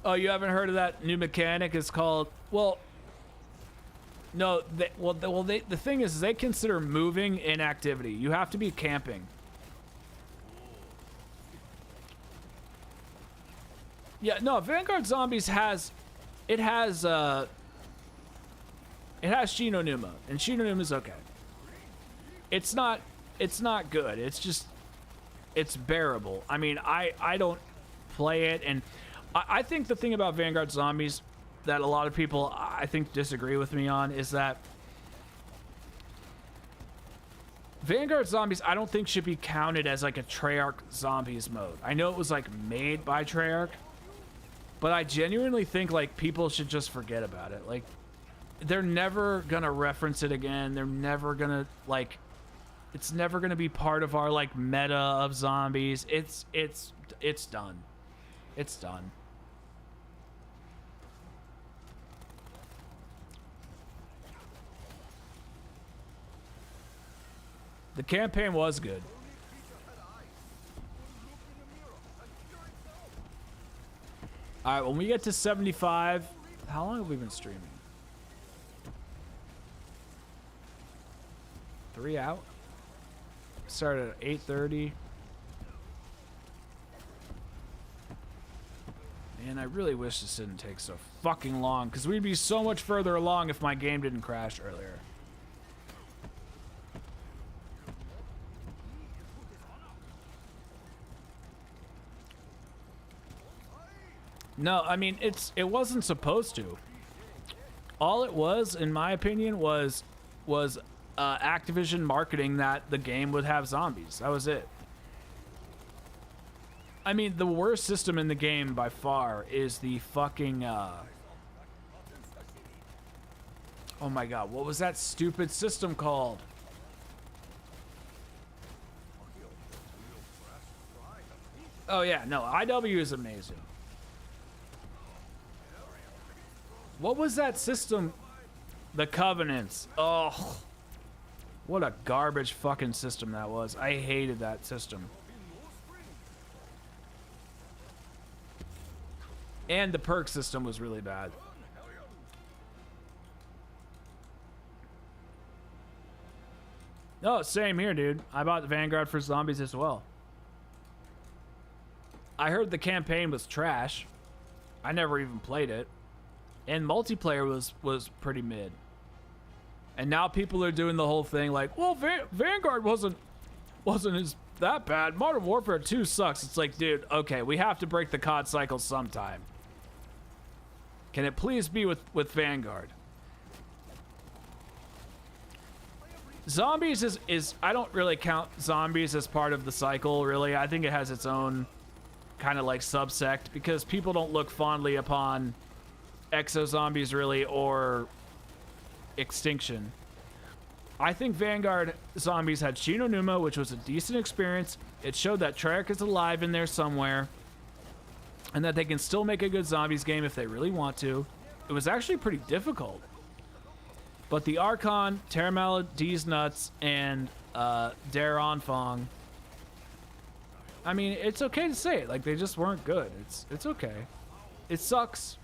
Oh, you haven't heard of that new mechanic? It's called, well, no, the thing is they consider moving inactivity. You have to be camping. Yeah, no, Vanguard Zombies has Shinonuma, and Shinonuma's okay. It's not good. It's bearable. I mean, I don't play it, and I think the thing about Vanguard Zombies that a lot of people, I think, disagree with me on is that Vanguard Zombies, I don't think should be counted as like a Treyarch Zombies mode. I know it was like made by Treyarch, but I genuinely think like people should just forget about it. Like, they're never gonna reference it again. They're never gonna, like, it's never gonna be part of our like meta of zombies. It's done. It's done. The campaign was good. All right, when we get to 75, how long have we been streaming? 3 out. Started at 8:30. Man, I really wish this didn't take so fucking long, because we'd be so much further along if my game didn't crash earlier. No, I mean, it wasn't supposed to. All it was, in my opinion, was Activision marketing that the game would have zombies. That was it. I mean, the worst system in the game by far is the fucking, oh my god, what was that stupid system called? Oh yeah, no, IW is amazing. What was that system? The Covenants. Oh, what a garbage fucking system that was. I hated that system. And the perk system was really bad. No, same here, dude. I bought Vanguard for Zombies as well. I heard the campaign was trash. I never even played it. And multiplayer was pretty mid. And now people are doing the whole thing like, well, Vanguard wasn't as that bad. Modern Warfare 2 sucks. It's like, dude, okay, we have to break the COD cycle sometime. Can it please be with Vanguard? Zombies is I don't really count zombies as part of the cycle, really. I think it has its own kind of like subsect because people don't look fondly upon exo-zombies really or extinction. I think Vanguard zombies had Shinonuma, which was a decent experience. It showed that Treyarch is alive in there somewhere and that they can still make a good zombies game if they really want to. It was actually pretty difficult. But the Archon, Terramala, D's Nuts, and Daron Fong, I mean, it's okay to say it. Like, they just weren't good. It's okay. It sucks.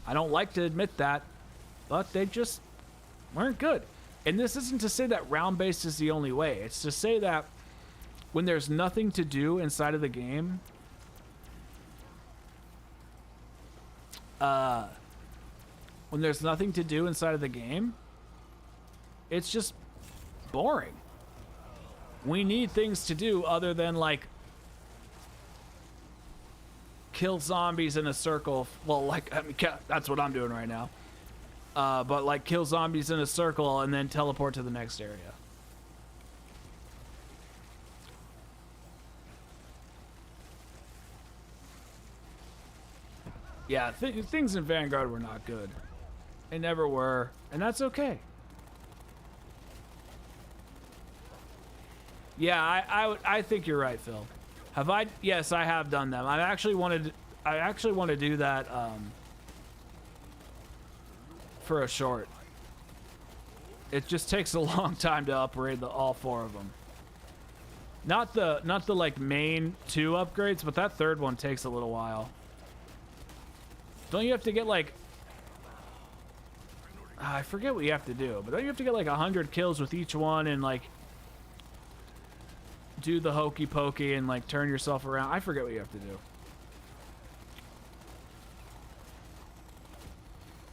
I don't like to admit that, but they just weren't good. And this isn't to say that round-based is the only way. It's to say that when there's nothing to do inside of the game, when there's nothing to do inside of the game, it's just boring. We need things to do other than like kill zombies in a circle. Well, like, I mean, that's what I'm doing right now. But like kill zombies in a circle and then teleport to the next area. Yeah, things in Vanguard were not good. They never were, and that's okay. Yeah, I think you're right, Phil. Have I? Yes, I have done them. I actually want to do that for a short. It just takes a long time to upgrade all 4 of them. Not the like main 2 upgrades, but that third one takes a little while. Don't you have to get like I forget what you have to do, but don't you have to get like 100 kills with each one and like do the hokey pokey and like turn yourself around? I forget what you have to do.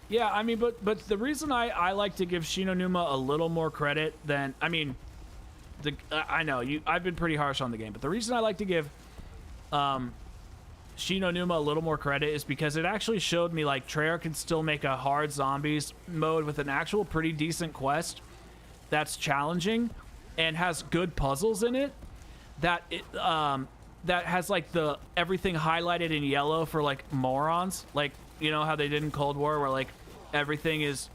Yeah, I mean, but the reason I like to give Shinonuma a little more credit than, I mean, I know I've been pretty harsh on the game, but the reason I like to give Shinonuma a little more credit is because it actually showed me like Treyarch can still make a hard zombies mode with an actual pretty decent quest that's challenging and has good puzzles in it, that that has like the everything highlighted in yellow for like morons, like, you know how they did in Cold War where like everything is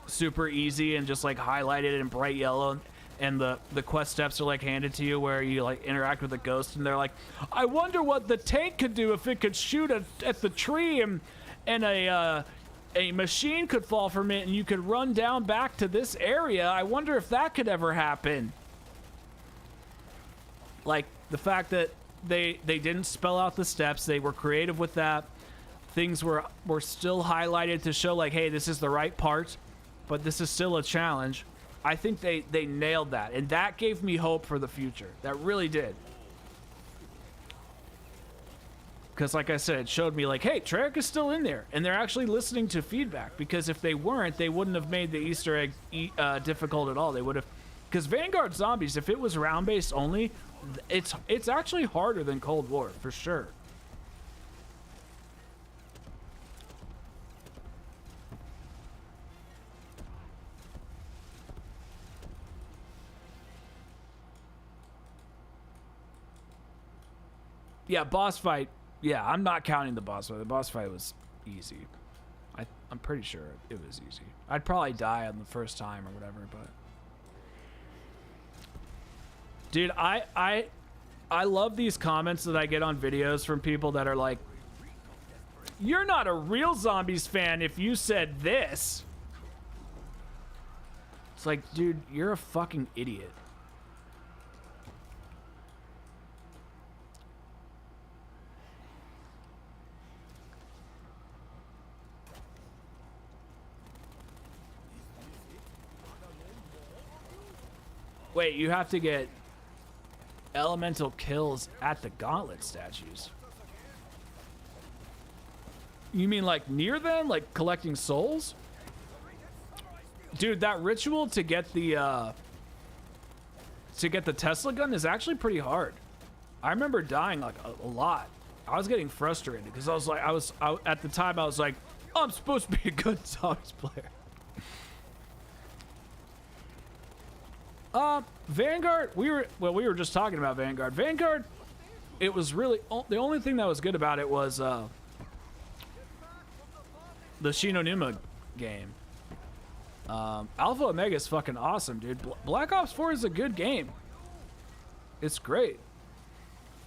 super easy and just like highlighted in bright yellow, and the quest steps are like handed to you where you like interact with a ghost and they're like, I wonder what the tank could do if it could shoot at the tree and a machine could fall from it and you could run down back to this area. I wonder if that could ever happen. Like the fact that they didn't spell out the steps, they were creative with that. Things were still highlighted to show like, hey, this is the right part, but this is still a challenge. I think they nailed that, and that gave me hope for the future. That really did. Because like I said, it showed me like, hey, Treyarch is still in there, and they're actually listening to feedback, because if they weren't, they wouldn't have made the Easter egg difficult at all. They would have, because Vanguard Zombies, if it was round-based only, it's actually harder than Cold War, for sure. Yeah, boss fight. Yeah, I'm not counting the boss fight. The boss fight was easy. I'm pretty sure it was easy. I'd probably die on the first time or whatever, but... Dude, I love these comments that I get on videos from people that are like, you're not a real Zombies fan if you said this. It's like, dude, you're a fucking idiot. Wait, you have to get elemental kills at the gauntlet statues. You mean like near them, like collecting souls? Dude, that ritual to get the Tesla gun is actually pretty hard. I remember dying like a lot. I was getting frustrated because at the time I was like, oh, I'm supposed to be a good zombies player. Vanguard, we were just talking about Vanguard. Vanguard, it was really, the only thing that was good about it was the Shinonuma game. Alpha Omega is fucking awesome, dude. Black Ops 4 is a good game. It's great.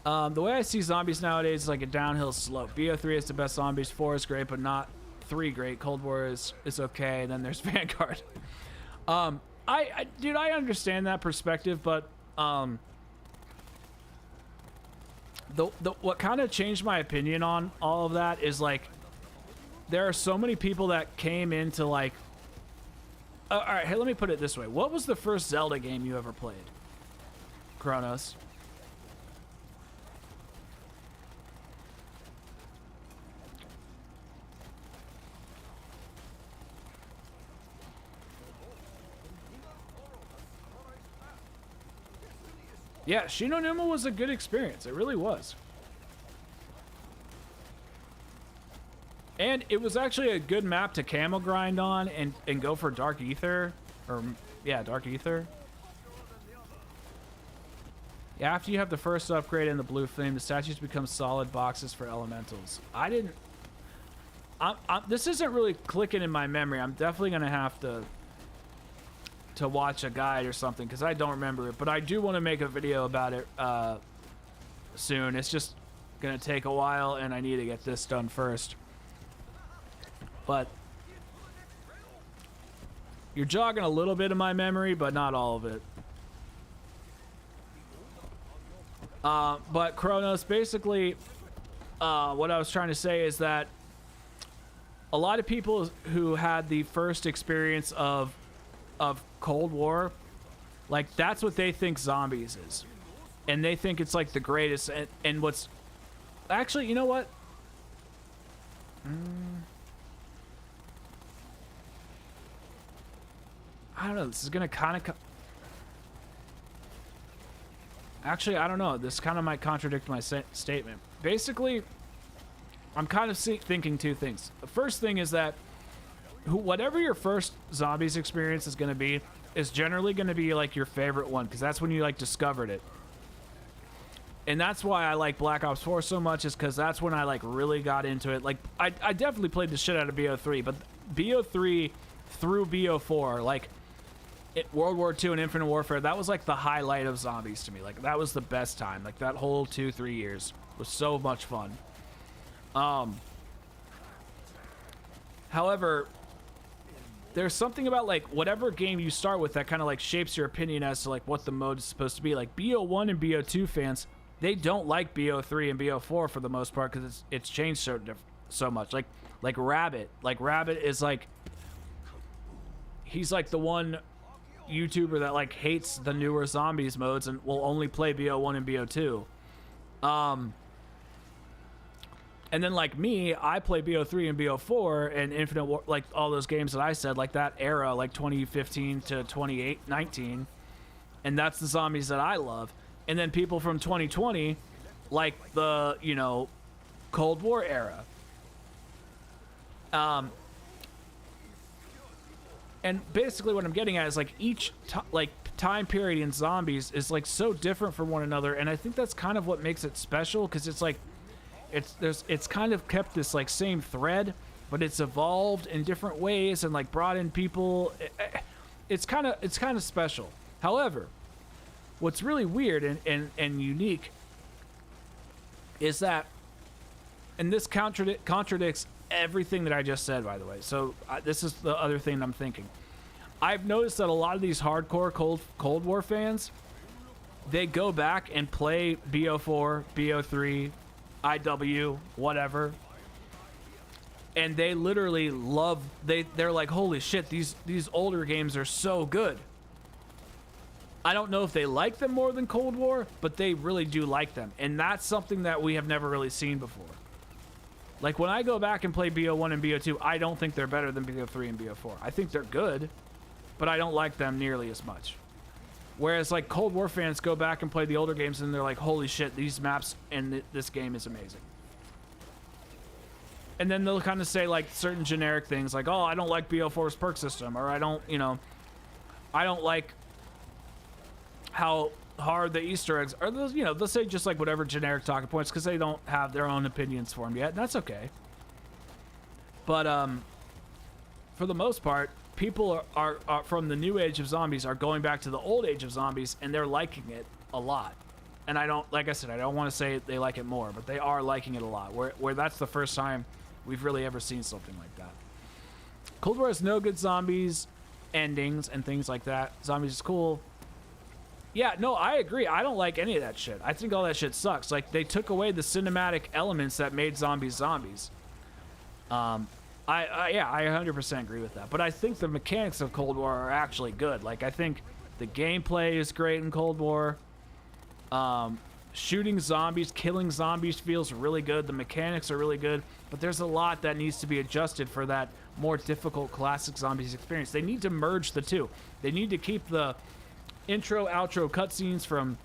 The way I see zombies nowadays is like a downhill slope. BO3 is the best zombies, 4 is great, but not 3 great. Cold War is okay, and then there's Vanguard. Dude, I understand that perspective, but what kind of changed my opinion on all of that is like there are so many people that came into like all right, hey, let me put it this way. What was the first Zelda game you ever played? Kronos. Yeah, Shinonuma was a good experience. It really was. And it was actually a good map to camo grind on and go for Dark Ether. Or, yeah, Dark Ether. Yeah, after you have the first upgrade in the Blue Flame, the statues become solid boxes for elementals. I didn't... this isn't really clicking in my memory. I'm definitely going to have to watch a guide or something because I don't remember it. But I do want to make a video about it soon. It's just going to take a while, and I need to get this done first. But you're jogging a little bit of my memory, but not all of it. But Kronos, basically, what I was trying to say is that a lot of people who had the first experience of Cold War, like that's what they think zombies is, and they think it's like the greatest. And what's actually, you know what? I don't know. This is gonna kind of. Actually, I don't know. This kind of might contradict my statement. Basically, I'm kind of thinking two things. The first thing is that whatever your first zombies experience is going to be, is generally going to be like your favorite one, because that's when you like discovered it. And that's why I like Black Ops 4 so much, is because that's when I like really got into it. Like I definitely played the shit out of BO3, but BO3 through BO4, like World War II and Infinite Warfare, that was like the highlight of zombies to me. Like that was the best time. Like that whole 2-3 years was so much fun. However, there's something about like whatever game you start with that kind of like shapes your opinion as to like what the mode is supposed to be. Like BO1 and BO2 fans, they don't like BO3 and BO4 for the most part because it's changed so much. Like Rabbit is like, he's like the one YouTuber that like hates the newer zombies modes and will only play BO1 and BO2. And then like me, I play BO3 and BO4 and Infinite War, like all those games that I said, like that era, like 2015 to 2019, and that's the zombies that I love. And then people from 2020 like the, you know, Cold War era. And basically what I'm getting at is like each time period in zombies is like so different from one another, and I think that's kind of what makes it special, because it's like it's kind of kept this like same thread, but it's evolved in different ways and like brought in people. It's kind of special. However, what's really weird and unique is that, and this contradicts everything that I just said, by the way. So this is the other thing I'm thinking. I've noticed that a lot of these hardcore Cold War fans, they go back and play BO4, BO3, IW, whatever, and they literally love. They're like, holy shit, these older games are so good. I don't know if they like them more than Cold War, but they really do like them, and that's something that we have never really seen before. Like when I go back and play BO1 and BO2, I don't think they're better than BO3 and BO4. I think they're good, but I don't like them nearly as much. Whereas like Cold War fans go back and play the older games and they're like, holy shit, these maps and this game is amazing. And then they'll kind of say like certain generic things like, oh, I don't like BO4's perk system, or I don't, you know, I don't like how hard the Easter eggs are. Those, you know, they'll say just like whatever generic talking points because they don't have their own opinions for them yet. And that's okay. But for the most part, people are from the new age of zombies are going back to the old age of zombies, and they're liking it a lot. And I don't, like I said, I don't want to say they like it more, but they are liking it a lot. Where that's the first time we've really ever seen something like that. Cold War has no good zombies endings and things like that. Zombies is cool. Yeah, no, I agree. I don't like any of that shit. I think all that shit sucks. Like, they took away the cinematic elements that made zombies zombies. I 100% agree with that. But I think the mechanics of Cold War are actually good. Like, I think the gameplay is great in Cold War. Shooting zombies, killing zombies feels really good. The mechanics are really good. But there's a lot that needs to be adjusted for that more difficult classic zombies experience. They need to merge the two. They need to keep the intro, outro cutscenes from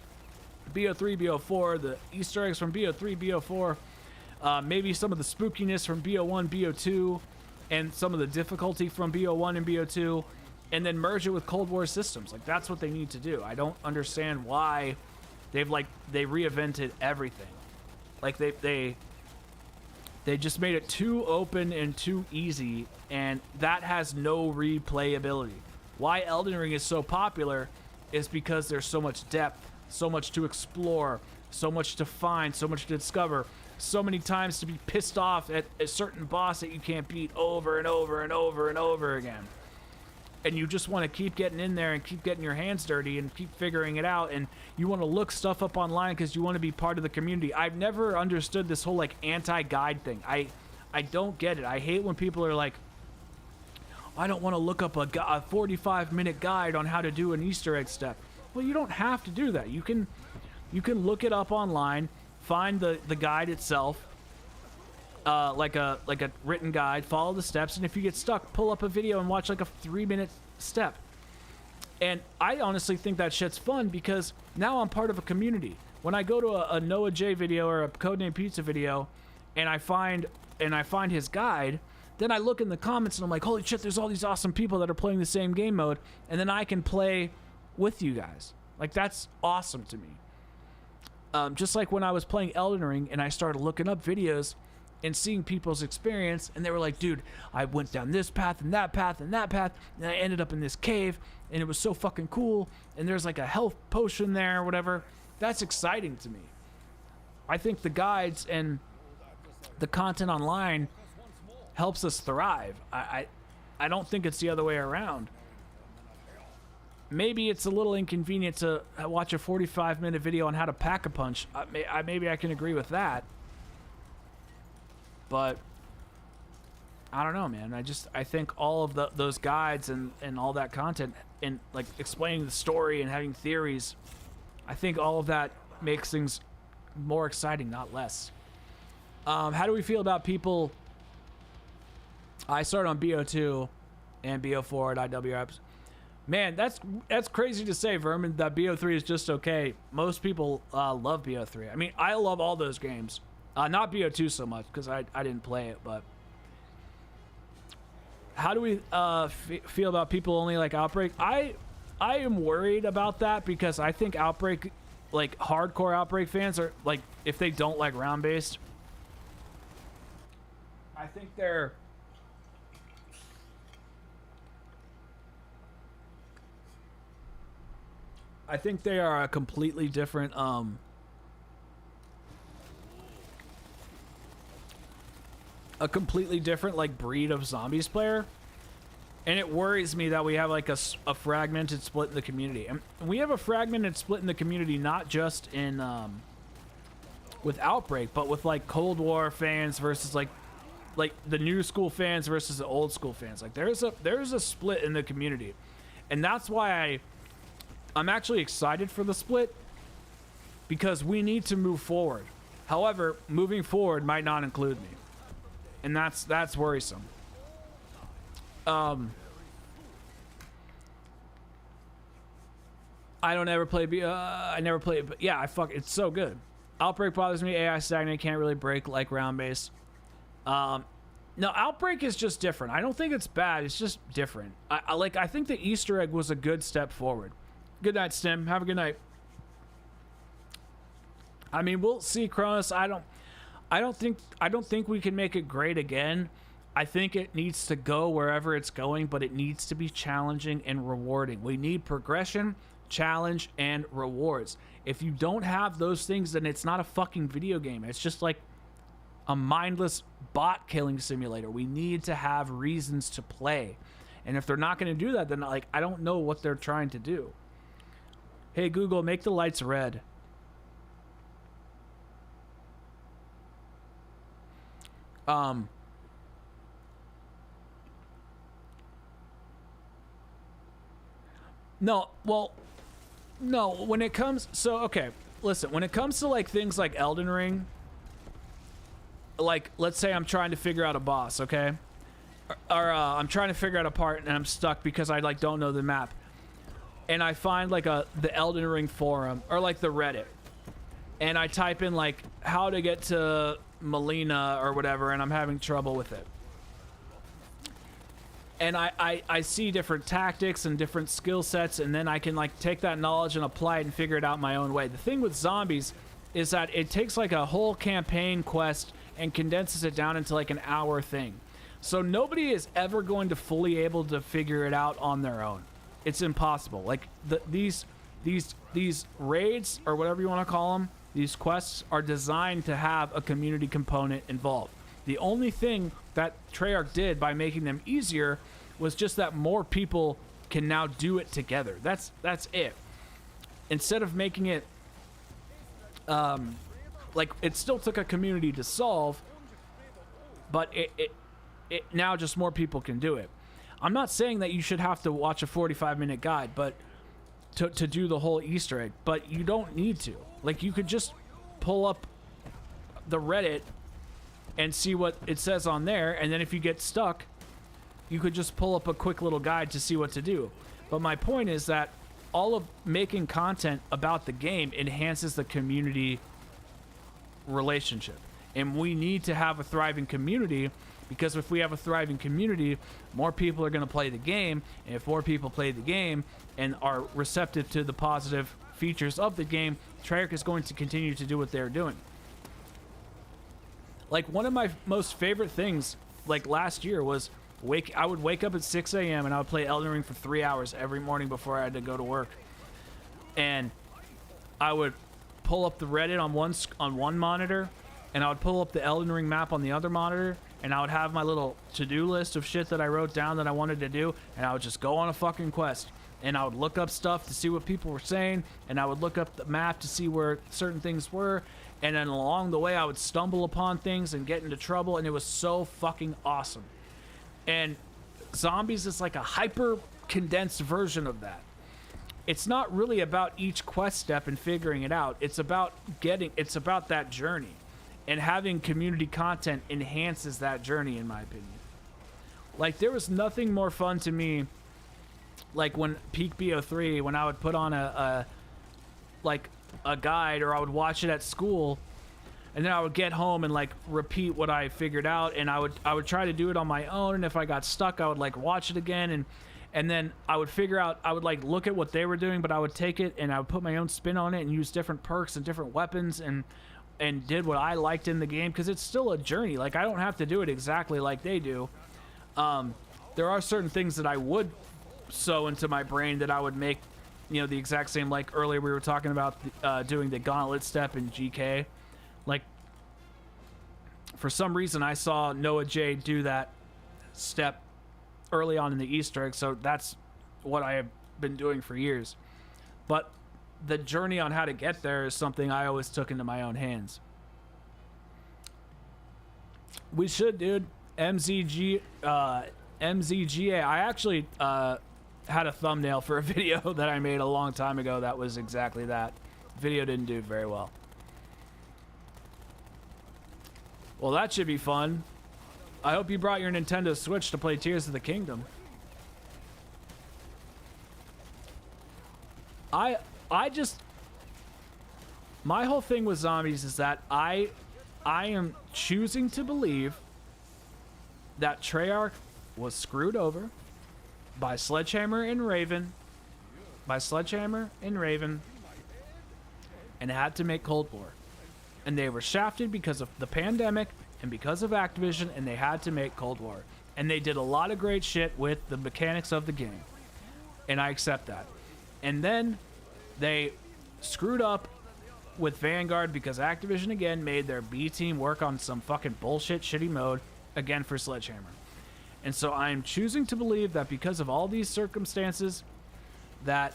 BO3, BO4, the Easter eggs from BO3, BO4, maybe some of the spookiness from BO1, BO2, and some of the difficulty from BO1 and BO2, and then merge it with Cold War systems. Like, that's what they need to do. I don't understand why they reinvented everything. Like, they just made it too open and too easy, and that has no replayability. Why Elden Ring is so popular is because there's so much depth, so much to explore, so much to find, so much to discover, so many times to be pissed off at a certain boss that you can't beat over and over and over and over again. And you just want to keep getting in there and keep getting your hands dirty and keep figuring it out, and you want to look stuff up online because you want to be part of the community. I've never understood this whole like anti-guide thing. I don't get it. I hate when people are like, I don't want to look up a 45-minute guide on how to do an Easter egg step. Well, you don't have to do that. You can look it up online, find the guide itself, like a written guide, follow the steps, and if you get stuck, pull up a video and watch like a 3-minute step. And I honestly think that shit's fun because now I'm part of a community. When I go to a Noah J video or a Codename Pizza video, and I find his guide, then I look in the comments and I'm like, holy shit, there's all these awesome people that are playing the same game mode, and then I can play with you guys. Like, that's awesome to me. Just like when I was playing Elden Ring and I started looking up videos and seeing people's experience, and they were like, dude, I went down this path and that path and that path, and I ended up in this cave, and it was so fucking cool, and there's like a health potion there or whatever. That's exciting to me. I think the guides and the content online helps us thrive. I don't think it's the other way around. Maybe it's a little inconvenient to watch a 45-minute video on how to pack a punch. Maybe I can agree with that. But I don't know, man. I think all of those guides and all that content and like explaining the story and having theories, I think all of that makes things more exciting, not less. How do we feel about people? I started on BO2 and BO4 at IWRAPs. Man, that's crazy to say, Vermin, that BO3 is just okay. Most people love BO3. I mean, I love all those games. Not BO2 so much, because I didn't play it, but... How do we feel about people only like Outbreak? I am worried about that, because I think Outbreak, like, hardcore Outbreak fans are, like, if they don't like round-based, I think they're... I think they are a completely different like breed of zombies player, and it worries me that we have like a fragmented split in the community, and we have a fragmented split in the community not just in with Outbreak, but with like Cold War fans versus like the new school fans versus the old school fans. Like there's a split in the community, and that's why I'm actually excited for the split, because we need to move forward. However, moving forward might not include me, and that's worrisome. I don't ever play I never play it, but yeah, it's so good. Outbreak bothers me. AI stagnant, can't really break like round base. No, Outbreak is just different. I don't think it's bad. It's just different. I think the Easter egg was a good step forward. Good night, Stim. Have a good night. I mean, we'll see, Cronus. I don't think we can make it great again. I think it needs to go wherever it's going, but it needs to be challenging and rewarding. We need progression, challenge, and rewards. If you don't have those things, then it's not a fucking video game. It's just like a mindless bot killing simulator. We need to have reasons to play. And if they're not going to do that, then like I don't know what they're trying to do. Hey Google, make the lights red. No, well, no, when it comes, so, okay, listen, when it comes to, like, things like Elden Ring, like, let's say I'm trying to figure out a boss, okay? Or I'm trying to figure out a part and I'm stuck because I, like, don't know the map. And I find, like, the Elden Ring forum, or, like, the Reddit. And I type in, like, how to get to Melina or whatever, and I'm having trouble with it. And I see different tactics and different skill sets, and then I can like take that knowledge and apply it and figure it out my own way. The thing with zombies is that it takes like a whole campaign quest and condenses it down into like an hour thing. So nobody is ever going to fully able to figure it out on their own. It's impossible. Like these raids or whatever you want to call them, these quests are designed to have a community component involved. The only thing that Treyarch did by making them easier was just that more people can now do it together. That's it. Instead of making it like it still took a community to solve, but it now just more people can do it. I'm not saying that you should have to watch a 45-minute guide, but to do the whole Easter egg, but you don't need to. Like you could just pull up the Reddit and see what it says on there, and then if you get stuck, you could just pull up a quick little guide to see what to do. But my point is that all of making content about the game enhances the community relationship. And we need to have a thriving community, because if we have a thriving community, more people are going to play the game, and if more people play the game and are receptive to the positive features of the game, Treyarch is going to continue to do what they're doing. Like, one of my most favorite things, like, last year was I would wake up at 6 a.m. and I would play Elden Ring for 3 hours every morning before I had to go to work. And I would pull up the Reddit on one monitor, and I would pull up the Elden Ring map on the other monitor, and I would have my little to-do list of shit that I wrote down that I wanted to do, and I would just go on a fucking quest. And I would look up stuff to see what people were saying, and I would look up the map to see where certain things were, and then along the way I would stumble upon things and get into trouble, and it was so fucking awesome. And Zombies is like a hyper condensed version of that. It's not really about each quest step and figuring it out. It's about that journey, and having community content enhances that journey, in my opinion. Like, there was nothing more fun to me, like when peak BO3, when I would put on a guide, or I would watch it at school, and then I would get home and like repeat what I figured out, and I would try to do it on my own, and if I got stuck, I would like watch it again, and then I would figure out, I would like look at what they were doing, but I would take it and I would put my own spin on it and use different perks and different weapons, and did what I liked in the game, because it's still a journey. Like, I don't have to do it exactly like they do. There are certain things that I would sew into my brain that I would make, you know, the exact same. Like earlier we were talking about doing the gauntlet step in GK. Like, for some reason I saw Noah J do that step early on in the Easter egg, so that's what I have been doing for years. But the journey on how to get there is something I always took into my own hands. We should, dude. MZGA. I actually had a thumbnail for a video that I made a long time ago that was exactly that. The video didn't do very well. Well, that should be fun. I hope you brought your Nintendo Switch to play Tears of the Kingdom. My whole thing with Zombies is that I am choosing to believe that Treyarch was screwed over by Sledgehammer and Raven, and had to make Cold War. And they were shafted because of the pandemic and because of Activision, and they had to make Cold War. And they did a lot of great shit with the mechanics of the game. And I accept that. And then they screwed up with Vanguard because Activision again made their B team work on some fucking bullshit shitty mode again for Sledgehammer. And so I am choosing to believe that because of all these circumstances that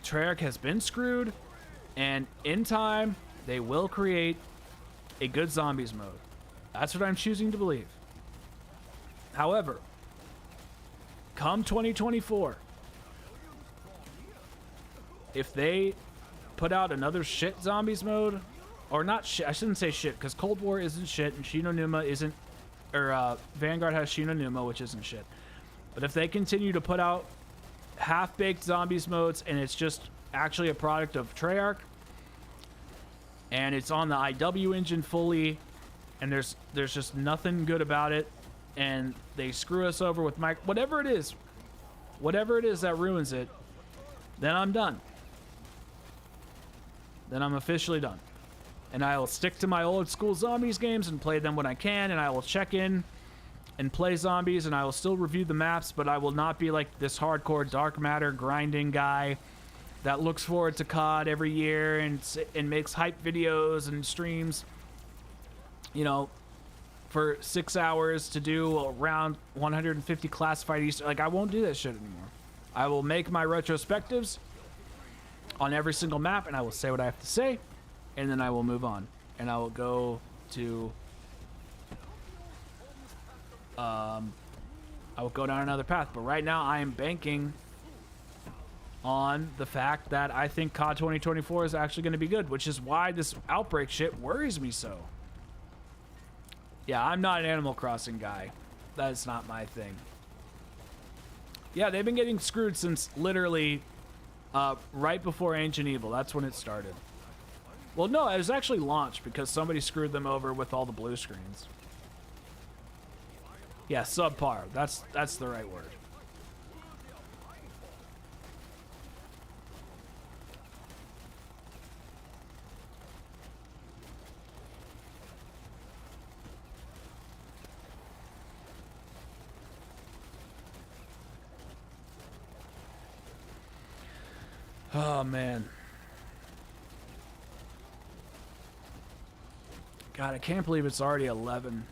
Treyarch has been screwed, and in time they will create a good zombies mode. That's what I'm choosing to believe. However, come 2024, if they put out another shit zombies mode, or not shit, I shouldn't say shit, because Cold War isn't shit, and Shino Numa isn't, or Vanguard has Shino Numa, which isn't shit. But if they continue to put out half-baked zombies modes, and it's just actually a product of Treyarch, and it's on the IW engine fully, and there's just nothing good about it, and they screw us over with whatever it is that ruins it, then I'm done. Then I'm officially done. And I will stick to my old school zombies games and play them when I can, and I will check in and play zombies, and I will still review the maps, but I will not be like this hardcore dark matter grinding guy that looks forward to COD every year and makes hype videos and streams, you know, for 6 hours to do around 150 classified Easter. Like, I won't do that shit anymore. I will make my retrospectives on every single map, and I will say what I have to say, and then I will move on, and I will go to I will go down another path. But right now I am banking on the fact that I think COD 2024 is actually going to be good, which is why this Outbreak shit worries me so. Yeah, I'm not an Animal Crossing guy. That's not my thing. Yeah, they've been getting screwed since literally right before Ancient Evil. That's when it started. Well, no, it was actually launched because somebody screwed them over with all the blue screens. Yeah, subpar. That's the right word. Oh, man. God, I can't believe it's already 11.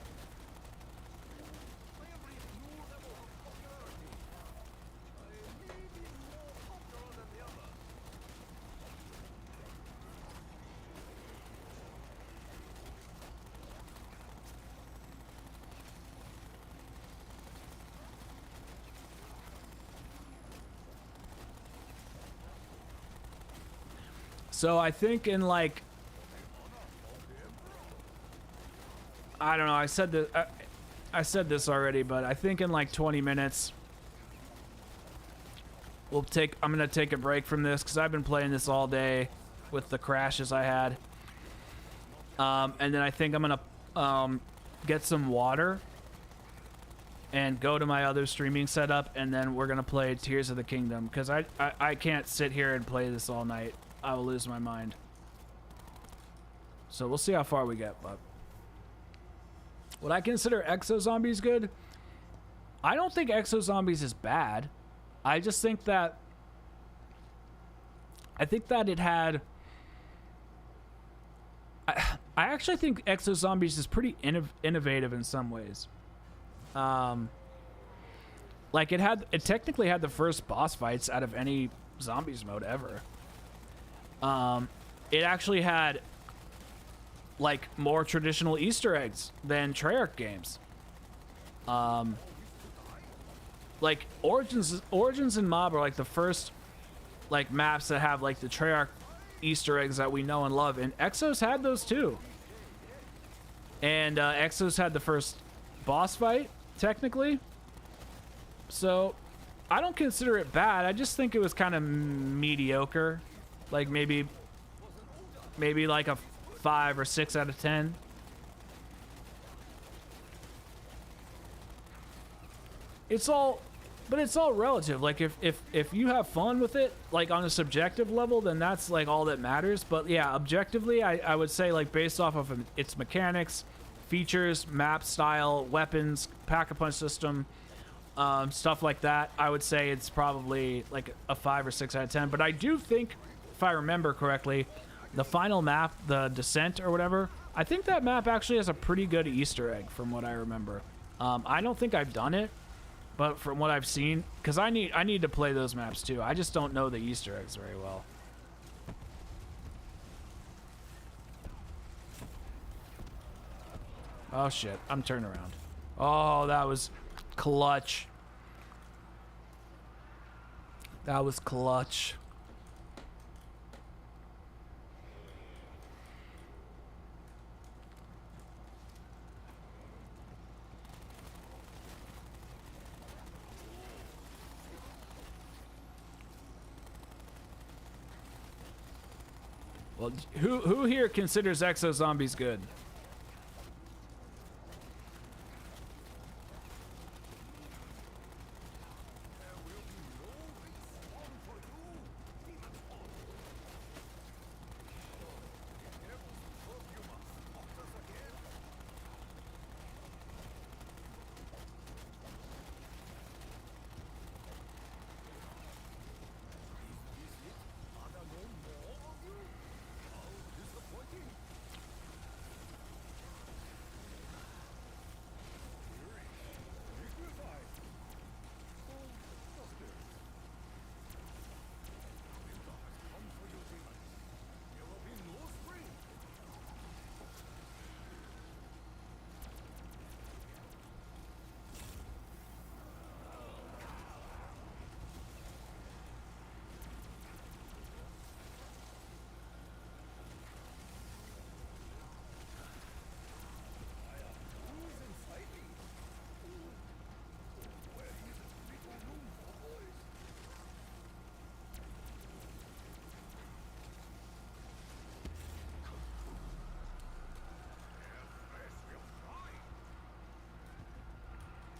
So I think in like, I don't know, I said this already, but I think in like 20 minutes I'm gonna take a break from this because I've been playing this all day with the crashes I had. And then I think I'm gonna get some water and go to my other streaming setup, and then we're gonna play Tears of the Kingdom because I can't sit here and play this all night. I will lose my mind. So we'll see how far we get, but would I consider Exo Zombies good? I don't think Exo Zombies is bad. I just think that it had I actually think Exo Zombies is pretty innovative in some ways. Like it technically had the first boss fights out of any zombies mode ever. It actually had like more traditional Easter eggs than Treyarch games. Like Origins and Mob are like the first like maps that have like the Treyarch Easter eggs that we know and love, and Exos had those too. And Exos had the first boss fight technically, so I don't consider it bad. I just think it was kind of mediocre. Like maybe like a 5 or 6 out of 10. it's all, but it's all relative. Like if you have fun with it, like on a subjective level, then that's like all that matters. But yeah, objectively, I would say like based off of its mechanics, features, map style, weapons, pack-a-punch system, stuff like that, I would say it's probably like a 5 or 6 out of 10. But I do think, if I remember correctly, the final map, the Descent or whatever, I think that map actually has a pretty good Easter egg from what I remember. I don't think I've done it, but from what I've seen, because I need to play those maps too. I just don't know the Easter eggs very well. Oh shit, I'm turning around. Oh, that was clutch. That was clutch. Well, who here considers Exo Zombies good?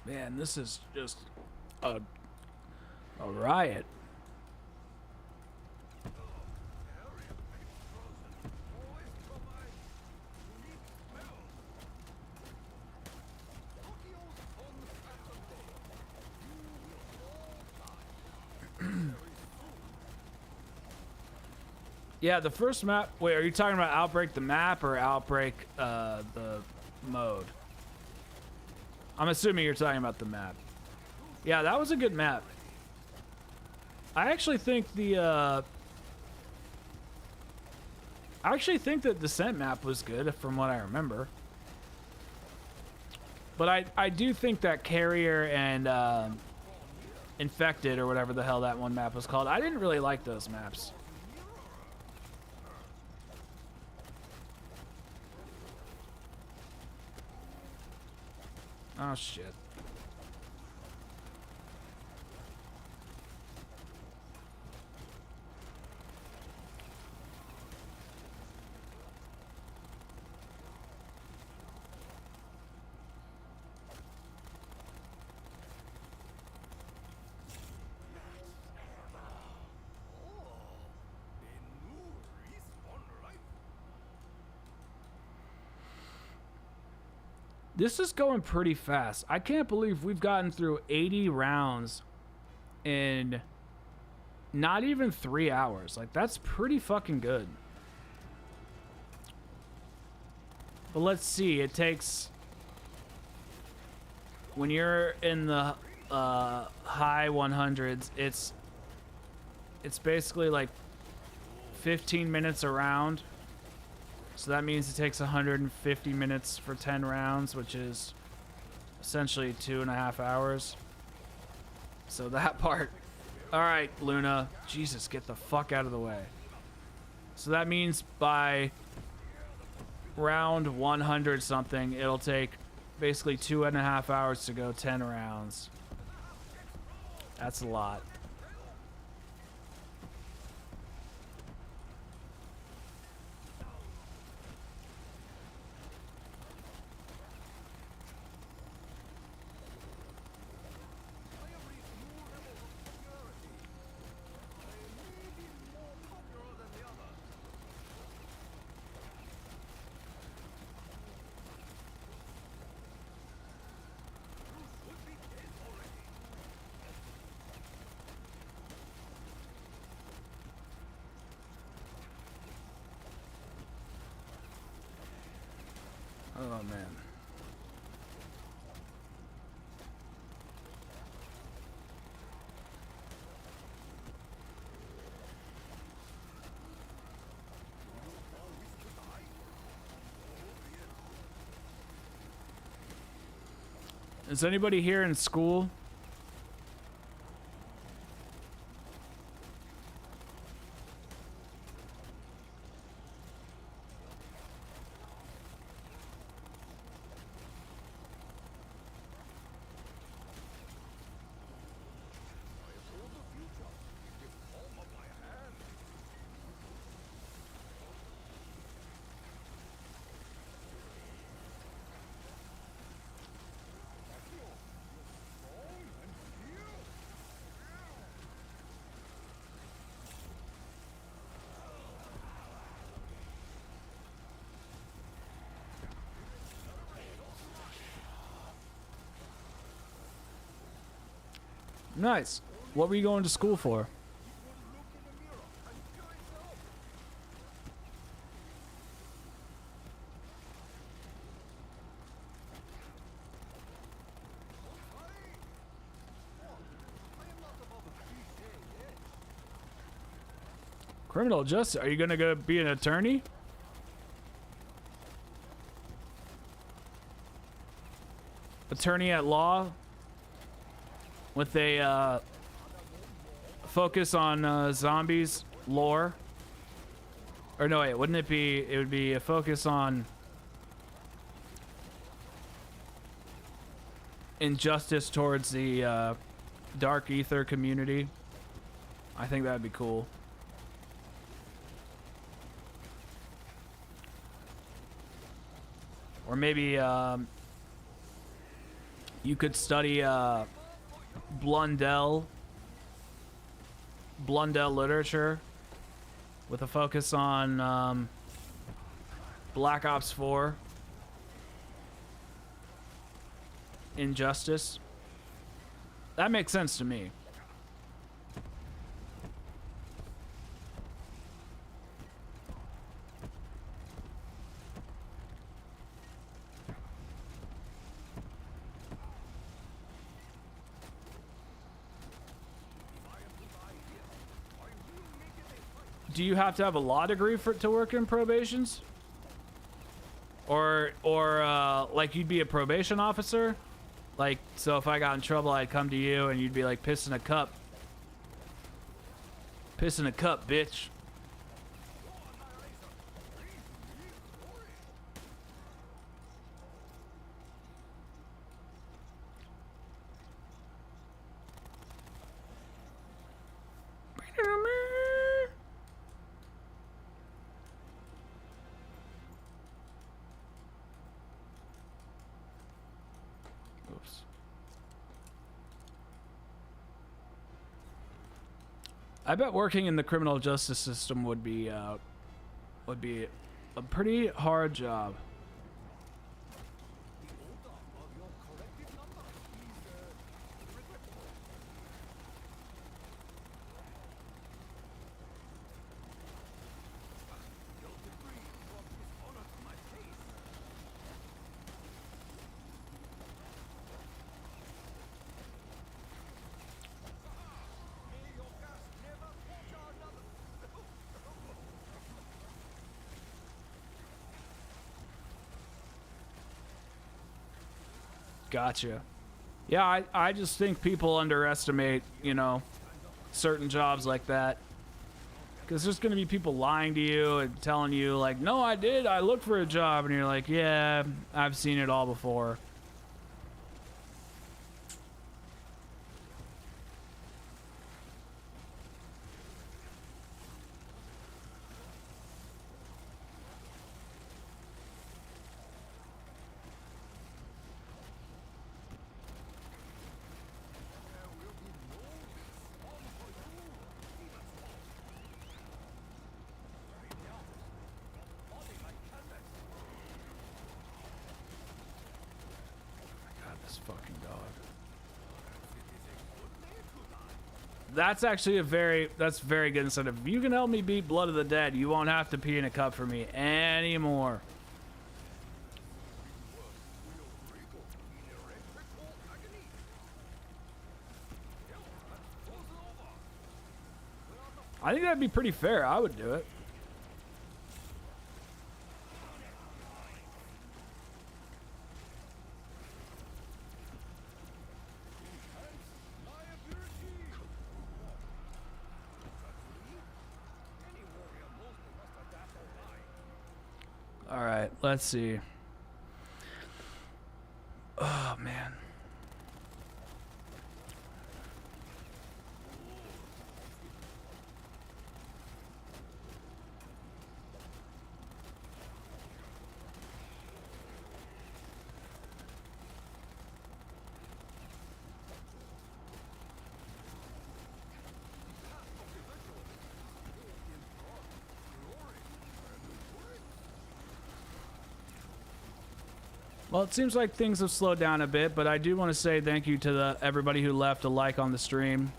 Man, this is just a riot. Yeah, the first map. Wait, are you talking about Outbreak the map or Outbreak the mode? I'm assuming you're talking about the map. Yeah, that was a good map. I actually think the Descent map was good from what I remember. But I do think that Carrier and Infected or whatever the hell that one map was called, I didn't really like those maps. Oh shit. This is going pretty fast. I can't believe we've gotten through 80 rounds in not even 3 hours. Like, that's pretty fucking good. But let's see. It takes... When you're in the high 100s, it's basically like 15 minutes a round. So that means it takes 150 minutes for 10 rounds, which is essentially 2.5 hours. So that part. All right, Luna. Jesus, get the fuck out of the way. So that means by round 100 something, it'll take basically 2.5 hours to go 10 rounds. That's a lot. Oh man. Is anybody here in school? Nice. What were you going to school for? Criminal justice. Are you gonna go be an attorney? Attorney at law? With a focus on zombies lore. Or no, wait, wouldn't it be? It would be a focus on injustice towards the dark ether community. I think that'd be cool. Or maybe you could study Blundell literature with a focus on Black Ops 4 injustice. That makes sense to me. Do you have to have a law degree to work in probations? Or like you'd be a probation officer? Like, so if I got in trouble, I'd come to you and you'd be like, piss in a cup. Piss in a cup, bitch. I bet working in the criminal justice system would be a pretty hard job. Gotcha. Yeah, I just think people underestimate, you know, certain jobs like that. Because there's going to be people lying to you and telling you, like, no, I did. I looked for a job. And you're like, yeah, I've seen it all before. That's actually that's very good incentive. If you can help me beat Blood of the Dead, you won't have to pee in a cup for me anymore. I think that'd be pretty fair. I would do it. All right, let's see. Oh, man. Well, it seems like things have slowed down a bit, but I do want to say thank you to everybody who left a like on the stream.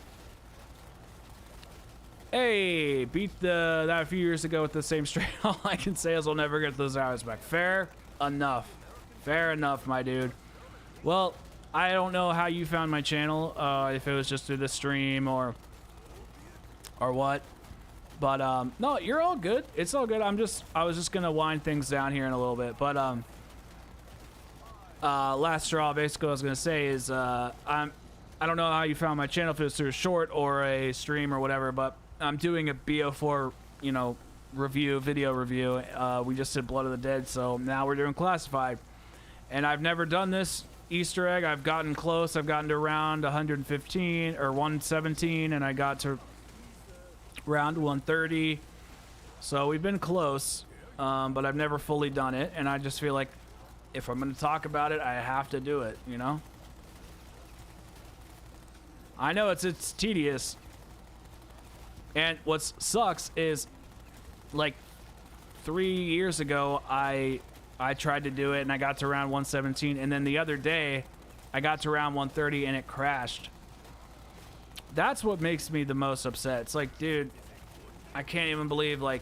Hey, beat that a few years ago with the same stream. All I can say is we'll never get those hours back. Fair enough. Fair enough, my dude. Well, I don't know how you found my channel, if it was just through the stream or what. But no, you're all good. It's all good. I was just gonna wind things down here in a little bit, but last straw, basically, what I was gonna say is I don't know how you found my channel, if it was through a short or a stream or whatever, but I'm doing a BO4, you know, video review. We just did Blood of the Dead, so now we're doing Classified, and I've never done this Easter egg. I've gotten close. I've gotten to round 115 or 117, and I got to round 130. So we've been close, but I've never fully done it, and I just feel like if I'm going to talk about it, I have to do it, you know? I know it's tedious. And what sucks is, like, 3 years ago, I tried to do it, and I got to round 117, and then the other day, I got to round 130, and it crashed. That's what makes me the most upset. It's like, dude, I can't even believe, like,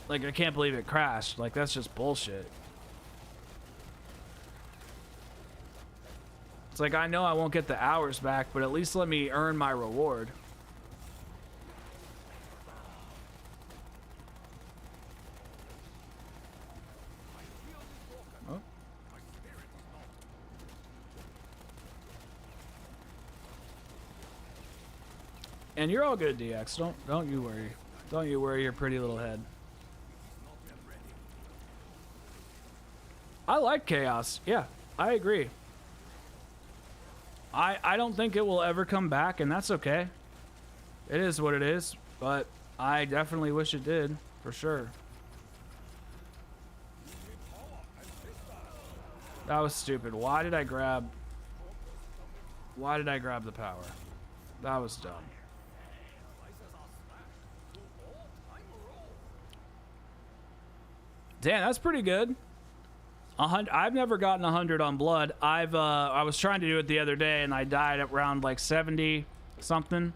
I can't believe it crashed. Like, that's just bullshit. It's like, I know I won't get the hours back, but at least let me earn my reward. Oh. And you're all good, DX. Don't you worry. Don't you worry your pretty little head. I like chaos. Yeah, I agree. I don't think it will ever come back, and that's okay. It is what it is, but I definitely wish it did, for sure. That was stupid. Why did I grab the power? That was dumb. Damn, that's pretty good. I've never gotten 100 on blood. I was trying to do it the other day, and I died at round like 70 something.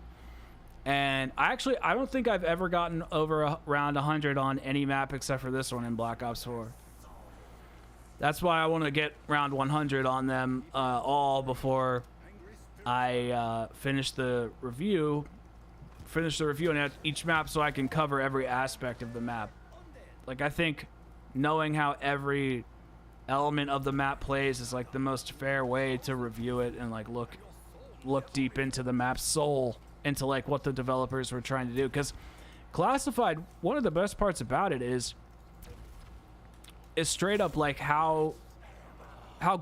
And I don't think I've ever gotten over round 100 on any map except for this one in Black Ops 4. That's why I want to get round 100 on them all before I finish the review on each map, so I can cover every aspect of the map. Like, I think knowing how every element of the map plays is like the most fair way to review it and like look deep into the map's soul, into like what the developers were trying to do. Because Classified, one of the best parts about it is straight up like how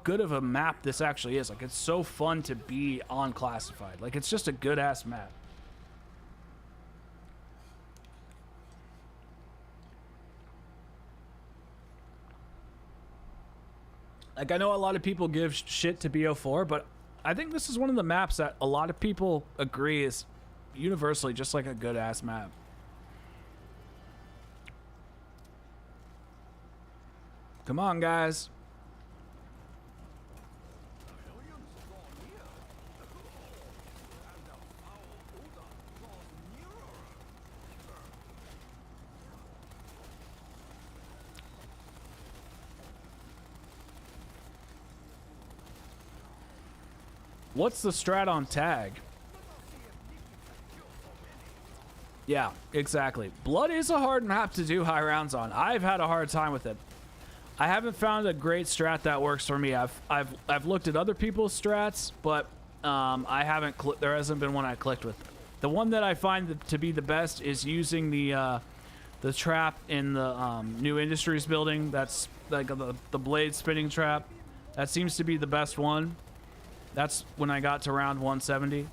good of a map this actually is. Like, it's so fun to be on Classified. Like, it's just a good ass map. Like, I know a lot of people give shit to BO4, but I think this is one of the maps that a lot of people agree is universally just like a good ass map. Come on, guys. What's the strat on tag? Yeah, exactly. Blood is a hard map to do high rounds on. I've had a hard time with it. I haven't found a great strat that works for me. I've looked at other people's strats, but I haven't. There hasn't been one I clicked with. The one that I find to be the best is using the trap in the new industries building. That's like the blade spinning trap. That seems to be the best one. That's when I got to round 170.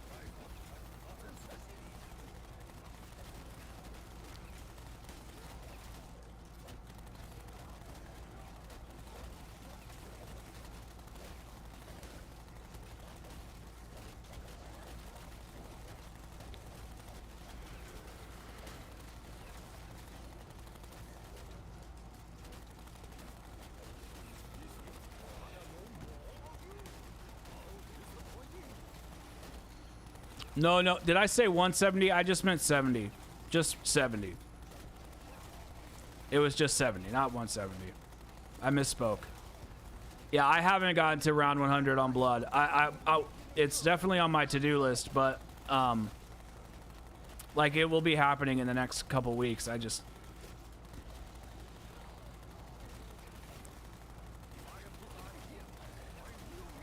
No, no. Did I say 170? I just meant 70. Just 70. It was just 70, not 170. I misspoke. Yeah, I haven't gotten to round 100 on Blood. It's definitely on my to-do list, but like it will be happening in the next couple weeks. I just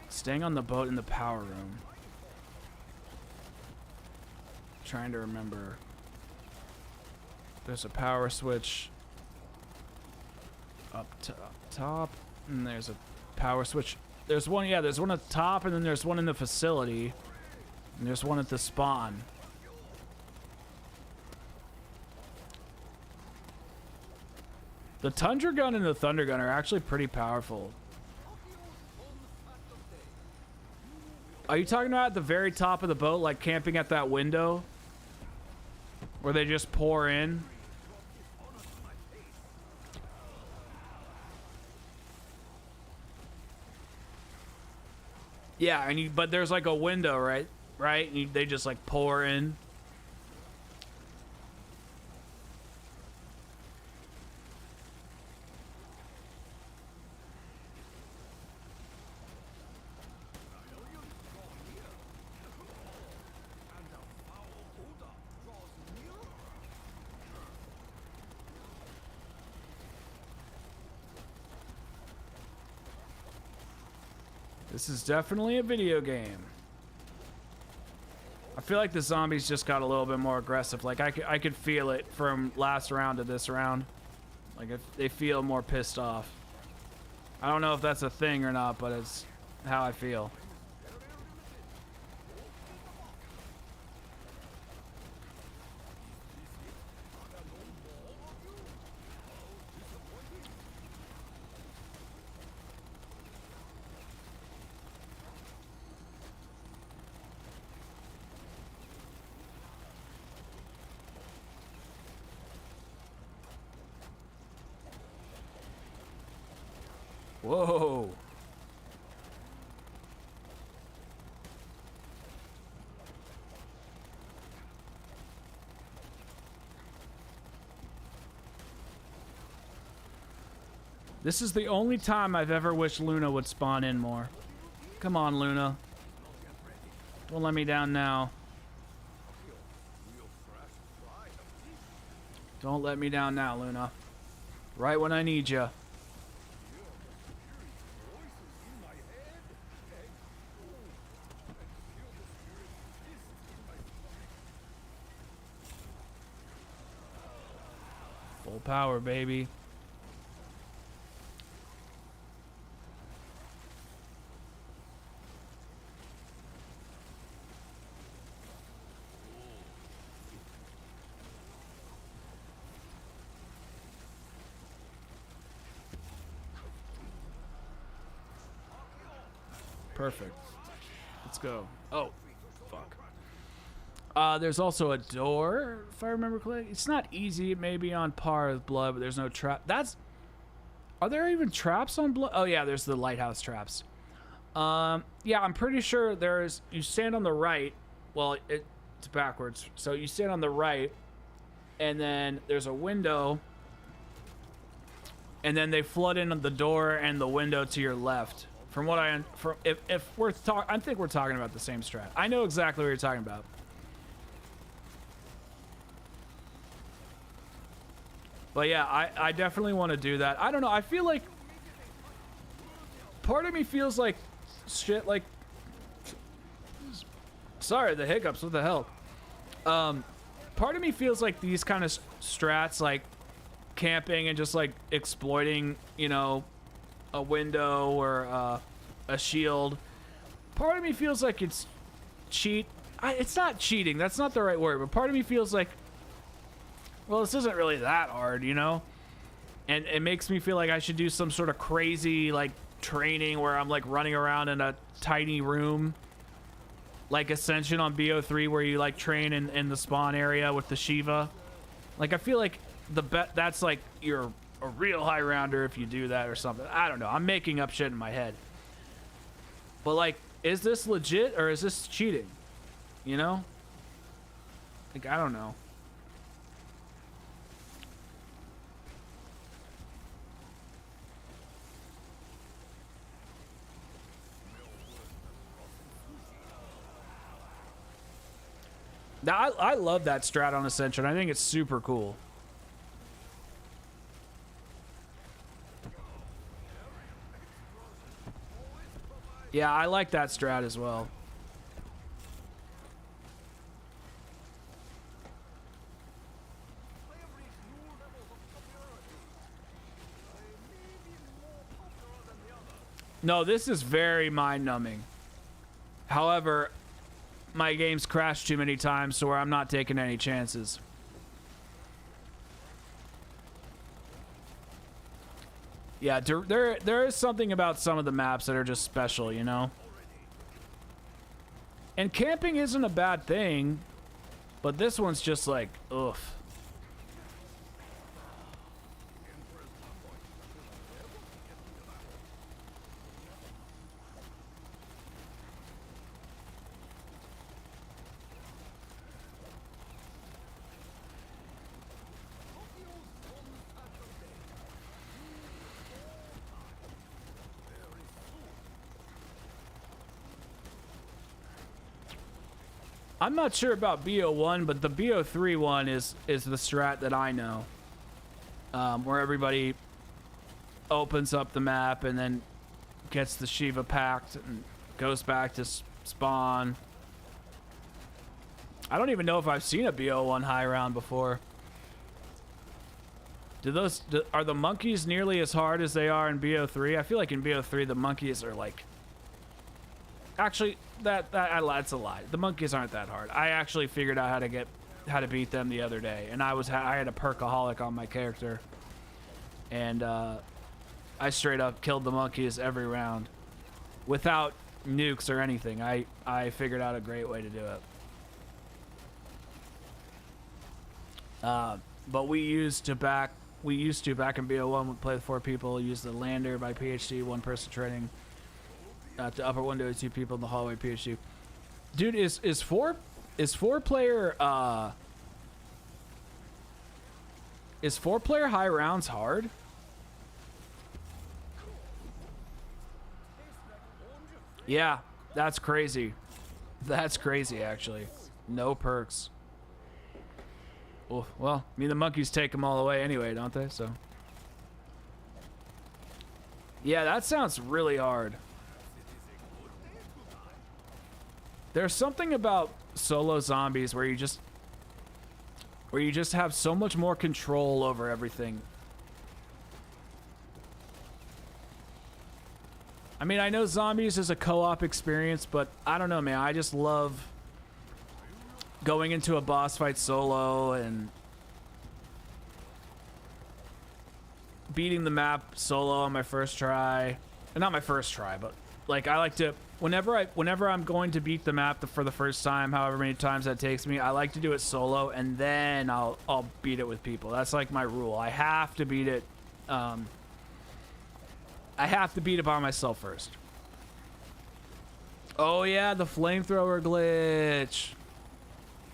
staying on the boat in the power room. Trying to remember. There's a power switch up top, and there's a power switch. There's one, yeah, there's one at the top, and then there's one in the facility, and there's one at the spawn. The Tundra Gun and the Thunder Gun are actually pretty powerful. Are you talking about at the very top of the boat, like camping at that window? Where they just pour in? Yeah, and but there's like a window, right? Right? And they just like pour in. This is definitely a video game. I feel like the zombies just got a little bit more aggressive. Like I could feel it from last round to this round. Like they feel more pissed off. I don't know if that's a thing or not, but it's how I feel. Whoa. This is the only time I've ever wished Luna would spawn in more. Come on, Luna. Don't let me down now. Don't let me down now, Luna. Right when I need you. Full power, baby. Perfect. Let's go. Oh, fuck. There's also a door, if I remember correctly. It's not easy. It may be on par with Blood, but there's no trap. Are there even traps on Blood? Oh, yeah, there's the lighthouse traps. Yeah, I'm pretty sure you stand on the right. Well, it's backwards. So you stand on the right, and then there's a window, and then they flood in the door and the window to your left. From what I think we're talking about the same strat. I know exactly what you're talking about. But yeah, I definitely want to do that. I don't know. I feel like part of me feels like shit. Like, sorry, the hiccups. What the hell? Part of me feels like these kind of strats, like camping and just like exploiting, you know, a window or a shield. Part of me feels like it's it's not cheating. That's not the right word. But part of me feels like, well, this isn't really that hard, you know? And it makes me feel like I should do some sort of crazy, like, training where I'm, like, running around in a tiny room. Like Ascension on BO3 where you, like, train in the spawn area with the Shiva. Like, I feel like that's, like, you're a real high rounder if you do that or something. I don't know. I'm making up shit in my head. But, like, is this legit or is this cheating? You know? Like, I don't know. Now, I love that strat on Ascension. I think it's super cool. Yeah, I like that strat as well. No, this is very mind-numbing. However, my game's crashed too many times, so where I'm not taking any chances. Yeah, there is something about some of the maps that are just special, you know? And camping isn't a bad thing, but this one's just like, ugh. I'm not sure about BO1, but the BO3 one is the strat that I know. Where everybody opens up the map and then gets the Shiva packed and goes back to spawn. I don't even know if I've seen a BO1 high round before. Are the monkeys nearly as hard as they are in BO3? I feel like in BO3 the monkeys are like... Actually, that's a lie. The monkeys aren't that hard. I actually figured out how to beat them the other day, and I had a perkaholic on my character, and I straight up killed the monkeys every round without nukes or anything. I figured out a great way to do it. But we used to back in BO1, we play with 4 people, use the lander by PhD, 1-person training. To upper window, 2 people in the hallway, PhD. Dude, is four player high rounds hard? Yeah, that's crazy. That's crazy, actually. No perks. Oh, well, I mean, the monkeys take them all away anyway, don't they? So, yeah, that sounds really hard. There's something about solo zombies where you just have so much more control over everything. I mean, I know zombies is a co-op experience, but I don't know, man. I just love going into a boss fight solo and beating the map solo on my first try. Not my first try, but like I like to... Whenever I'm going to beat the map for the first time, however many times that takes me, I like to do it solo, and then I'll beat it with people. That's like my rule. I have to beat it. I have to beat it by myself first. Oh yeah, the flamethrower glitch.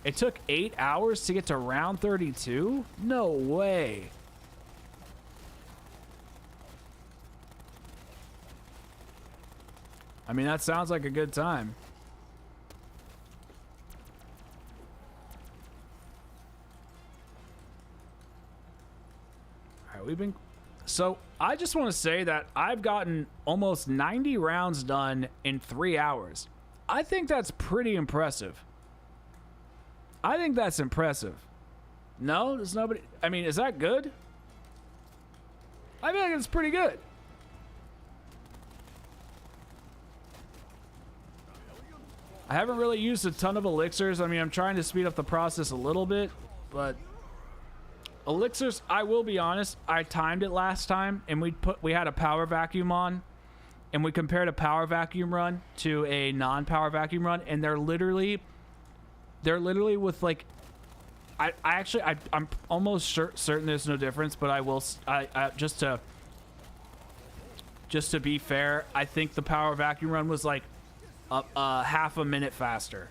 It took 8 hours to get to round 32? No way. I mean, that sounds like a good time. So I just want to say that I've gotten almost 90 rounds done in 3 hours. I think that's pretty impressive. I think that's impressive. No, there's nobody. I mean, is that good? I feel like it's pretty good. I haven't really used a ton of elixirs. I mean, I'm trying to speed up the process a little bit, but elixirs, I will be honest, I timed it last time and we had a power vacuum on and we compared a power vacuum run to a non-power vacuum run, and they're literally with like I'm almost certain there's no difference, but I will just to be fair, I think the power vacuum run was like half a minute faster.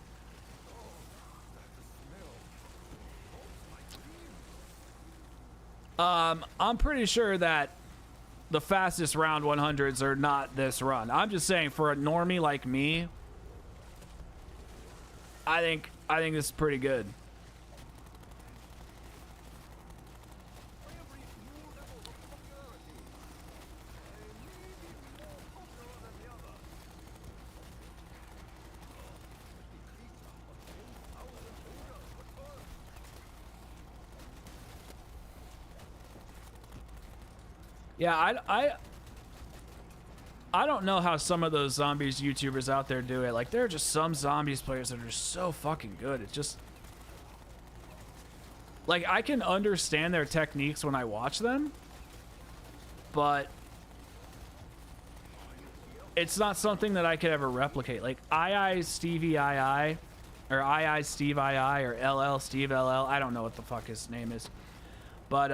I'm pretty sure that the fastest round 100s are not this run. I'm just saying, for a normie like me, I think this is pretty good. Yeah, I don't know how some of those zombies YouTubers out there do it. Like, there are just some zombies players that are so fucking good. It's just like, I can understand their techniques when I watch them, but it's not something that I could ever replicate. Like II Stevie II, or II Steve II, or LL Steve LL. I don't know what the fuck his name is, but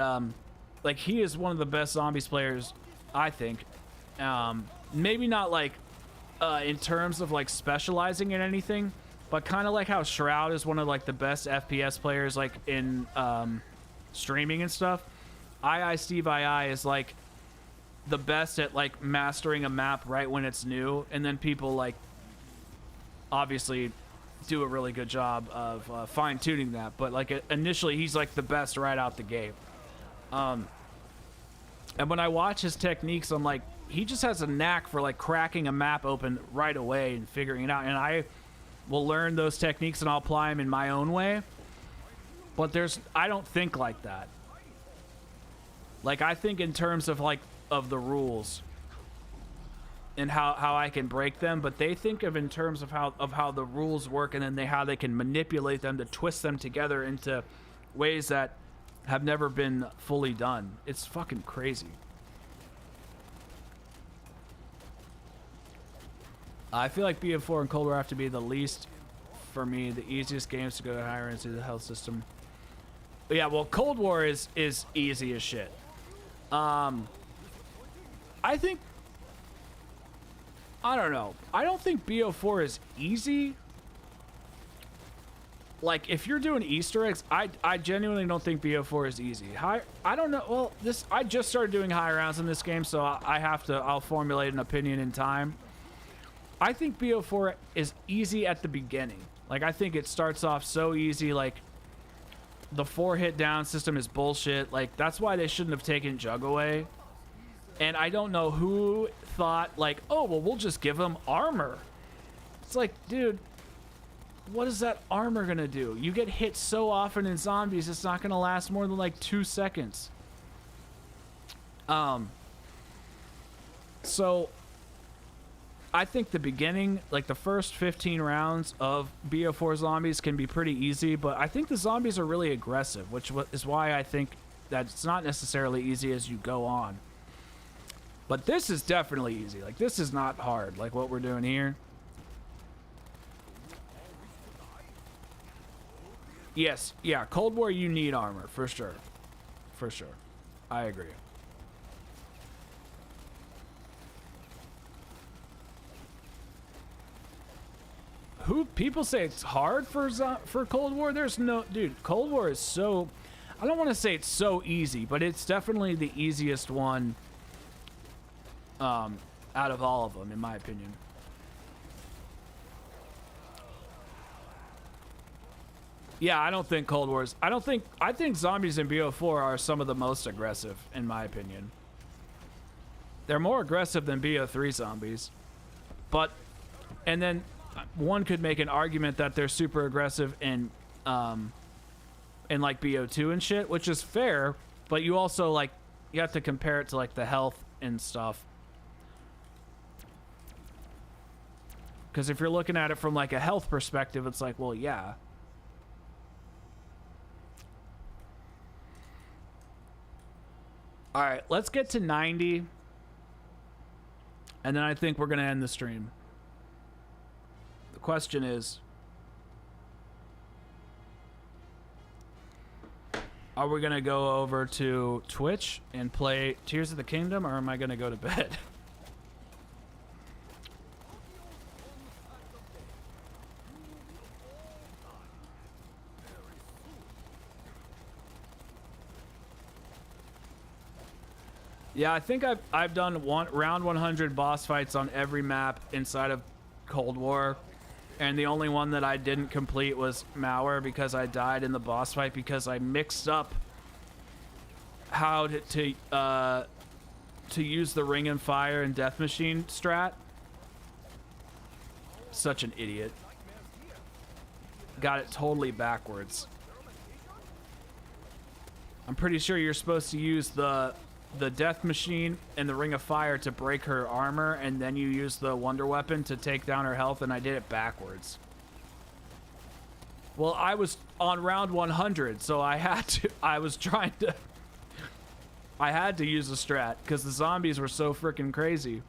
like, he is one of the best zombies players, I think. Maybe not like in terms of like specializing in anything, but kind of like how Shroud is one of like the best FPS players like in streaming and stuff. II Steve II is like the best at like mastering a map right when it's new, and then people like obviously do a really good job of fine-tuning that, but like initially he's like the best right out the gate. And when I watch his techniques, I'm like, he just has a knack for like cracking a map open right away and figuring it out. And I will learn those techniques and I'll apply them in my own way. But I don't think like that. Like, I think in terms of like of the rules and how I can break them, but they think of in terms of how the rules work, and then how they can manipulate them to twist them together into ways that have never been fully done. It's fucking crazy. I feel like BO4 and Cold War have to be the least, for me, the easiest games to go higher into the health system. But yeah, well, Cold War is easy as shit. I think, I don't know. I don't think BO4 is easy. Like, if you're doing Easter eggs, I genuinely don't think BO4 is easy. I don't know. Well, I just started doing high rounds in this game, so I'll formulate an opinion in time. I think BO4 is easy at the beginning. Like, I think it starts off so easy. Like, the 4-hit down system is bullshit. Like, that's why they shouldn't have taken Jug away. And I don't know who thought, like, oh, well, we'll just give them armor. It's like, dude, what is that armor gonna do? You get hit so often in zombies, it's not gonna last more than like 2 seconds. So I think the beginning, like the first 15 rounds of BO4 zombies can be pretty easy, but I think the zombies are really aggressive, which is why I think that it's not necessarily easy as you go on. But this is definitely easy. Like, this is not hard, like what we're doing here. Yes, yeah, Cold War, you need armor, for sure. For sure. I agree. People say it's hard for Cold War? There's no... Dude, Cold War is so... I don't want to say it's so easy, but it's definitely the easiest one out of all of them, in my opinion. Yeah, I don't think I think zombies in BO4 are some of the most aggressive, in my opinion. They're more aggressive than BO3 zombies. But, and then one could make an argument that they're super aggressive in like BO2 and shit, which is fair, but you also like, you have to compare it to like the health and stuff. Because if you're looking at it from like a health perspective, it's like, well, yeah. All right, let's get to 90. And then I think we're going to end the stream. The question is, are we going to go over to Twitch and play Tears of the Kingdom, or am I going to go to bed? Yeah, I think I've done round 100 boss fights on every map inside of Cold War, and the only one that I didn't complete was Mauer because I died in the boss fight because I mixed up how to use the Ring and Fire and Death Machine strat. Such an idiot. Got it totally backwards. I'm pretty sure you're supposed to use the Death Machine and the Ring of Fire to break her armor, and then you use the Wonder Weapon to take down her health, and I did it backwards. Well, I was on round 100, so I had to use a strat because the zombies were so freaking crazy.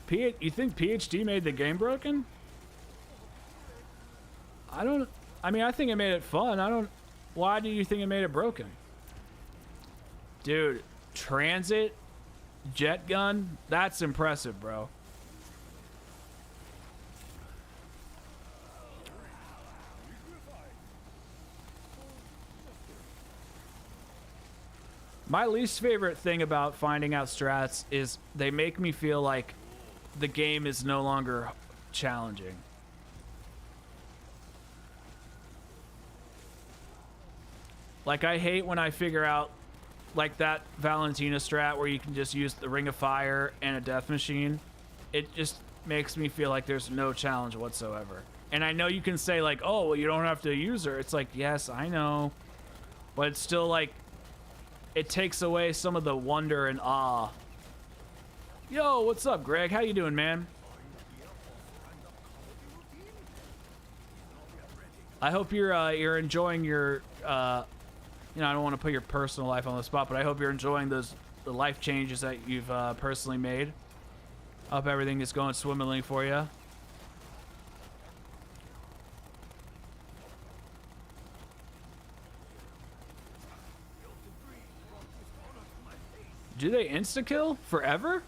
You think PhD made the game broken? I mean, I think it made it fun. Why do you think it made it broken? Dude, transit, jet gun, that's impressive, bro. My least favorite thing about finding out strats is they make me feel like the game is no longer challenging. Like, I hate when I figure out, like, that Valentina strat where you can just use the Ring of Fire and a Death Machine. It just makes me feel like there's no challenge whatsoever. And I know you can say, like, oh, well, you don't have to use her. It's like, yes, I know. But it's still, like, it takes away some of the wonder and awe. Yo, what's up, Greg? How you doing, man? I hope you're enjoying your you know, I don't want to put your personal life on the spot, but I hope you're enjoying the life changes that you've personally made. I hope everything is going swimmingly for you. Do they insta-kill forever?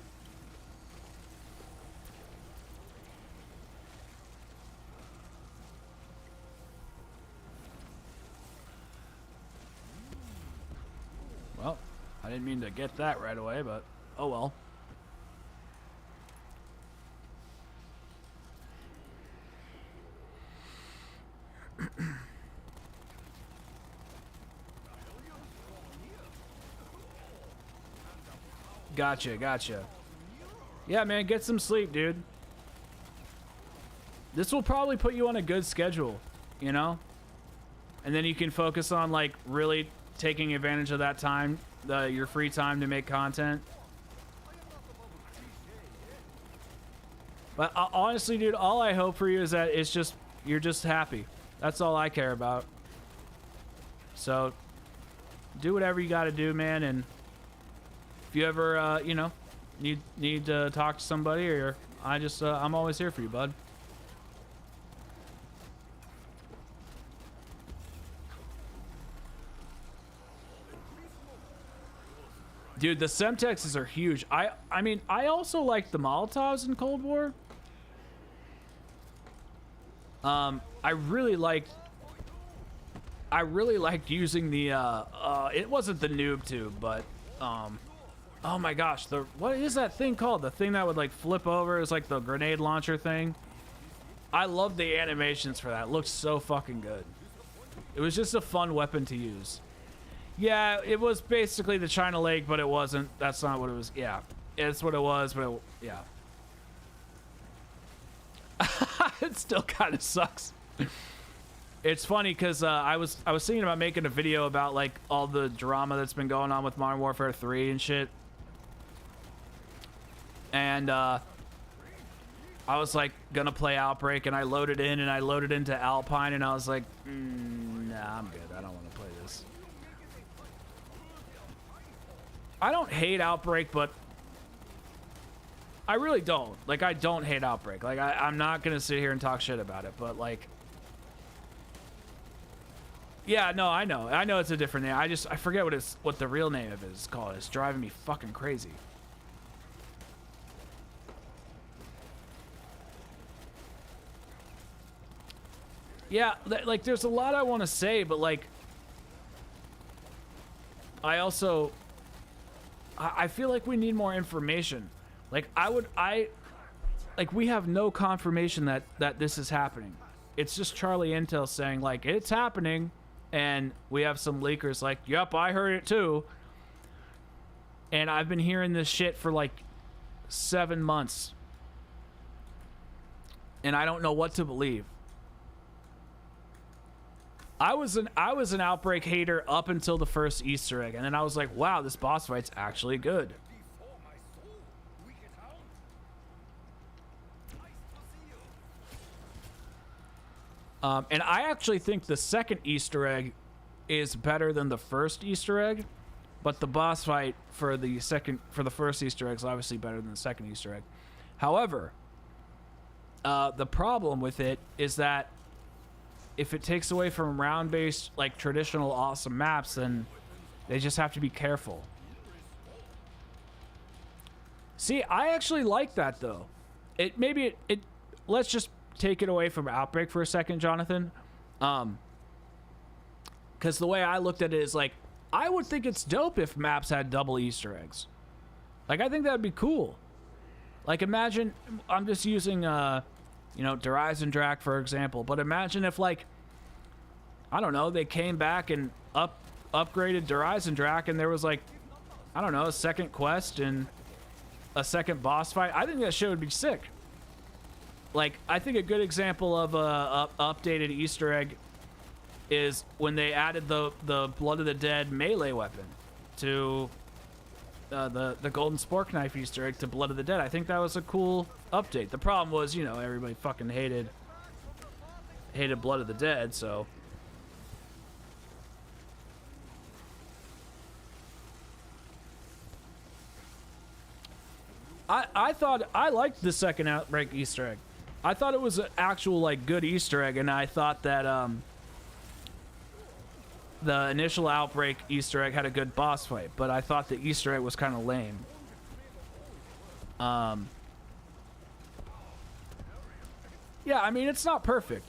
Well, I didn't mean to get that right away, but oh well. Gotcha. Yeah, man, get some sleep, dude. This will probably put you on a good schedule, you know? And then you can focus on, like, really taking advantage of that time, your free time to make content. But honestly, dude, all I hope for you is that you're just happy. That's all I care about. So, do whatever you gotta do, man, and if you ever, you know, need to talk to somebody, or I'm always here for you, bud. Dude, the Semtexes are huge. I mean, I also like the Molotovs in Cold War. I really liked using the it wasn't the noob tube, but oh my gosh, what is that thing called? The thing that would like flip over is like the grenade launcher thing. I love the animations for that. It looked so fucking good. It was just a fun weapon to use. Yeah, it was basically the China Lake, but it wasn't. That's not what it was. Yeah, it's what it was, but it, yeah. It still kind of sucks. It's funny because I was thinking about making a video about like all the drama that's been going on with Modern Warfare 3 and shit, and I was like gonna play Outbreak, and I loaded in and I loaded into Alpine, and I was like, nah, I'm good. I don't want to play this. I don't hate Outbreak, but I really don't. Like, I don't hate Outbreak. Like, I'm not gonna sit here and talk shit about it, but like, yeah, no, I know it's a different name. I forget what the real name of it is called. It's driving me fucking crazy. Yeah, like, there's a lot I want to say, but like, I also, I feel like we need more information. Like, like, we have no confirmation that this is happening. It's just Charlie Intel saying, like, it's happening, and we have some leakers like, yep, I heard it too. And I've been hearing this shit for like 7 months. And I don't know what to believe. I was an Outbreak hater up until the first Easter egg, and then I was like, wow, this boss fight's actually good. Before my soul, wicked hound. Nice to see you. And I actually think the second Easter egg is better than the first Easter egg, but the boss fight for the first Easter egg is obviously better than the second Easter egg. However, the problem with it is that if it takes away from round-based, like, traditional awesome maps, then they just have to be careful. See, I actually like that, though. Let's just take it away from Outbreak for a second, Jonathan. Because the way I looked at it is, like, I would think it's dope if maps had double Easter eggs. Like, I think that'd be cool. Like, imagine, I'm just using, you know, Derizen Drac, for example, but imagine if, like, I don't know, they came back and upgraded Derizen Drac, and there was, like, I don't know, a second quest and a second boss fight. I think that shit would be sick. Like, I think a good example of a updated Easter egg is when they added the Blood of the Dead melee weapon to the Golden Spork Knife Easter egg to Blood of the Dead. I think that was a cool update. The problem was, you know, everybody fucking hated Blood of the Dead, so. I thought I liked the second Outbreak Easter egg. I thought it was an actual, like, good Easter egg, and I thought that the initial Outbreak Easter egg had a good boss fight, but I thought the Easter egg was kind of lame. Yeah, I mean, it's not perfect,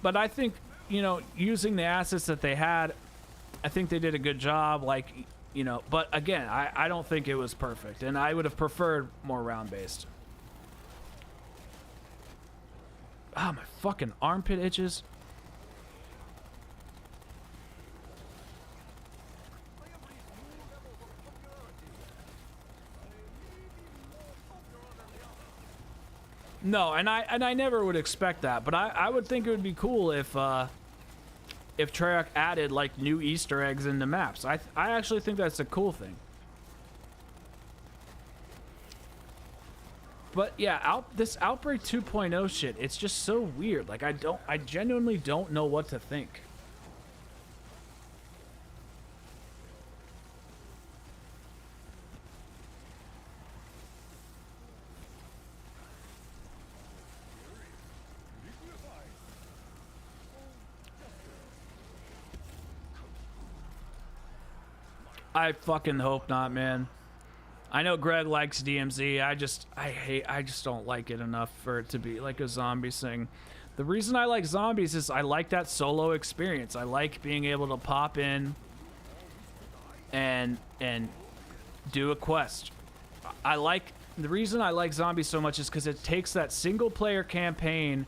but I think, you know, using the assets that they had, I think they did a good job, like, you know, but again, I don't think it was perfect, and I would have preferred more round-based. Ah, my fucking armpit itches. No, and I never would expect that, but I would think it would be cool if Treyarch added, like, new Easter eggs into maps. I actually think that's a cool thing. But yeah, this Outbreak 2.0 shit, it's just so weird. Like, I genuinely don't know what to think. I fucking hope not, man. I know Greg likes DMZ. I just don't like it enough for it to be like a zombies thing. The reason I like zombies is I like that solo experience. I like being able to pop in and do a quest. I like the reason I like zombies so much is because it takes that single player campaign,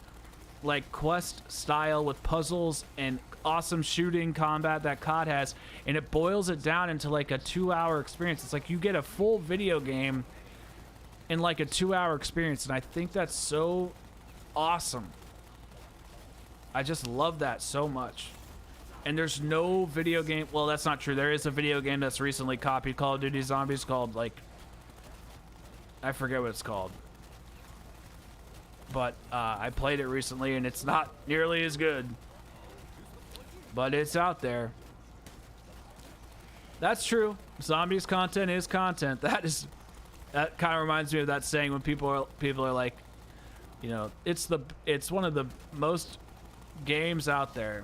like quest style with puzzles and awesome shooting combat that COD has, and it boils it down into like a 2-hour experience. It's like you get a full video game in like a 2-hour experience, and I think that's so awesome. I just love that so much. And there's no video game, well, that's not true. There is a video game that's recently copied Call of Duty Zombies called, like, I forget what it's called. But I played it recently, and it's not nearly as good. But it's out there. That's true. Zombies content is content. That kind of reminds me of that saying when people are like, you know, it's one of the most games out there.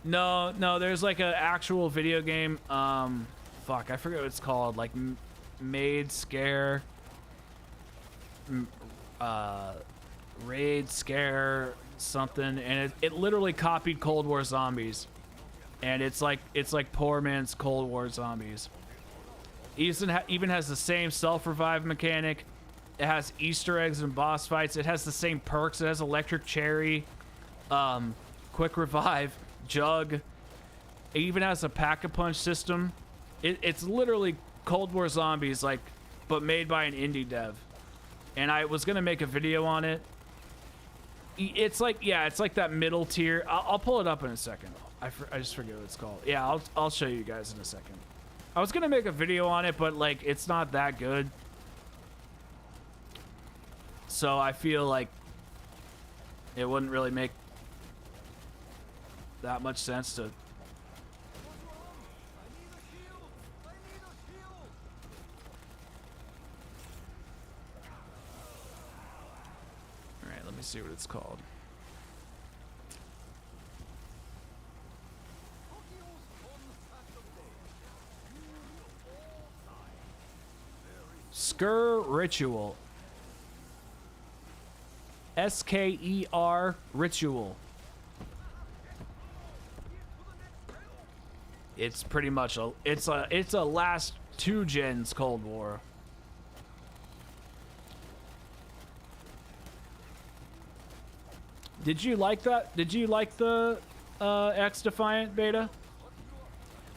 No, there's like an actual video game. Fuck, I forget what it's called. Like Maid Scare, Raid Scare something, and it literally copied Cold War Zombies, and it's like poor man's Cold War Zombies. Even has the same self-revive mechanic. It has Easter eggs and boss fights. It has the same perks. It has electric cherry, quick revive, jug. It even has a pack-a-punch system. It's literally Cold War Zombies, like, but made by an indie dev. And I was gonna make a video on it. It's like, yeah, it's like that middle tier. I'll pull it up in a second. I just forget what it's called. Yeah, I'll show you guys in a second. I was gonna make a video on it, but like, it's not that good. So I feel like it wouldn't really make that much sense to. Let me see what it's called. Sker Ritual. SKER Ritual. It's pretty much it's a last 2 gens Cold War. Did you like that? Did you like the X Defiant beta?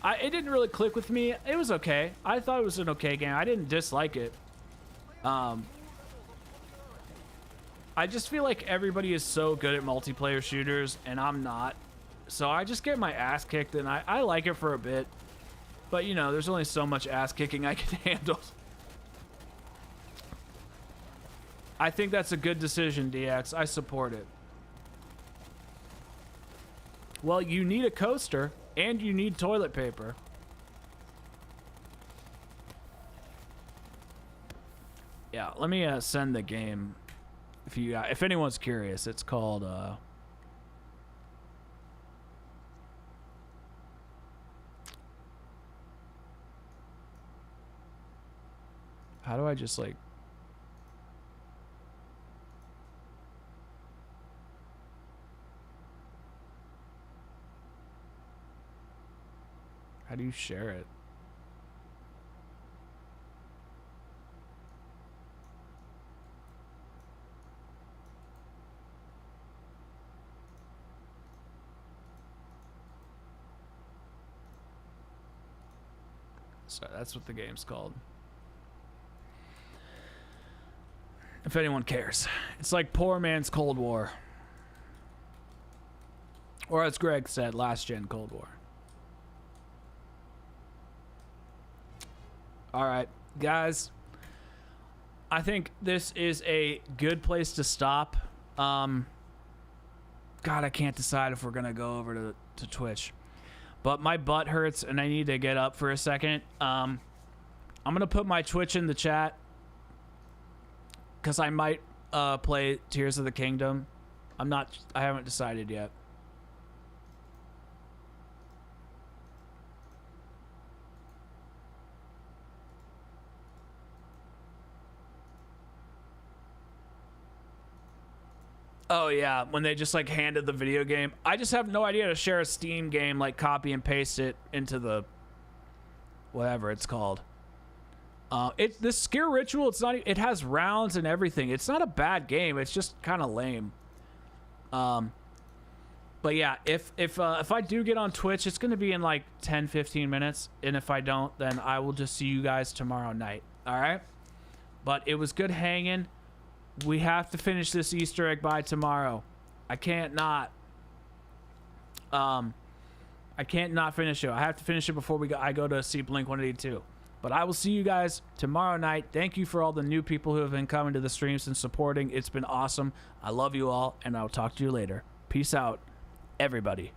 It didn't really click with me. It was okay. I thought it was an okay game. I didn't dislike it. I just feel like everybody is so good at multiplayer shooters, and I'm not. So I just get my ass kicked, and I like it for a bit. But, you know, there's only so much ass kicking I can handle. I think that's a good decision, DX. I support it. Well, you need a coaster, and you need toilet paper. Yeah, let me send the game. If anyone's curious, it's called how do I just like how do you share it? So that's what the game's called. If anyone cares. It's like poor man's Cold War. Or as Greg said, last gen Cold War. Alright, guys. I think this is a good place to stop. God, I can't decide if we're going to go over to Twitch. But my butt hurts and I need to get up for a second. I'm going to put my Twitch in the chat. Because I might play Tears of the Kingdom. I haven't decided yet. Oh yeah, when they just like handed the video game. I just have no idea how to share a Steam game, like copy and paste it into the whatever it's called. This Scare Ritual, it's not. It has rounds and everything. It's not a bad game. It's just kind of lame. But yeah, if I do get on Twitch, it's gonna be in like 10-15 minutes, and if I don't, then I will just see you guys tomorrow night. All right. But it was good hanging. We have to finish this Easter egg by tomorrow. I can't not. I can't not finish it. I have to finish it before I go to see Blink 182. But I will see you guys tomorrow night. Thank you for all the new people who have been coming to the streams and supporting. It's been awesome. I love you all, and I'll talk to you later. Peace out, everybody.